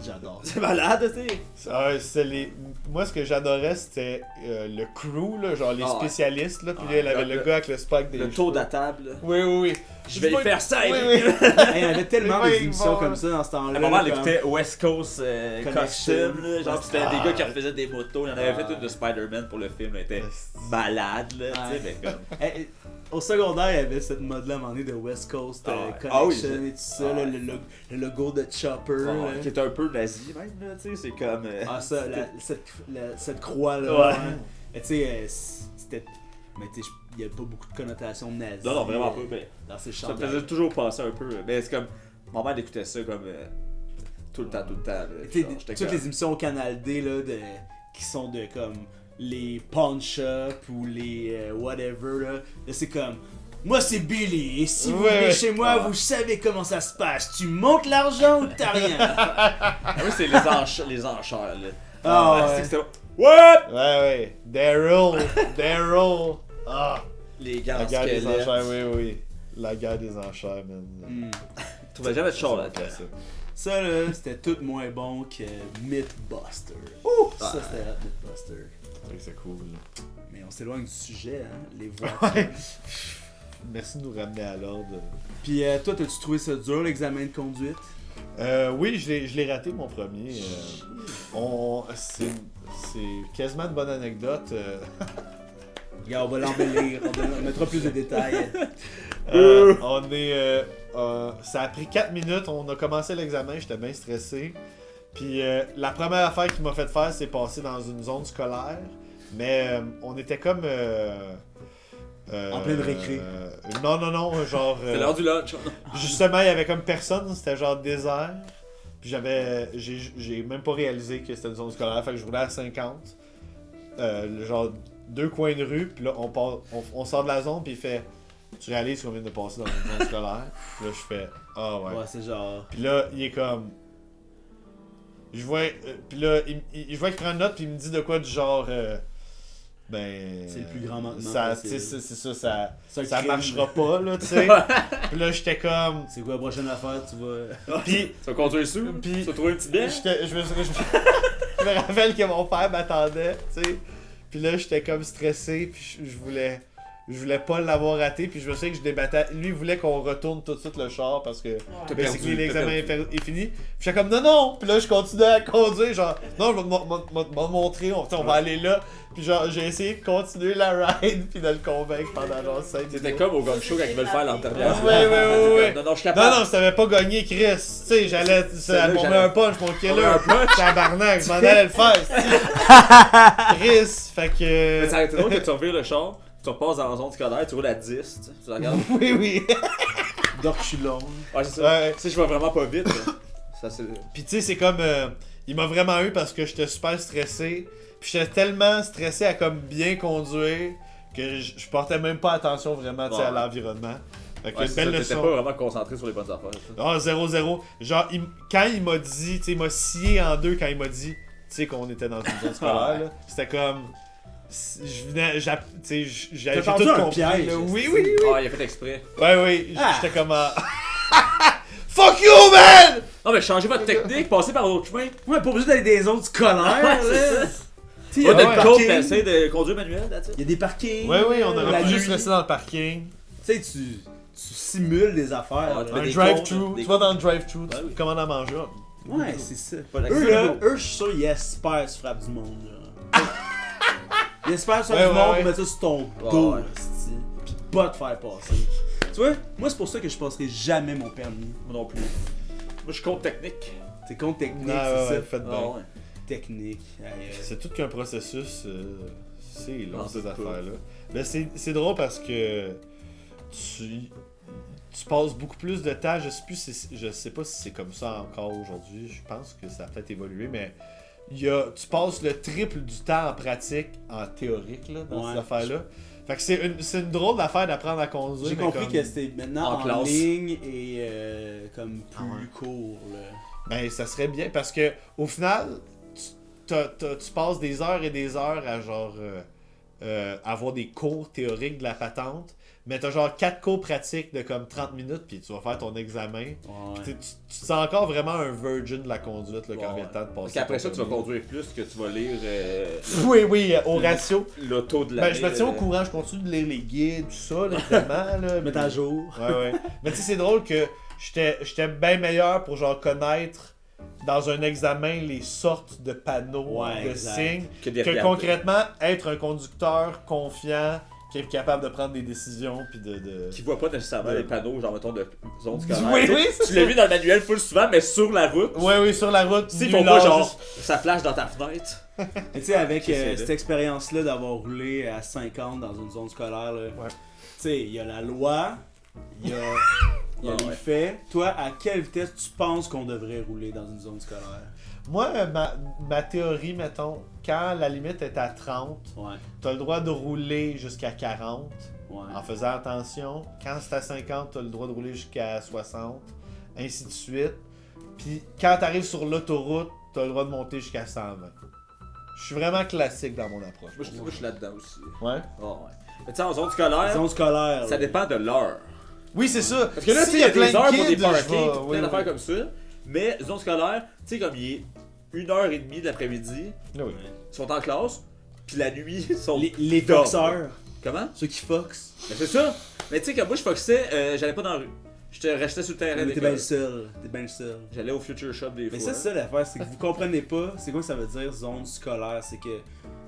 C: J'adore.
A: C'est malade, tu sais.
E: Moi, ce que j'adorais, c'était le crew, là, genre les
A: Ah ouais.
E: spécialistes. Là, puis
A: Ah,
E: là, il avait
A: le-
E: le gars avec le spike des
A: Le tour de la table, là.
E: Oui, oui, oui.
A: Je vais y faire ça, et
E: Oui,
A: puis-
E: oui.
C: Hey, il y avait tellement
E: Oui,
C: des émissions
E: bon.
C: comme ça dans ce temps-là.
A: À un moment,
C: là,
A: on
C: comme-
A: écoutait West Coast
C: Connection.
A: Costume, là. Genre, c'était
E: Ah.
A: des gars qui refaisaient des motos. Il y en avait
E: Ah.
A: fait une de Spider-Man pour le film. Il était
E: Esti.
A: malade, là. Tu sais,
C: Ouais.
A: mais comme.
C: Hey, au secondaire, il y avait cette mode-là à un moment donné de West Coast
A: Ah ouais.
C: Connection
A: Ah oui,
C: et tout ça,
A: ah
C: là,
A: ouais.
C: le logo de Chopper. là.
A: Qui est un peu nazi, même, là. Tu sais, c'est comme.
C: Ah ça, cette croix-là.
A: Ouais.
C: Mais tu sais, c'était... Mais tu sais, il n'y a pas beaucoup de connotations nazies.
A: Non, non, vraiment pas. Mais
C: Dans ces
A: ça me
C: chants.
A: faisait toujours penser un peu. Mais c'est comme. Ma mère écoutait ça comme. Tout le temps, tout le temps. là. Genre, j'étais
C: Toutes
A: comme-
C: les émissions au Canal D, là, qui sont de comme les pawn shop ou les whatever, là c'est comme... Moi c'est Billy, et si vous
E: Ouais,
C: venez
E: ouais.
C: chez moi, vous savez comment ça se passe. Tu montes l'argent ou t'as rien.
A: Ah oui, c'est les enchères, là.
C: Ah, ouais.
A: C'était. What?
E: Ouais, ouais. Daryl. Ah.
A: Les gars
E: La
A: en
E: guerre des
A: squelette.
E: enchères, oui, oui. La guerre des enchères, man.
C: Hmm.
A: Tu trouvais jamais de char là-dedans.
C: Ça, là, c'était tout moins bon que Mythbuster. Ouh! Ça, c'était hot, Mythbuster.
E: C'est cool. Là.
C: Mais on s'éloigne du sujet, hein, les voitures.
E: Ouais. Merci de nous ramener à l'ordre.
C: Puis toi, t'as-tu trouvé ça dur, l'examen de conduite?
E: Oui, je l'ai raté mon premier. C'est quasiment une bonne anecdote.
C: Regarde, on va l'embellir, on mettra plus de détails.
E: Ça a pris 4 minutes, on a commencé l'examen, j'étais bien stressé. Puis la première affaire qu'il m'a fait faire, c'est passer dans une zone scolaire. Mais on était comme...
C: En pleine récré.
E: Non, genre...
A: C'est l'heure du lunch.
E: Justement, il y avait comme personne, c'était genre désert. Puis j'ai même pas réalisé que c'était une zone scolaire, fait que je roulais à 50. Genre 2 coins de rue, puis là on sort de la zone, puis il fait... Tu réalises qu'on vient de passer dans une zone scolaire. Puis là je fais... Ah ouais.
C: Ouais, c'est genre...
E: Puis là, il est comme... Je vois... puis là, je vois qu'il prend une note, puis il me dit de quoi du genre...
C: C'est le plus grand manquement
E: ça,
C: possible.
E: c'est ça, ça
C: crime.
E: marchera pas, là, tu sais. Puis là, j'étais comme...
C: C'est quoi la prochaine affaire, tu vas...
E: Puis,
A: Tu vas conduire sous?
E: Puis-
A: Tu vas trouver une petite bière?
E: je me rappelle que mon père m'attendait, tu sais. Puis là, j'étais comme stressé, puis je voulais pas l'avoir raté, puis je me souviens que je débattais. Lui, il voulait qu'on retourne tout de suite le char parce que
A: T'as
E: ben, c'est
A: perdu,
E: que l'examen
A: t'as
E: est fini. Puis j'étais comme non! Puis là, je continuais à conduire, genre non, je vais te montrer, on va aller là. Puis genre, j'ai essayé de continuer la ride, puis de le convaincre pendant genre 5 minutes.
A: C'était comme au gun show quand ils veulent faire l'intérieur.
E: Ouais.
A: Non, je suis capable.
E: Non, si t'avais pas gagné, Chris, tu sais, j'allais. Ça
A: là,
E: me
A: j'allais-
E: un punch, mon killer.
A: Un punch?
E: Tabarnak, je m'en allais le faire. Chris, fait que.
A: Mais ça aurait été drôle que tu revires le char, tu repasses dans la zone scolaire, tu roules à 10, tu sais, tu regardes.
E: Oui.
C: D'orculon.
A: Ouais, c'est ça.
E: Ouais.
A: Tu sais, je vais vraiment pas vite. là. Ça, c'est.
E: Puis tu sais, c'est comme. Il m'a vraiment eu parce que j'étais super stressé. Puis j'étais tellement stressé à comme bien conduire que je portais même pas attention vraiment tu sais, à
A: Ouais.
E: l'environnement. Fait que
A: Ouais,
E: une
A: c'est
E: belle
A: ça, t'étais
E: leçon.
A: pas vraiment concentré sur les bonnes affaires. ça.
E: Ah, 0-0. Genre, quand il m'a dit, tu sais, il m'a scié en deux quand il m'a dit, tu sais, qu'on était dans une zone scolaire, là. C'était comme. Je venais. Tu sais, j'ai tout
C: tendu un
E: compris.
C: piège,
E: là. Oui.
A: Ah, il a fait exprès.
E: Ouais.
C: Ah.
E: J'étais comme. Fuck you, man!
A: Non, mais changez votre technique, passez par l'autre chemin.
C: Ouais, pas obligé d'aller des zones scolaires,
A: Ouais, c'est
C: là.
A: ça.
C: Tu sais,
A: Ouais,
C: il y a
A: t'as
C: des
A: le code,
C: parkings.
A: t'essaies de conduire manuel, là, tu sais.
C: Il y a des parkings.
E: Oui, on
C: la
E: aurait pu
C: nuit.
E: juste rester dans le parking.
C: Tu sais, tu simules des affaires.
A: Ouais,
C: là.
A: tu fais
E: Un
A: des
E: drive-thru.
A: comptes, des
E: Tu vas dans le drive-thru,
A: Ouais,
E: tu
A: oui.
E: commandes à manger.
C: Ouais, c'est ça.
A: Pas
C: Eux,
A: d'accès.
C: là, je suis sûr, ils espèrent se frapper du monde, là. Ils espèrent se
E: Ouais,
C: frapper du
E: ouais,
C: monde
E: ouais.
C: pour mettre ça sur ton
A: Ouais,
C: dos,
A: ouais.
C: esti, pis pas te faire passer. Tu vois, moi, c'est pour ça que je passerai jamais mon permis.
A: Moi non plus. Moi, je compte technique.
C: C'est compte technique,
E: Non,
C: c'est ça.
E: faites bien.
A: Ah, ouais.
C: Technique.
E: C'est tout qu'un processus. C'est long,
A: Non,
E: ces
A: c'est pas.
E: affaires-là. Mais c'est drôle parce que tu passes beaucoup plus de temps. Je sais pas si c'est comme ça encore aujourd'hui. Je pense que ça a peut-être évolué, mais tu passes le triple du temps en pratique, en théorique, là, dans
C: Ouais.
E: ces affaires-là. Fait que c'est une drôle d'affaire d'apprendre à conduire.
C: J'ai
E: mais
C: compris
E: comme-
C: que c'était maintenant
A: en
C: en,
A: classe.
C: ligne et comme plus
E: Ah ouais.
C: court, là.
E: Ben, ça serait bien parce que au final, tu passes des heures et des heures à genre avoir des cours théoriques de la patente, mais t'as genre 4 cours pratiques de comme 30 minutes, puis tu vas faire ton examen.
C: Ouais.
E: Tu te sens encore vraiment un virgin de la conduite là, quand
A: Ouais.
E: vient le temps de passer.
A: Parce qu'après ça,
E: ton
A: tu vas
E: permis.
A: conduire plus que tu vas lire
E: Oui, au ratio.
A: l'auto de la
E: Ben, je me tiens au courant, je continue de lire les guides, tout ça, là, évidemment. Là,
C: Mettre à jour.
E: Ouais. Mais tu sais, c'est drôle que j'étais bien meilleur pour genre connaître dans un examen les sortes de panneaux,
C: Ouais,
E: de
C: exact.
E: signes,
A: que, des
E: que
A: regards.
E: concrètement, être un conducteur confiant, qui est capable de prendre des décisions, puis de...
A: Qui voit pas nécessairement
E: De-
A: les panneaux, genre mettons de zone scolaire.
E: Oui,
A: Tu sais,
E: oui, c'est
A: Tu l'as vu dans le manuel full souvent, mais sur la route.
E: Oui, sur la route.
A: S'ils
E: nul
A: font pas
E: âge,
A: genre, ça flash dans ta fenêtre.
C: Mais tu sais, avec
A: C'est
C: cette
A: là.
C: expérience-là d'avoir roulé à 50 dans une zone scolaire, là,
E: Ouais.
C: tu sais, il y a la loi, il y a, il y a
A: Ah
C: les
A: ouais.
C: faits. Toi, à quelle vitesse tu penses qu'on devrait rouler dans une zone scolaire?
E: Moi, ma théorie, mettons, quand la limite est à 30,
C: Ouais,
E: t'as le droit de rouler jusqu'à 40.
C: ouais.
E: En faisant attention, quand c'est à 50, t'as le droit de rouler jusqu'à 60, ainsi de suite. Puis quand t'arrives sur l'autoroute, t'as le droit de monter jusqu'à 120. Je suis vraiment classique dans mon approche.
A: Moi, je suis là-dedans aussi.
E: Ouais.
A: Ah, ouais. Mais tu sais, en zone scolaire,
C: Zone scolaire.
A: ça
C: là.
A: dépend de l'heure.
E: Oui, c'est ça.
A: Parce que là, tu sais,
E: S'il
A: il y a
E: plein
A: des
E: de
A: heures pour des
E: kids,
A: parties,
E: je vais-
A: plein
E: oui,
A: d'affaires
E: oui.
A: comme ça. Mais zone scolaire, tu sais, comme il est 1h30 de l'après-midi,
E: Oui.
A: ils sont en classe, puis la nuit, ils sont.
C: Les
A: dorment.
C: foxeurs,
A: Comment?
C: ceux qui foxent.
A: Mais c'est ça. Mais tu sais, comme moi, je foxais, j'allais pas dans la rue. Je restais sur le terrain
C: T'es bien
A: d'école.
C: le seul. T'es bien le seul.
A: J'allais au Future Shop des
C: Mais
A: fois.
C: ça, c'est ça l'affaire, c'est que vous comprenez pas c'est quoi ça veut dire zone scolaire. C'est que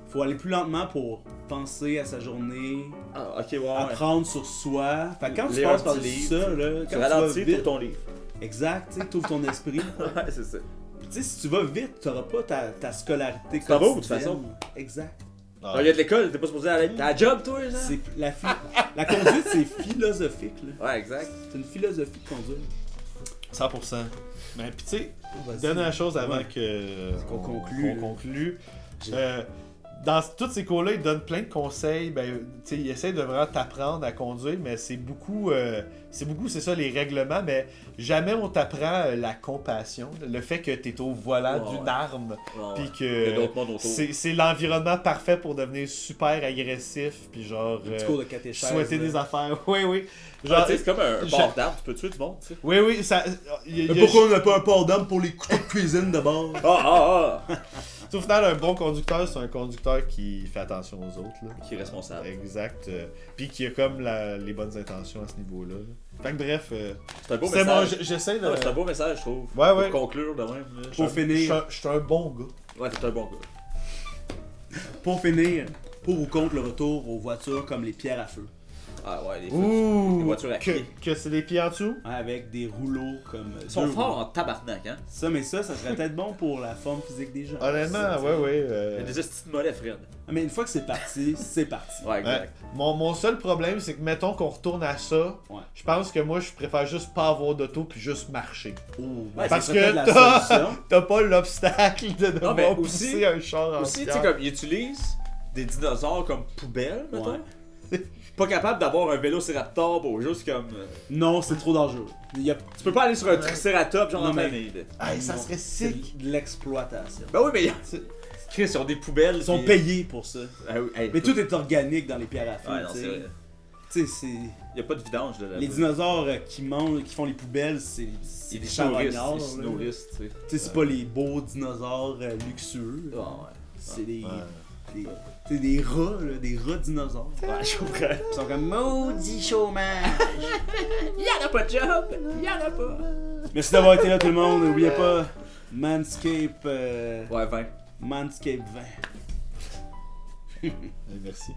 C: faut aller plus lentement pour penser à sa journée,
A: Ah, ok, ouais.
C: apprendre sur soi. Fait que quand tu
A: Lire
C: passes
A: un
C: par
A: petit
C: ça,
A: livre,
C: là,
A: Tu
C: quand tu vas
A: ralentis pour
C: vite,
A: ton livre.
C: exact, tu sais, t'ouvres ton esprit.
A: Ouais, c'est ça.
C: Puis tu sais, si tu vas vite, t'auras pas ta scolarité
A: t'en vas où, de toute
C: quotidienne.
A: façon?
C: Exact.
E: Ah.
A: Regarde l'école, t'es pas supposé aller. T'as un job, toi, genre?
C: C'est la conduite, c'est philosophique, là.
A: Ouais, exact.
C: C'est une philosophie de conduire.
E: 100%. Mais puis tu sais,
C: Vas-y.
E: dernière chose avant
C: Ouais. Qu'on
E: qu'on
C: conclue.
E: conclue. Dans tous ces cours-là, ils donnent plein de conseils. Ben, tu sais, ils essaient de vraiment t'apprendre à conduire, mais c'est beaucoup, c'est ça, les règlements. Mais jamais on t'apprend la compassion, le fait que t'es au volant
A: Ouais,
E: d'une
A: ouais.
E: arme,
A: Ouais,
E: puis
A: Il y a
E: que
A: d'autres mondes autour.
E: c'est l'environnement parfait pour devenir super agressif, puis genre
C: Petit cours de catéchèse.
E: souhaiter
C: là.
E: des affaires. Oui, oui.
A: Genre,
E: Genre,
A: tu sais, c'est comme un
E: je-
A: bord d'arbre, tu peux tuer du monde, tu sais.
E: oui, oui, ça. y a-
C: Mais pourquoi on n'a pas un port d'armes pour les couteaux de cuisine de bord?
A: Ah!
E: Au final, un bon conducteur, c'est un conducteur qui fait attention aux autres. Là.
A: Qui est responsable.
E: Exact. Puis qui a comme les bonnes intentions à ce niveau-là. Là. Fait que bref,
A: C'est un beau
E: c'est moi,
A: message.
E: j'essaie de.
A: Ah, c'est un beau message, je trouve.
E: Ouais, ouais.
A: Pour conclure de même. là.
C: Pour finir,
E: Je suis un bon gars.
A: Ouais, t'es un bon gars.
C: pour finir, pour ou contre le retour aux voitures comme les pierres à feu.
A: Ah ouais, les
E: Ouh!
A: voitures à pied.
E: Que c'est des pieds en dessous?
C: Ouais, avec des rouleaux comme.
A: Ils sont
C: deux
A: forts
C: roues.
A: en tabarnak, hein.
C: Ça, mais ça serait peut-être bon pour la forme physique des gens.
E: Honnêtement,
C: Ça,
E: ouais, ouais.
A: Il y a des estis de mollets, Fred.
C: Mais une fois que c'est parti, c'est parti.
A: Ouais, exact.
E: Ouais. Mon seul problème, c'est que mettons qu'on retourne à ça,
C: Ouais.
E: je pense que moi, je préfère juste pas avoir d'auto puis juste marcher.
C: Oh,
A: Ouais,
E: Parce
C: ça serait
E: que
C: peut-être la solution.
E: t'as pas l'obstacle de
A: Non, mais
E: devoir
A: aussi-
E: pousser un char en
A: Aussi, tu sais,
E: pierre.
A: comme ils utilisent des dinosaures comme poubelles, mettons.
C: Ouais.
A: Pas capable d'avoir un vélociraptor, bon, juste comme.
C: Non, c'est trop dangereux. Il y a...
A: Tu peux pas aller sur un tricératops, genre
C: Non,
A: en
C: mais-
A: famille. là.
E: Hey, ça serait
C: C'est
E: sick!
C: de l'exploitation.
A: Ben oui, mais. Chris, ils ont des poubelles.
C: Ils sont
A: puis-
C: payés pour ça.
A: Ah oui, hey,
C: Mais tout est organique dans les pierres à feu.
A: Ouais, non,
C: tu
A: c'est
C: sais.
A: vrai.
C: Tu sais, c'est.
A: Y a pas de vidange de la.
C: Les dinosaures qui mangent, qui font les poubelles, c'est
A: Ils
C: des
A: se
C: charognards.
A: nourrissent, ils se
C: là.
A: nourrissent, tu sais.
C: Tu sais, c'est pas les beaux dinosaures luxueux.
A: Ah ouais.
C: C'est des,
E: Ouais.
C: c'est des rats, là, des rats dinosaures.
A: Ouais, je comprends.
C: Ils sont comme maudit chômage.
A: Y'en a pas de job! Y'en a pas!
C: Merci d'avoir été là tout le monde. N'oubliez pas Manscape
A: Ouais, 20.
C: Manscape 20.
E: Merci.